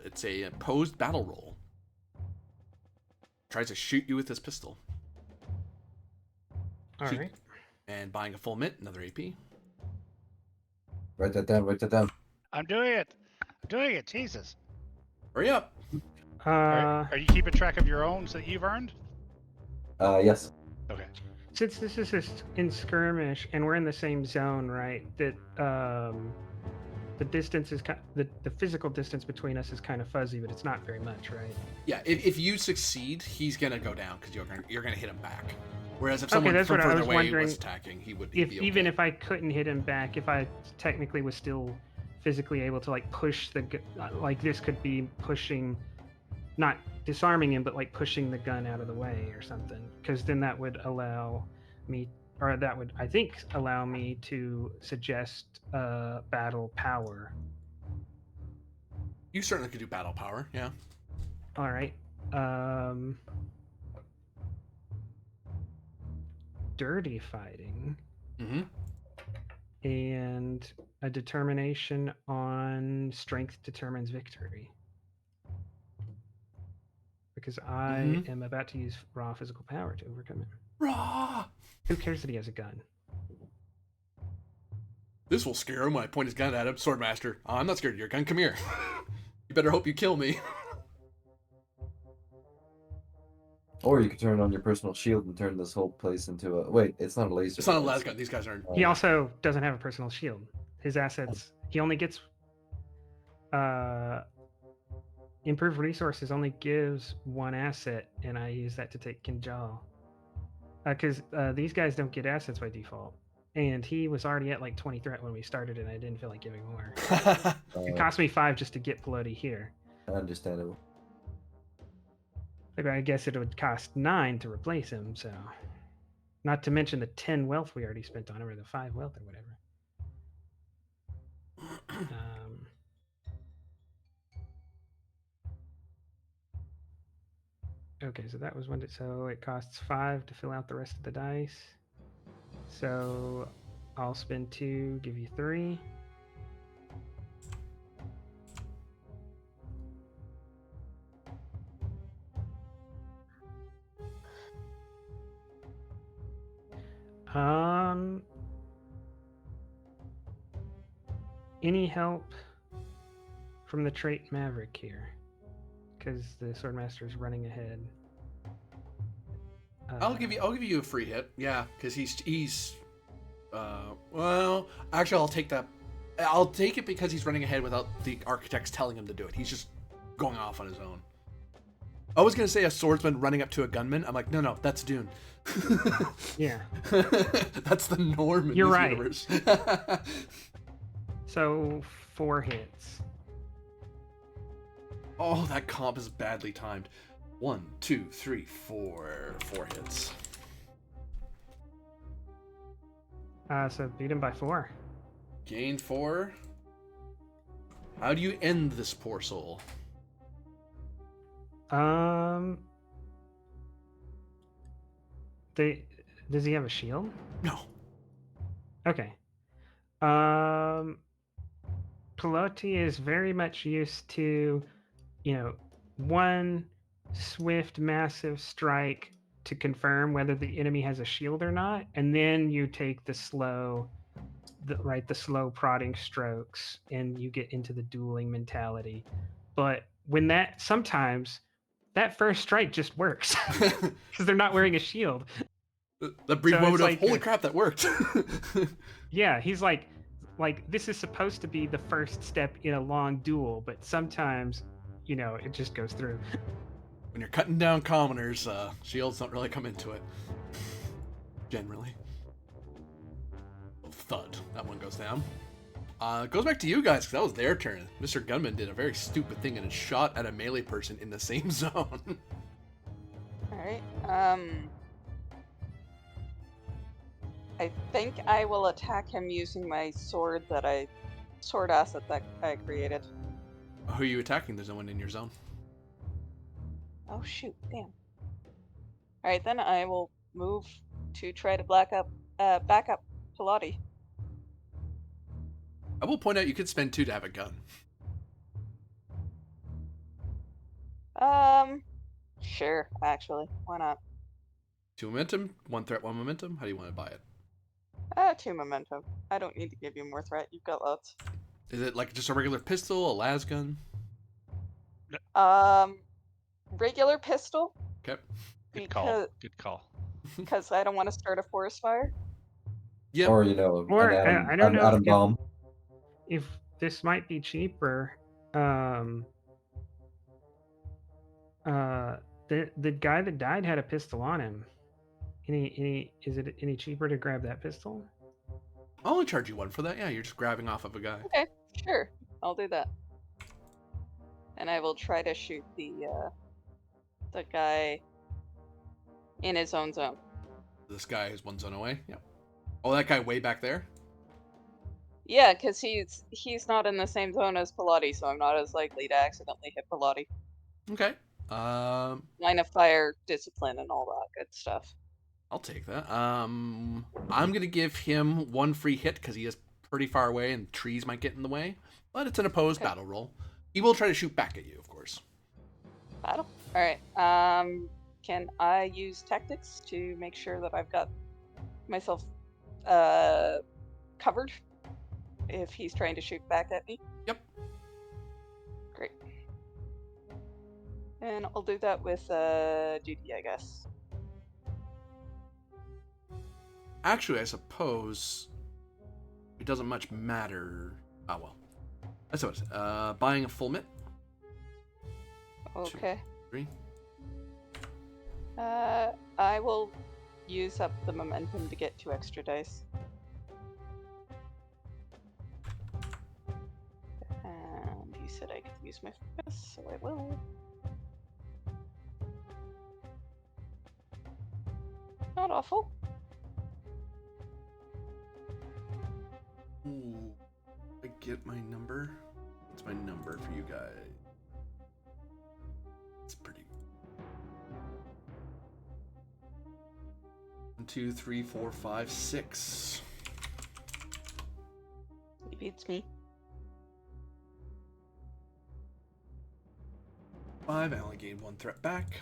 it's a opposed battle roll. Tries to shoot you with his pistol. Alright. And buying a full mint, another AP. Write that down, write that down. I'm doing it. I'm doing it. Jesus. Hurry up! Are you keeping track of your own that you've earned? Yes. Okay. Since this is just in skirmish and we're in the same zone, right? That the distance is the physical distance between us is kind of fuzzy, but it's not very much, right? Yeah, if you succeed, he's gonna go down because you're gonna hit him back. Whereas if someone from further away was attacking, he would be okay. Even if I couldn't hit him back, if I technically was still physically able to like push like this could be pushing, not disarming him, but like pushing the gun out of the way or something, because then that would allow me, or that would, I think, allow me to suggest battle power. You certainly could do battle power, yeah. All right. Dirty fighting. Mm-hmm. And a determination on strength determines victory. Because I am about to use raw physical power to overcome it. Raw! Who cares that he has a gun? This will scare him when I point his gun at him. Swordmaster, I'm not scared of your gun. Come here. You better hope you kill me. Or you could turn on your personal shield and turn this whole place into a... Wait, it's not a laser. It's not a las gun. These guys aren't... He also doesn't have a personal shield. His assets... He only gets... Improved resources only gives 1 asset, and I use that to take Kinjal. Because these guys don't get assets by default. And he was already at like 20 threat when we started, and I didn't feel like giving more. It cost me 5 just to get Peloti here. Understandable. But I guess it would cost 9 to replace him, so. Not to mention the 10 wealth we already spent on him, or the 5 wealth, or whatever. Okay, so that was one. So it costs 5 to fill out the rest of the dice. So I'll spend 2, give you 3. Any help from the trait Maverick here? Because the Swordmaster is running ahead. I'll give you a free hit. Yeah, because he's. Well, actually, I'll take that. I'll take it because he's running ahead without the architects telling him to do it. He's just going off on his own. I was gonna say a swordsman running up to a gunman. I'm like, no, that's Dune. Yeah. That's the norm in You're this right. universe. So 4 hits. Oh, that comp is badly timed. 1, 2, 3, 4. 4 hits. So beat him by 4. Gain 4. How do you end this poor soul? Does he have a shield? No. Okay. Pelotti is very much used to, one swift, massive strike to confirm whether the enemy has a shield or not, and then you take the slow prodding strokes, and you get into the dueling mentality. But sometimes that first strike just works because they're not wearing a shield. The brief So moment it's of like- holy crap, that worked. Yeah, he's like this is supposed to be the first step in a long duel, but sometimes, it just goes through. When you're cutting down commoners, shields don't really come into it. Generally. Thud. That one goes down. It goes back to you guys, because that was their turn. Mr. Gunman did a very stupid thing and shot at a melee person in the same zone. Alright, I think I will attack him using my sword asset that I created. Who are you attacking? There's no one in your zone. Oh shoot, damn. Alright, then I will move to try to back up Pilati. I will point out you could spend 2 to have a gun. Sure, actually. Why not? 2 momentum, 1 threat, 1 momentum. How do you want to buy it? 2 momentum. I don't need to give you more threat. You've got lots. Is it like just a regular pistol, a las gun? Regular pistol. Okay. Good call. Good call. Because I don't want to start a forest fire. Yep. Or, Or, an I don't know atom if- bomb. If this might be cheaper, the guy that died had a pistol on him. Is it any cheaper to grab that pistol? I'll only charge you 1 for that. Yeah, you're just grabbing off of a guy. Okay, sure. I'll do that. And I will try to shoot the guy in his own zone. This guy is 1 zone away. Yep. Oh, that guy way back there? Yeah, because he's not in the same zone as Pilati, so I'm not as likely to accidentally hit Pilati. Okay. Line of fire, discipline, and all that good stuff. I'll take that. I'm gonna give him 1 free hit because he is pretty far away and trees might get in the way. But it's an opposed battle roll. He will try to shoot back at you, of course. Battle? Alright, can I use tactics to make sure that I've got myself covered if he's trying to shoot back at me? Yep. Great. And I'll do that with duty, I guess. Actually, I suppose it doesn't much matter. Oh well. That's what it is. Buying a full mitt. Okay. 3. I will use up the momentum to get 2 extra dice. And you said I could use my focus, so I will. Not awful. Ooh, I get my number. What's my number for you guys? It's pretty. 1, 2, 3, 4, 5, 6. He beats me. 5. I only gained 1 threat back.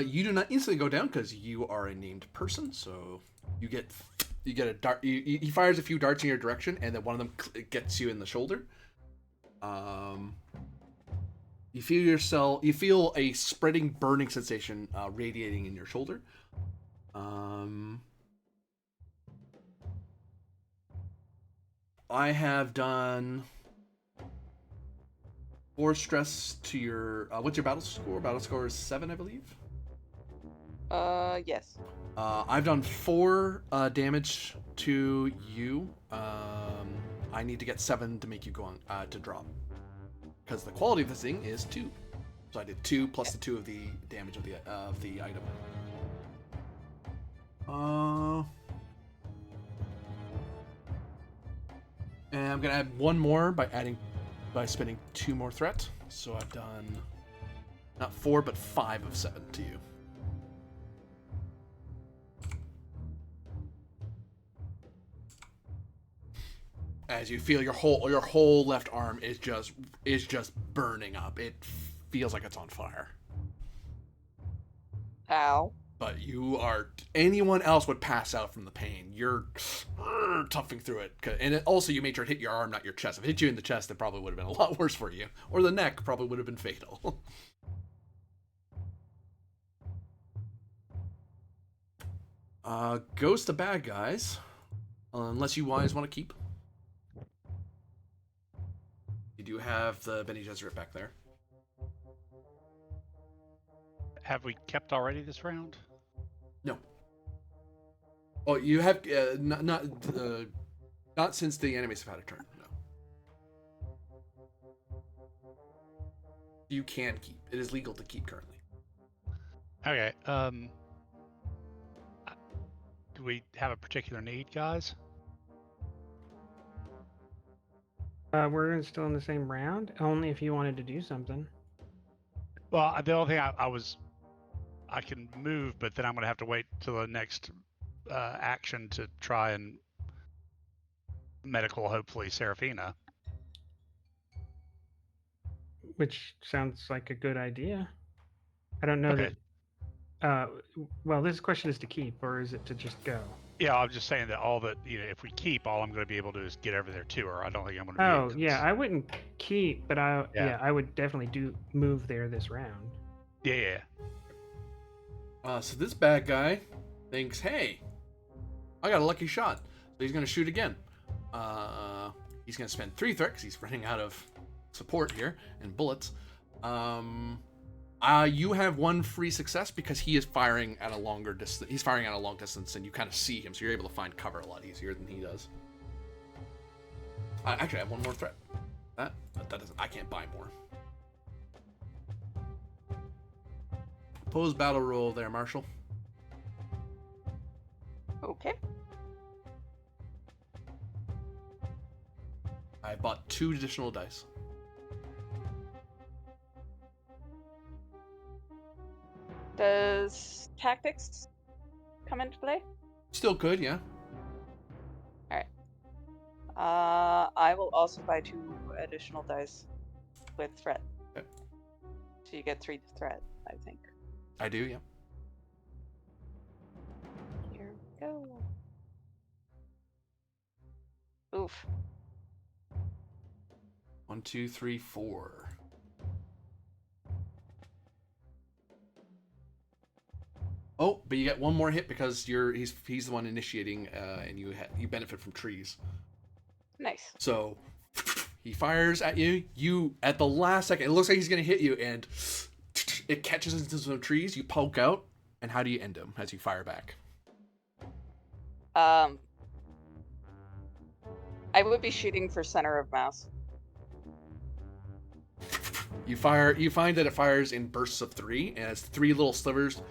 You do not instantly go down because you are a named person. So you get a dart. He fires a few darts in your direction, and then one of them gets you in the shoulder. You feel a spreading burning sensation radiating in your shoulder. I have done 4 stress to your. What's your battle score? Battle score is 7, I believe. Yes. I've done 4 damage to you. I need to get 7 to make you go on to drop, because the quality of this thing is 2. So I did 2 plus the 2 of the damage of the item. And I'm gonna add 1 more by spending 2 more threat. So I've done not 4 but 5 of 7 to you. As you feel your whole left arm is just burning up. It feels like it's on fire. Ow. But anyone else would pass out from the pain. You're toughing through it. And also you made sure it hit your arm, not your chest. If it hit you in the chest, it probably would have been a lot worse for you. Or the neck probably would have been fatal. Goes to bad guys. Unless you guys want to keep. You do have the Bene Gesserit back there. Have we kept already this round? No. Oh, you have not since the enemies have had a turn. No. You can keep. It is legal to keep currently. Okay. Do we have a particular need, guys? We're still in the same round. Only if you wanted to do something. Well, the only thing I can move, but then I'm going to have to wait till the next action to try and medical, hopefully, Seraphina. Which sounds like a good idea. I don't know Okay. that. Well, this question is to keep, or is it to just go? Yeah, I'm just saying that if we keep, all I'm going to be able to do is get over there to her. I don't think I'm going to be Oh, able to. yeah, I wouldn't keep, but Yeah. I would definitely move there this round. Yeah. So this bad guy thinks, hey, I got a lucky shot. So he's going to shoot again. He's going to spend 3 threat because he's running out of support here and bullets. You have 1 free success because he is firing at a longer distance. He's firing at a long distance, and you kind of see him, so you're able to find cover a lot easier than he does. Actually, I have 1 more threat. That doesn't. I can't buy more. Opposed battle roll there, Marshall. Okay. I bought 2 additional dice. Does tactics come into play? Still good, yeah. I will also buy 2 additional dice with threat. Okay. So you get 3 threat, I think. I do, yeah. Here we go. Oof. 1, 2, 3, 4. Oh, but you get 1 more hit because he's the one initiating, and you benefit from trees. Nice. So he fires at you. You at the last second, it looks like he's gonna hit you, and it catches into some trees. You poke out, and how do you end him as you fire back? I would be shooting for center of mass. You find that it fires in bursts of 3, and as 3 little slivers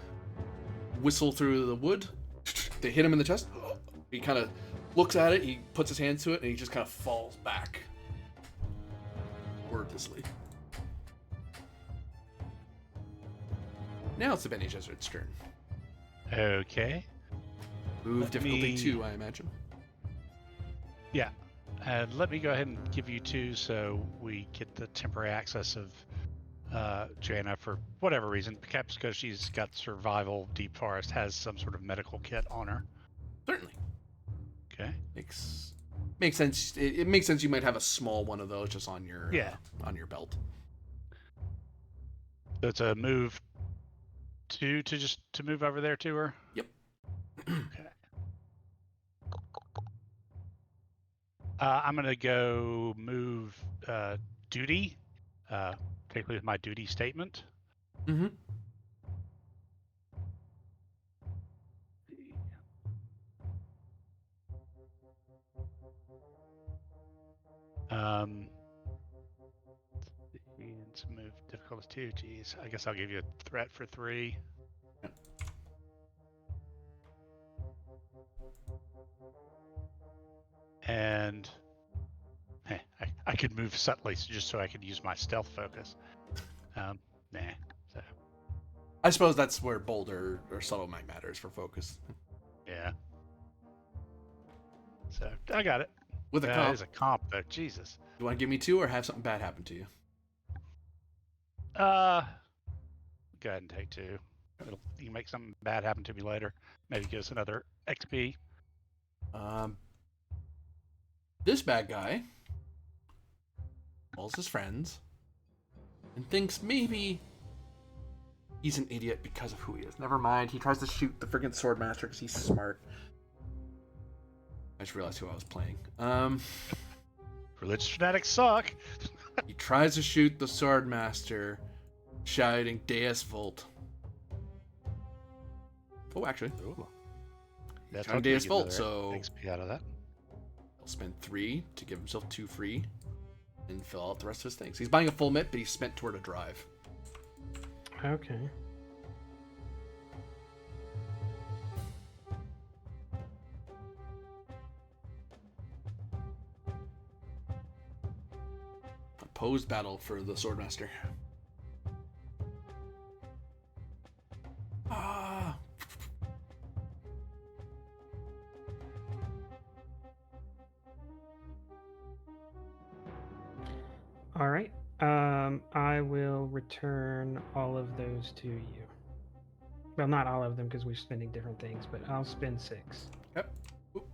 whistle through the wood, they hit him in the chest. He kind of looks at it, he puts his hands to it, and he just kind of falls back wordlessly. Now it's the Bene Gesserit's turn. Okay. Move Let difficulty me- 2, I imagine. Yeah. And let me go ahead and give you 2 so we get the temporary access of Joanna for whatever reason. Perhaps because she's got survival, Deep Forest has some sort of medical kit on her. Certainly. Okay. Makes sense. It makes sense you might have a small one of those just on your on your belt. So it's a move 2 to move over there to her? Yep. Okay. I'm going to go move duty, particularly with my duty statement. Mm-hmm. And to move difficulty 2. Geez, I guess I'll give you a threat for 3. And I could move subtly just so I could use my stealth focus. Nah. So, I suppose that's where bold or subtle might matters for focus. yeah. So I got it. With a That comp, is a comp, though. Jesus. you want to give me 2 or have something bad happen to you? Go ahead and take 2. You can make something bad happen to me later. Maybe give us another XP. This bad guy calls his friends and thinks maybe he's an idiot because of who he is. Never mind. He tries to shoot the friggin' swordmaster because he's smart. I just realized who I was playing. Religious fanatics suck. He tries to shoot the swordmaster, shouting "Deus Volt." Oh, actually, That's trying Deus Volt, so XP out of that. he'll spend 3 to give himself 2 free and fill out the rest of his things. He's buying a full mit, but he's spent toward a drive. Okay. Opposed battle for the swordmaster. Ah. All right. I will return all of those to you. Well, not all of them because we're spending different things, but I'll spend 6. Yep. Oop.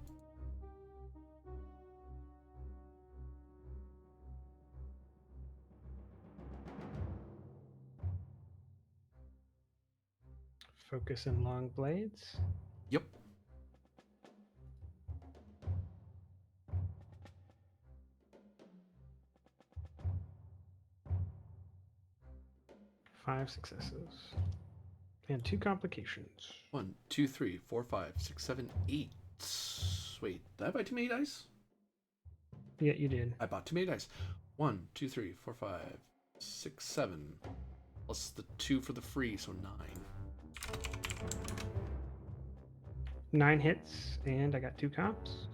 Focus and long blades. Yep. Five successes. And 2 complications. 1, 2, 3, 4, 5, 6, 7, 8. Wait, did I buy too many dice? Yeah, you did. I bought too many dice. 1, 2, 3, 4, 5, 6, 7. Plus the 2 for the free, so 9. 9 hits, and I got 2 comps.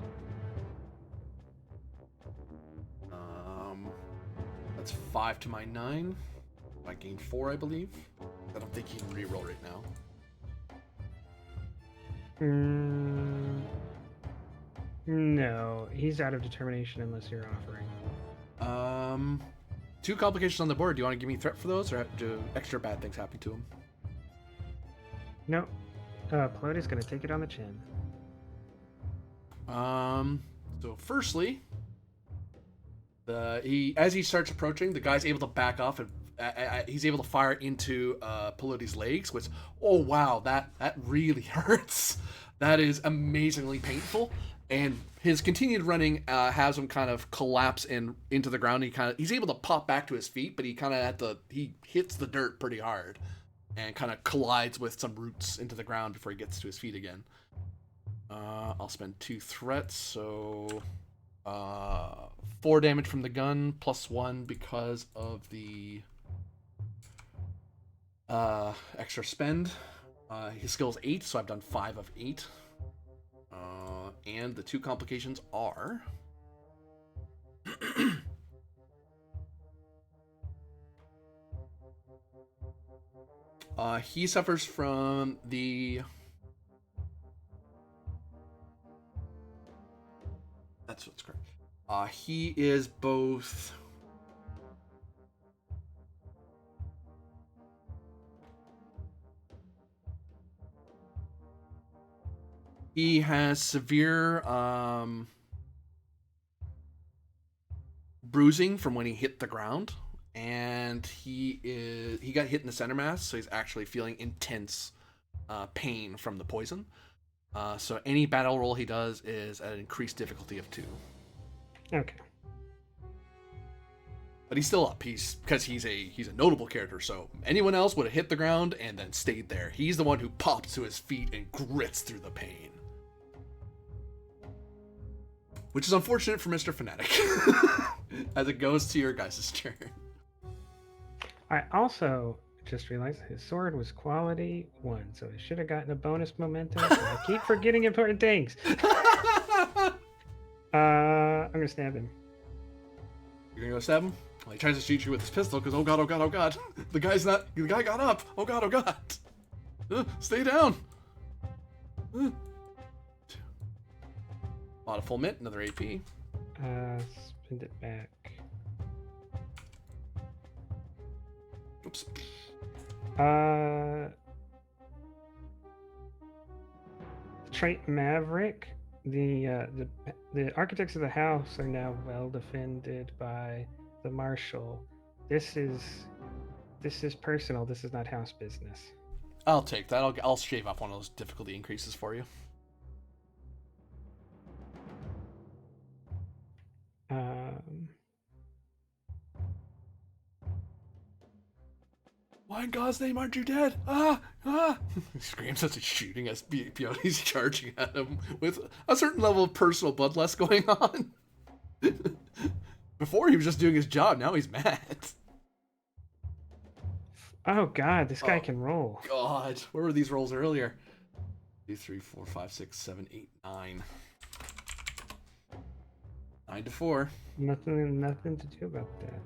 That's 5 to my 9. I gained 4, I believe. I don't think he can reroll right now. No, he's out of determination unless you're offering. 2 complications on the board. Do you want to give me threat for those, or do extra bad things happen to him? No. Pelodi's gonna take it on the chin. So firstly, as he starts approaching, the guy's able to back off and he's able to fire into Pelodi's legs, which, oh wow, that really hurts. That is amazingly painful. And his continued running has him kind of collapse into the ground. He's able to pop back to his feet, but he hits the dirt pretty hard and kind of collides with some roots into the ground before he gets to his feet again. I'll spend 2 threats, so 4 damage from the gun plus 1 because of the extra spend. His skill's 8, so I've done 5 of 8. And the 2 complications are... he suffers from the... That's what's correct. He is both... He has severe bruising from when he hit the ground, and he got hit in the center mass, so he's actually feeling intense pain from the poison. So any battle roll he does is at an increased difficulty of 2. Okay. But he's still up. He's a notable character, so anyone else would have hit the ground and then stayed there. He's the one who pops to his feet and grits through the pain. Which is unfortunate for Mr. Fanatic. As it goes to your guys' turn. I also just realized his sword was quality 1, so he should have gotten a bonus momentum. So I keep forgetting important things. I'm gonna stab him. You're gonna go stab him? Well, he tries to shoot you with his pistol because oh god, oh god, oh god. The guy got up. Oh god, oh god. Stay down. A lot of full mint, another AP. Spend it back. Oops. Trait Maverick. The architects of the house are now well defended by the marshal. This is personal. This is not house business. I'll take that. I'll shave off one of those difficulty increases for you. Why in God's name aren't you dead? He screams as he's shooting as Peony's charging at him with a certain level of personal bloodlust going on. Before he was just doing his job, now he's mad. Oh god, this guy can roll. God, where were these rolls earlier? 2, 3, 4, 5, 6, 7, 8, 9. 9 to 4. Nothing to do about that.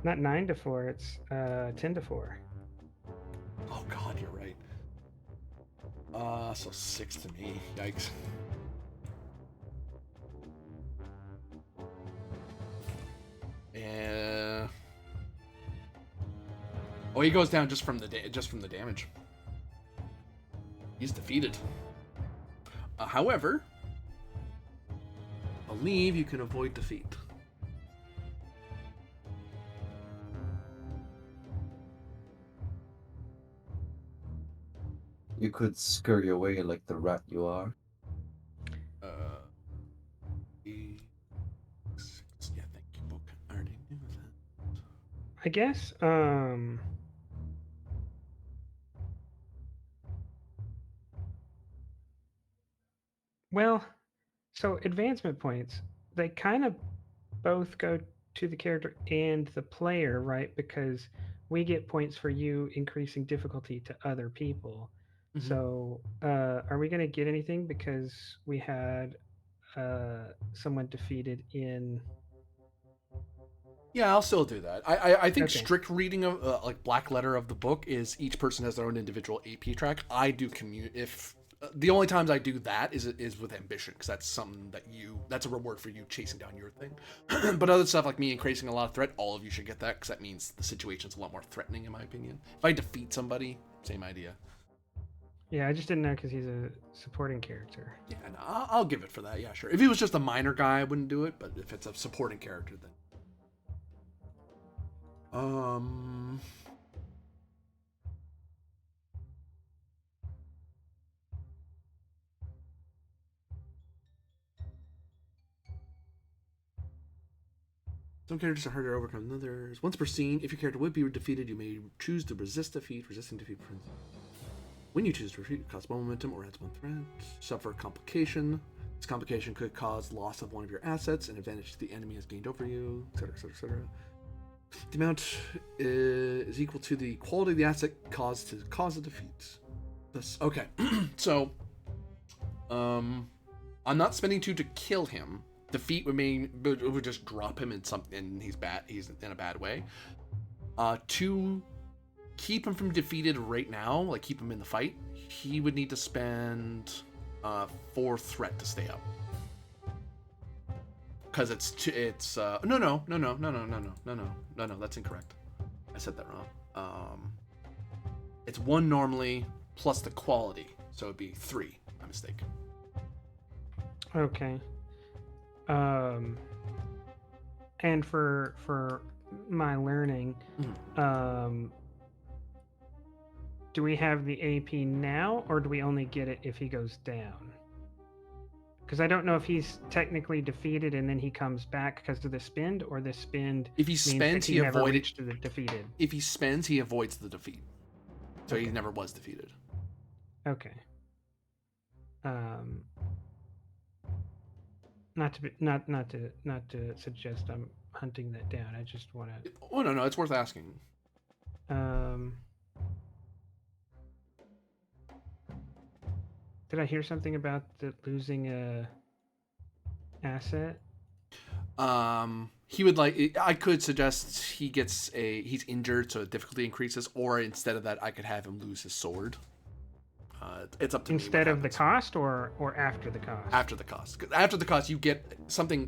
Not 9 to 4, it's 10 to 4. Oh god, you're right. So 6 to me. Yikes. Oh, he goes down just from the damage. He's defeated. However, I believe you can avoid defeat. You could scurry away like the rat you are. Yeah, thank you, book. I already knew that. I guess, well, so advancement points, they kind of both go to the character and the player, right? Because we get points for you increasing difficulty to other people. Mhm. So, are we going to get anything because we had someone defeated in... Yeah, I'll still do that. I think Okay. strict reading of like black letter of the book is each person has their own individual AP track. I do if the only times I do that is with ambition because that's something that's a reward for you chasing down your thing. But other stuff like me increasing a lot of threat, all of you should get that because that means the situation's a lot more threatening in my opinion. If I defeat somebody, same idea. Yeah, I just didn't know because he's a supporting character. Yeah, no, I'll give it for that. Yeah, sure. If he was just a minor guy, I wouldn't do it. But if it's a supporting character, then. Some characters are harder to overcome than others. Once per scene, if your character would be defeated, you may choose to resist defeat. Resisting defeat. When you choose to defeat, it costs 1 momentum or adds 1 threat. Suffer a complication. This complication could cause loss of one of your assets, an advantage the enemy has gained over you, etc., etc., etc. The amount is equal to the quality of the asset caused to cause the defeat. This okay. So, I'm not spending 2 to kill him. Defeat would just drop him in something, and he's bad. He's in a bad way. To keep him from defeated right now, like keep him in the fight, he would need to spend 4 threat to stay up. Because no, that's incorrect. I said that wrong. It's 1 normally plus the quality, so it'd be 3. My mistake. Okay. And for my learning, do we have the AP now, or do we only get it if he goes down? Because I don't know if he's technically defeated and then he comes back because of the spend, or the spend. If he spends, he never avoided reached the defeated. If he spends, he avoids the defeat, so he never was defeated. Okay. Not to suggest I'm hunting that down. I just want to. Oh no, it's worth asking. Did I hear something about losing a asset? He would like. I could suggest he's injured, so difficulty increases, or instead of that, I could have him lose his sword. It's up to instead me of the cost, or after the cost. After the cost. After the cost, you get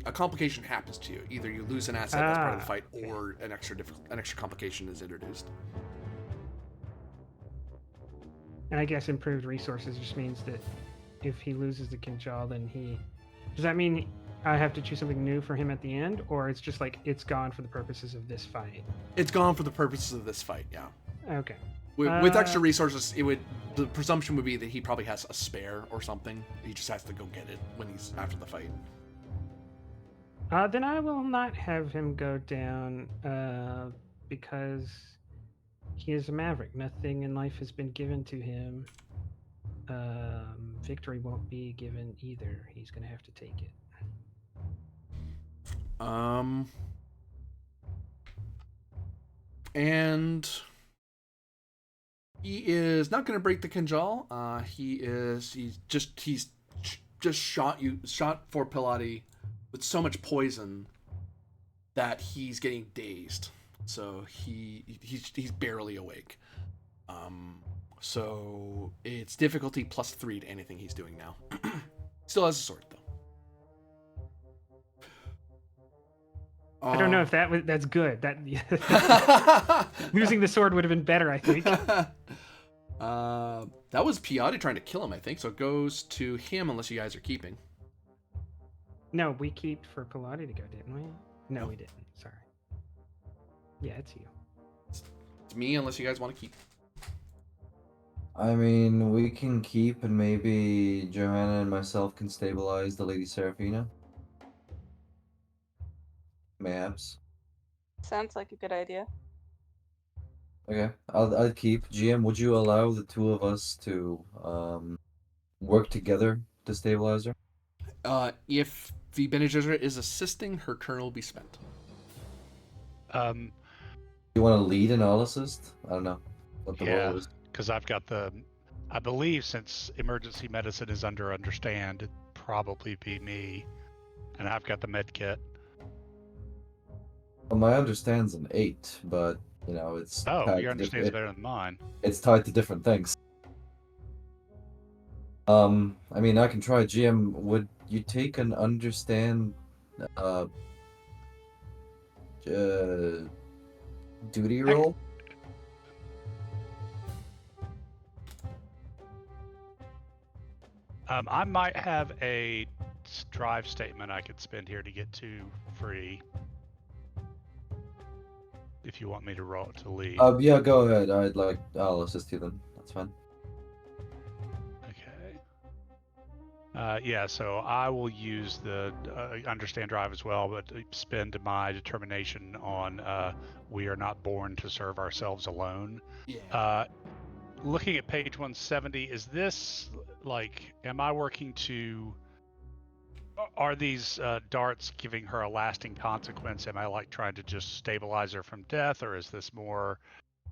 a complication happens to you. Either you lose an asset as part of the fight, or an extra complication is introduced. And I guess improved resources just means that if he loses the Kinjal, then does that mean I have to choose something new for him at the end, or it's just like it's gone for the purposes of this fight? It's gone for the purposes of this fight, yeah. Okay. With extra resources, the presumption would be that he probably has a spare or something. He just has to go get it when he's after the fight. Then I will not have him go down because he is a maverick. Nothing in life has been given to him. Victory won't be given either. He's going to have to take it. And he is not going to break the Kinjal. He's just shot for Pilati with so much poison that he's getting dazed. So he's barely awake. So it's difficulty +3 to anything he's doing now. Still has a sword though. I don't know if that's good. That losing the sword would have been better, I think. That was Piatti trying to kill him, I think. So it goes to him unless you guys are keeping. No, we kept for Pilati to go, didn't we? No, we didn't. Sorry. Yeah, it's you. It's me unless you guys want to keep. I mean, we can keep, and maybe Johanna and myself can stabilize the Lady Seraphina. Mayhaps. Sounds like a good idea. Okay, I'll keep. GM, would you allow the 2 of us to work together to stabilize her? If the Bene Gesserit is assisting, her turn will be spent. You want to lead and I'll assist? I don't know what the role is. Because I've got I believe since emergency medicine is under understand, it'd probably be me, and I've got the med kit. Well, my understand's an 8, but it's. Oh, your understand's better than mine. It's tied to different things. I mean, I can try. GM, would you take an understand duty roll? I might have a drive statement I could spend here to get 2 free. If you want me to roll to lead. Yeah, go ahead. I'll assist you then. That's fine. Okay. Yeah, so I will use the understand drive as well, but spend my determination on we are not born to serve ourselves alone. Yeah. Looking at page 170, is this am I working to Are these darts giving her a lasting consequence? Am I like trying to just stabilize her from death, or is this more,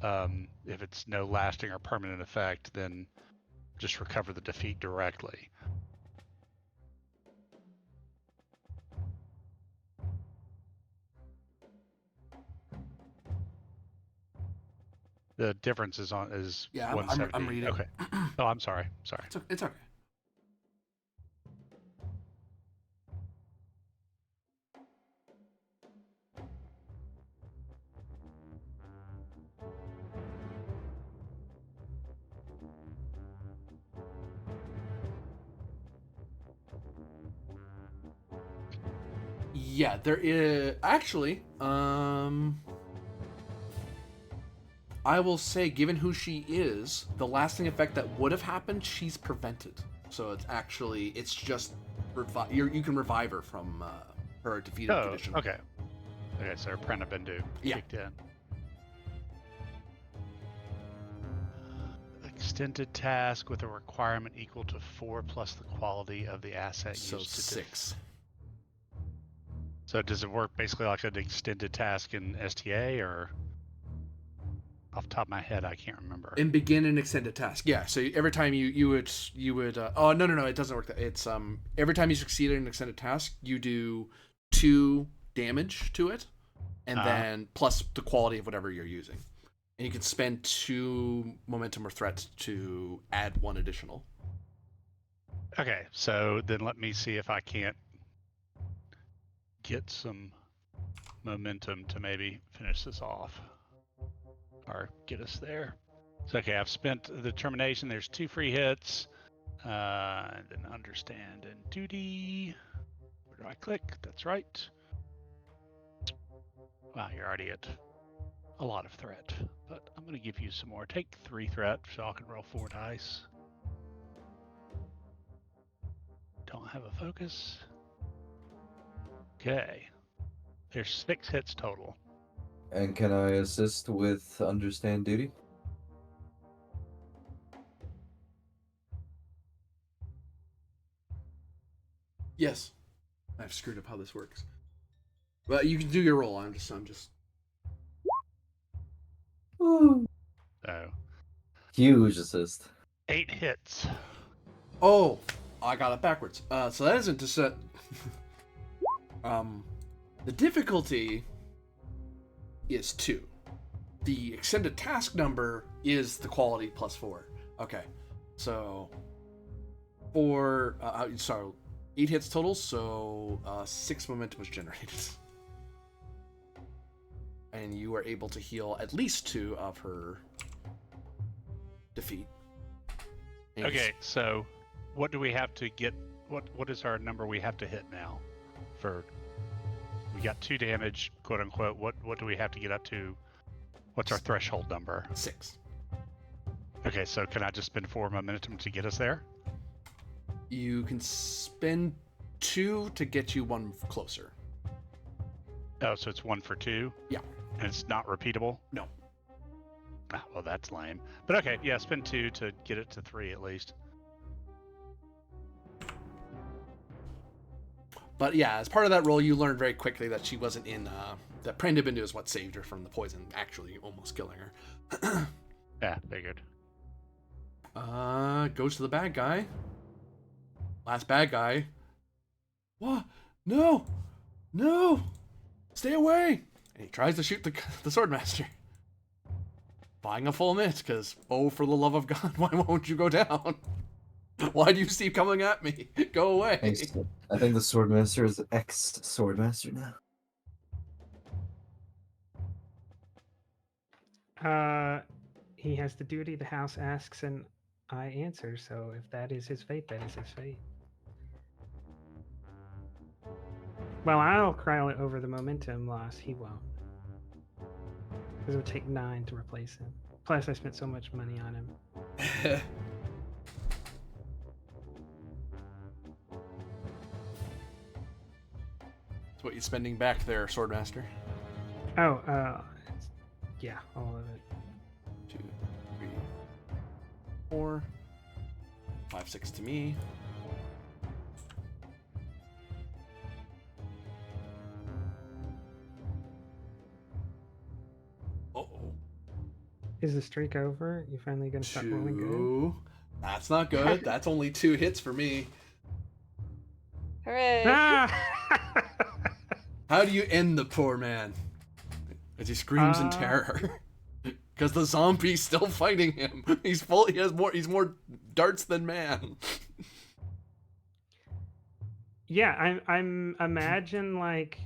if it's no lasting or permanent effect, then just recover the defeat directly? The difference is Yeah, 170. I'm reading. Okay. Oh, I'm sorry. It's okay. Yeah, there is actually. I will say, given who she is, the lasting effect that would have happened, she's prevented. So it's just you can revive her from her defeated condition. Okay. Okay, so her Prenabindu kicked in. Extended task with a requirement equal to 4 plus the quality of the asset So used to 6. So does it work basically like an extended task in STA, or off the top of my head I can't remember? And begin an extended task. Yeah, so every time you would oh no, it doesn't work that. It's every time you succeed in an extended task, you do 2 damage to it, and then plus the quality of whatever you're using. And you can spend 2 momentum or threat to add 1 additional. Okay, so then let me see if I can't get some momentum to maybe finish this off or get us there. So okay, I've spent the determination. There's 2 free hits, and then understand and duty. Where do I click? That's right. Wow, you're already at a lot of threat, but I'm going to give you some more. Take 3 threat so I can roll 4 dice. Don't have a focus. Okay. There's 6 hits total. And can I assist with understand duty? Yes. I've screwed up how this works. Well, you can do your roll. I'm just Ooh. So Huge assist. 8 hits. Oh, I got it backwards. So that isn't to set. The difficulty is 2. The extended task number is the quality plus 4. Okay, so 8 hits total. So 6 momentum was generated, and you were able to heal at least 2 of her defeat. And Okay, so what do we have to get? What is our number we have to hit now? We got 2 damage, quote unquote. What do we have to get up to? What's our threshold number? 6. Okay, so can I just spend 4 momentum to get us there? You can spend 2 to get you 1 closer. Oh, so it's 1 for 2? Yeah. And it's not repeatable? No. Ah, well, that's lame. But okay, yeah, spend 2 to get it to 3 at least. But yeah, as part of that roll, you learned very quickly that she wasn't in. That Prenabindu is what saved her from the poison, actually almost killing her. Yeah, figured. Goes to the bad guy. Last bad guy. What? No! Stay away! And he tries to shoot the Swordmaster. Buying a full miss, because, oh, for the love of God, why won't you go down? Why do you keep coming at me? Go away. I think the Swordmaster is ex-Swordmaster now. He has the duty the house asks and I answer, so if that is his fate, that is his fate. Well, I'll cry over the momentum loss, he won't. Because it would take 9 to replace him. Plus, I spent so much money on him. That's what you're spending back there, Swordmaster. Oh, yeah, all of it. 2, 3, 4, 5, 6 to me. Is the streak over? You finally gonna stop rolling good? 2. That's not good. That's only 2 hits for me. Hooray! Ah! How do you end the poor man? As he screams in terror. Because the zombie's still fighting him. He's full. He has more. He's more darts than man. Yeah, I'm imagine like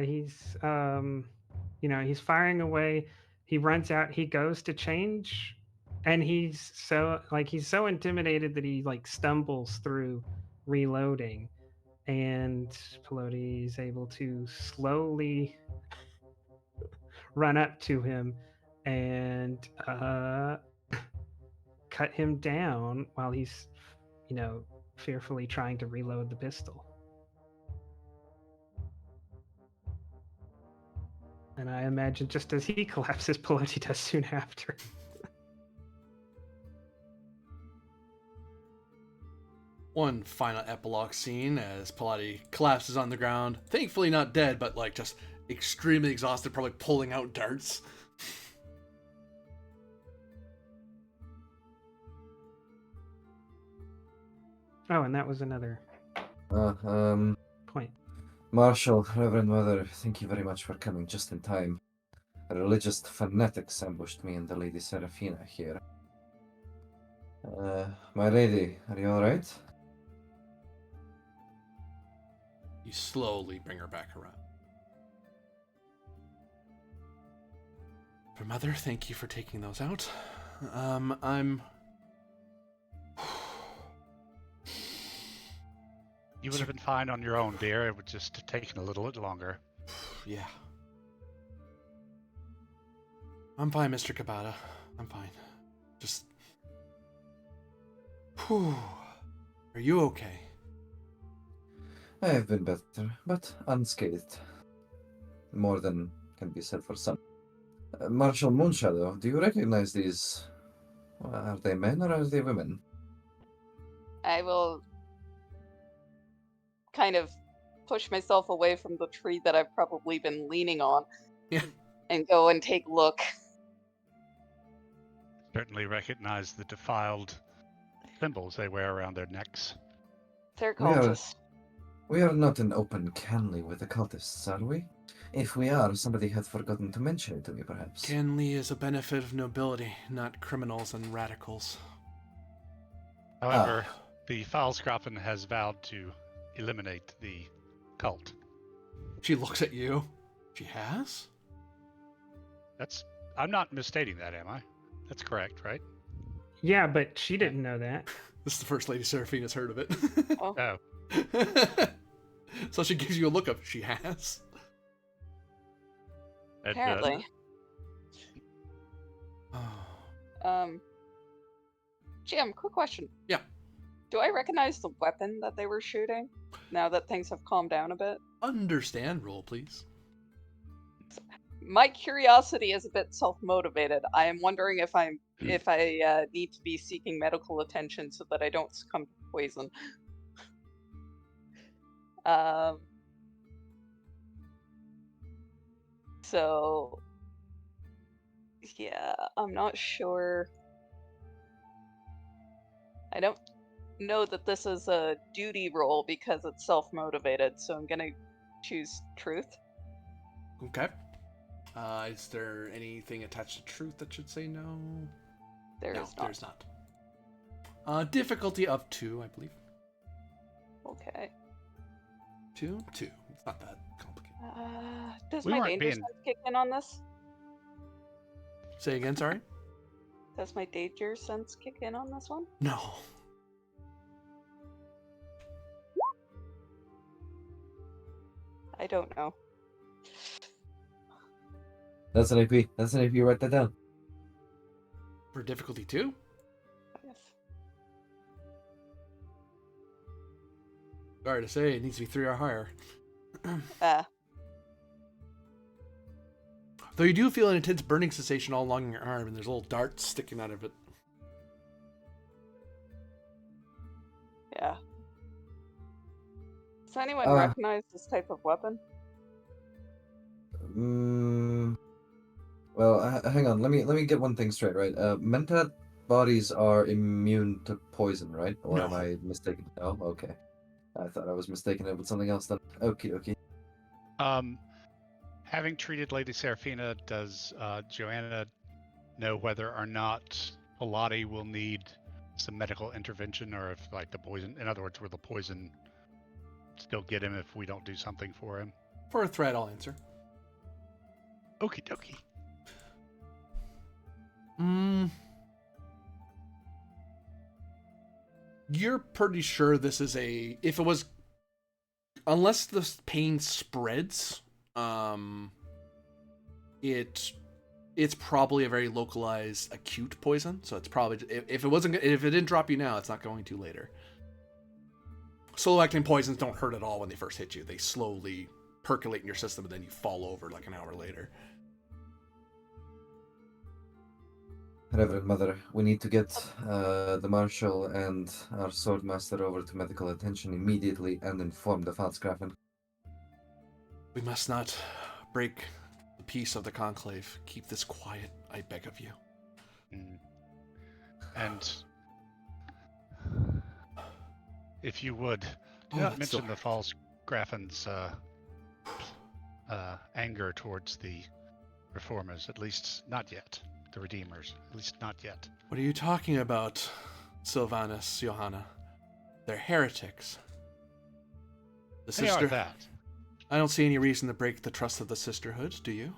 he's he's firing away. He runs out. He goes to change, and he's so intimidated that he like stumbles through reloading, and Pelote is able to slowly run up to him and cut him down while he's fearfully trying to reload the pistol. And I imagine just as he collapses, Pelote does soon after. One final epilogue scene as Pelote collapses on the ground. Thankfully not dead, but like just extremely exhausted, probably pulling out darts. Oh, and that was another point. Marshal, Reverend Mother, thank you very much for coming just in time. Religious fanatics ambushed me and the Lady Seraphina here. My lady, are you alright? You slowly bring her back around. For Mother, thank you for taking those out. I'm... You would have been fine on your own, dear. It would just have taken a little bit longer. Yeah. I'm fine, Mr. Kabata. I'm fine. Just... Whew. Are you okay? I have been better, but unscathed. More than can be said for some. Marshal Moonshadow, do you recognize these? Are they men or are they women? I will kind of push myself away from the tree that I've probably been leaning on. Yeah. And go and take a look. Certainly recognize the defiled symbols they wear around their necks. They're cultists. We are not in open canley with the cultists, are we? If we are, somebody had forgotten to mention it to me, perhaps. Canley is a benefit of nobility, not criminals and radicals. However, the Falsgrafen has vowed to eliminate the cult. She looks at you. She has? I'm not misstating that, am I? That's correct, right? Yeah, but she didn't know that. This is the first Lady Seraphina's heard of it. Oh. So she gives you a look of, she has? Apparently. Jim, quick question. Yeah. Do I recognize the weapon that they were shooting now that things have calmed down a bit? Understand roll, please. My curiosity is a bit self-motivated. I am wondering if I need to be seeking medical attention so that I don't succumb to poison. So yeah, I'm not sure. I don't know that this is a duty roll because it's self-motivated, so I'm gonna choose truth. Okay. Is there anything attached to truth that should say no? There's not. Difficulty of 2, I believe. Okay. 2? 2. It's not that complicated. Does my danger sense kick in on this? Say again, sorry? Does my danger sense kick in on this one? No. I don't know. That's an AP. That's an AP. Write that down. For difficulty 2? Yes. Sorry to say, it needs to be 3 or higher. Though you do feel an intense burning sensation all along your arm, and there's little darts sticking out of it. Yeah. Does anyone recognize this type of weapon? Well, hang on. Let me get one thing straight, right? Mentat bodies are immune to poison, right? Or No. am I mistaken? Oh, okay. I thought I was mistaken it with something else then. Okie dokie. Having treated Lady Seraphina, does Joanna know whether or not Pilati will need some medical intervention, or if like the poison, in other words, will the poison still get him if we don't do something for him? For a threat, I'll answer. Okie dokie. You're pretty sure this is if it was, unless the pain spreads, it's probably a very localized acute poison. So it's probably, if it didn't drop you now, it's not going to later. Slow acting poisons don't hurt at all when they first hit you. They slowly percolate in your system, and then you fall over like an hour later. Reverend Mother, we need to get the Marshal and our Swordmaster over to medical attention immediately and inform the Pfalzgrafen. We must not break the peace of the Conclave. Keep this quiet, I beg of you. And if you would, do not mention the Pfalzgrafen's anger towards the Reformers, at least not yet. The Redeemers, at least not yet. What are you talking about, Silvanus, Johanna? They're heretics. They are that. I don't see any reason to break the trust of the sisterhood, do you?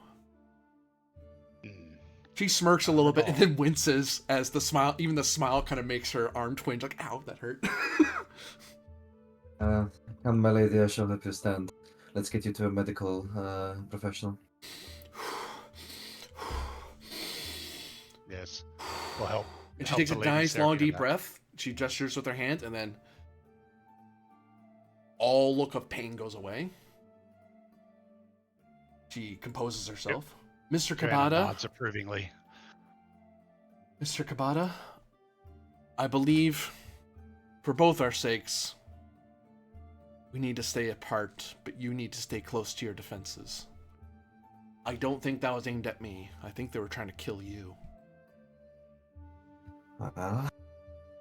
She smirks a little bit and then winces as the smile kind of makes her arm twinge, like, ow, that hurt. Come, my lady, I shall help you stand. Let's get you to a medical professional. Yes, will help. And she takes a nice, long, deep breath. She gestures with her hand, and then all look of pain goes away. She composes herself. Yep. Mr. Kabata nods approvingly. Mr. Kabata, I believe, for both our sakes, we need to stay apart, but you need to stay close to your defenses. I don't think that was aimed at me. I think they were trying to kill you. Well,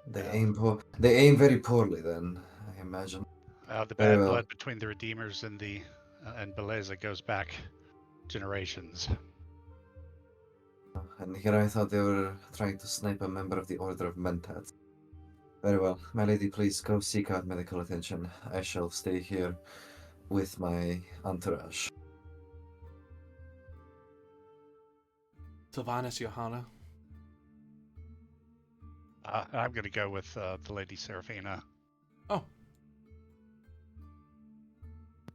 they aim very poorly then, I imagine. The bad blood between the Redeemers and and Beleza goes back generations. And here I thought they were trying to snipe a member of the Order of Mentat. Very well. My lady, please go seek out medical attention. I shall stay here with my entourage. Silvanus, Johanna. I'm going to go with the Lady Seraphina. Oh.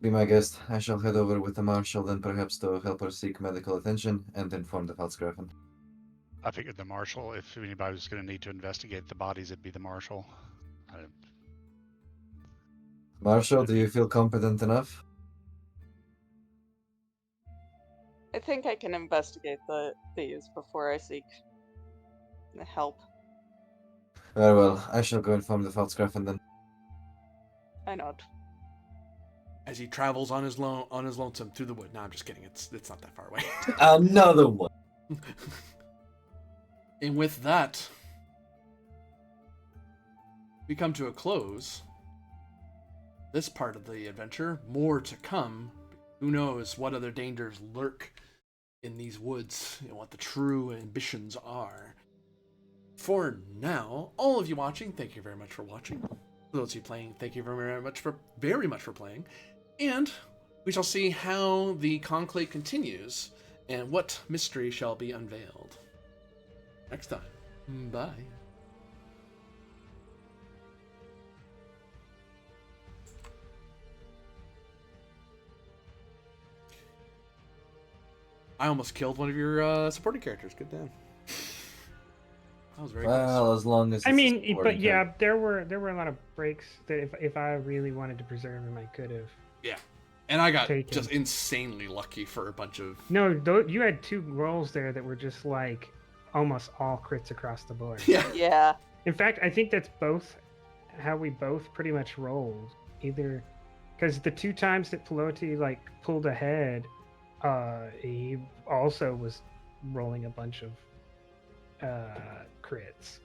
Be my guest. I shall head over with the Marshal, then perhaps to help her seek medical attention and inform the Pfalzgrafen. I figured the Marshal, if anybody was going to need to investigate the bodies, it'd be the Marshal. Marshal, do you feel competent enough? I think I can investigate these before I seek help. Very well. I shall go inform the Pfalzgrafen then. I nod. As he travels on his lonesome through the wood. No, I'm just kidding. It's not that far away. Another one. And with that, we come to a close. This part of the adventure, more to come. Who knows what other dangers lurk in these woods and what the true ambitions are. For now, all of you watching, thank you very much for watching. For those of you playing, thank you very much for playing. And we shall see how the conclave continues and what mystery shall be unveiled next time. Bye. I almost killed one of your supporting characters. Good damn. That was very close. As long as I mean, but yeah, there were a lot of breaks that if I really wanted to preserve him, I could have. Yeah, and I got taken. Just insanely lucky for a bunch of. No, you had two rolls there that were just like almost all crits across the board. Yeah. Yeah. In fact, I think that's both how we both pretty much rolled. Either because the two times that Peloti like pulled ahead, he also was rolling a bunch of crits.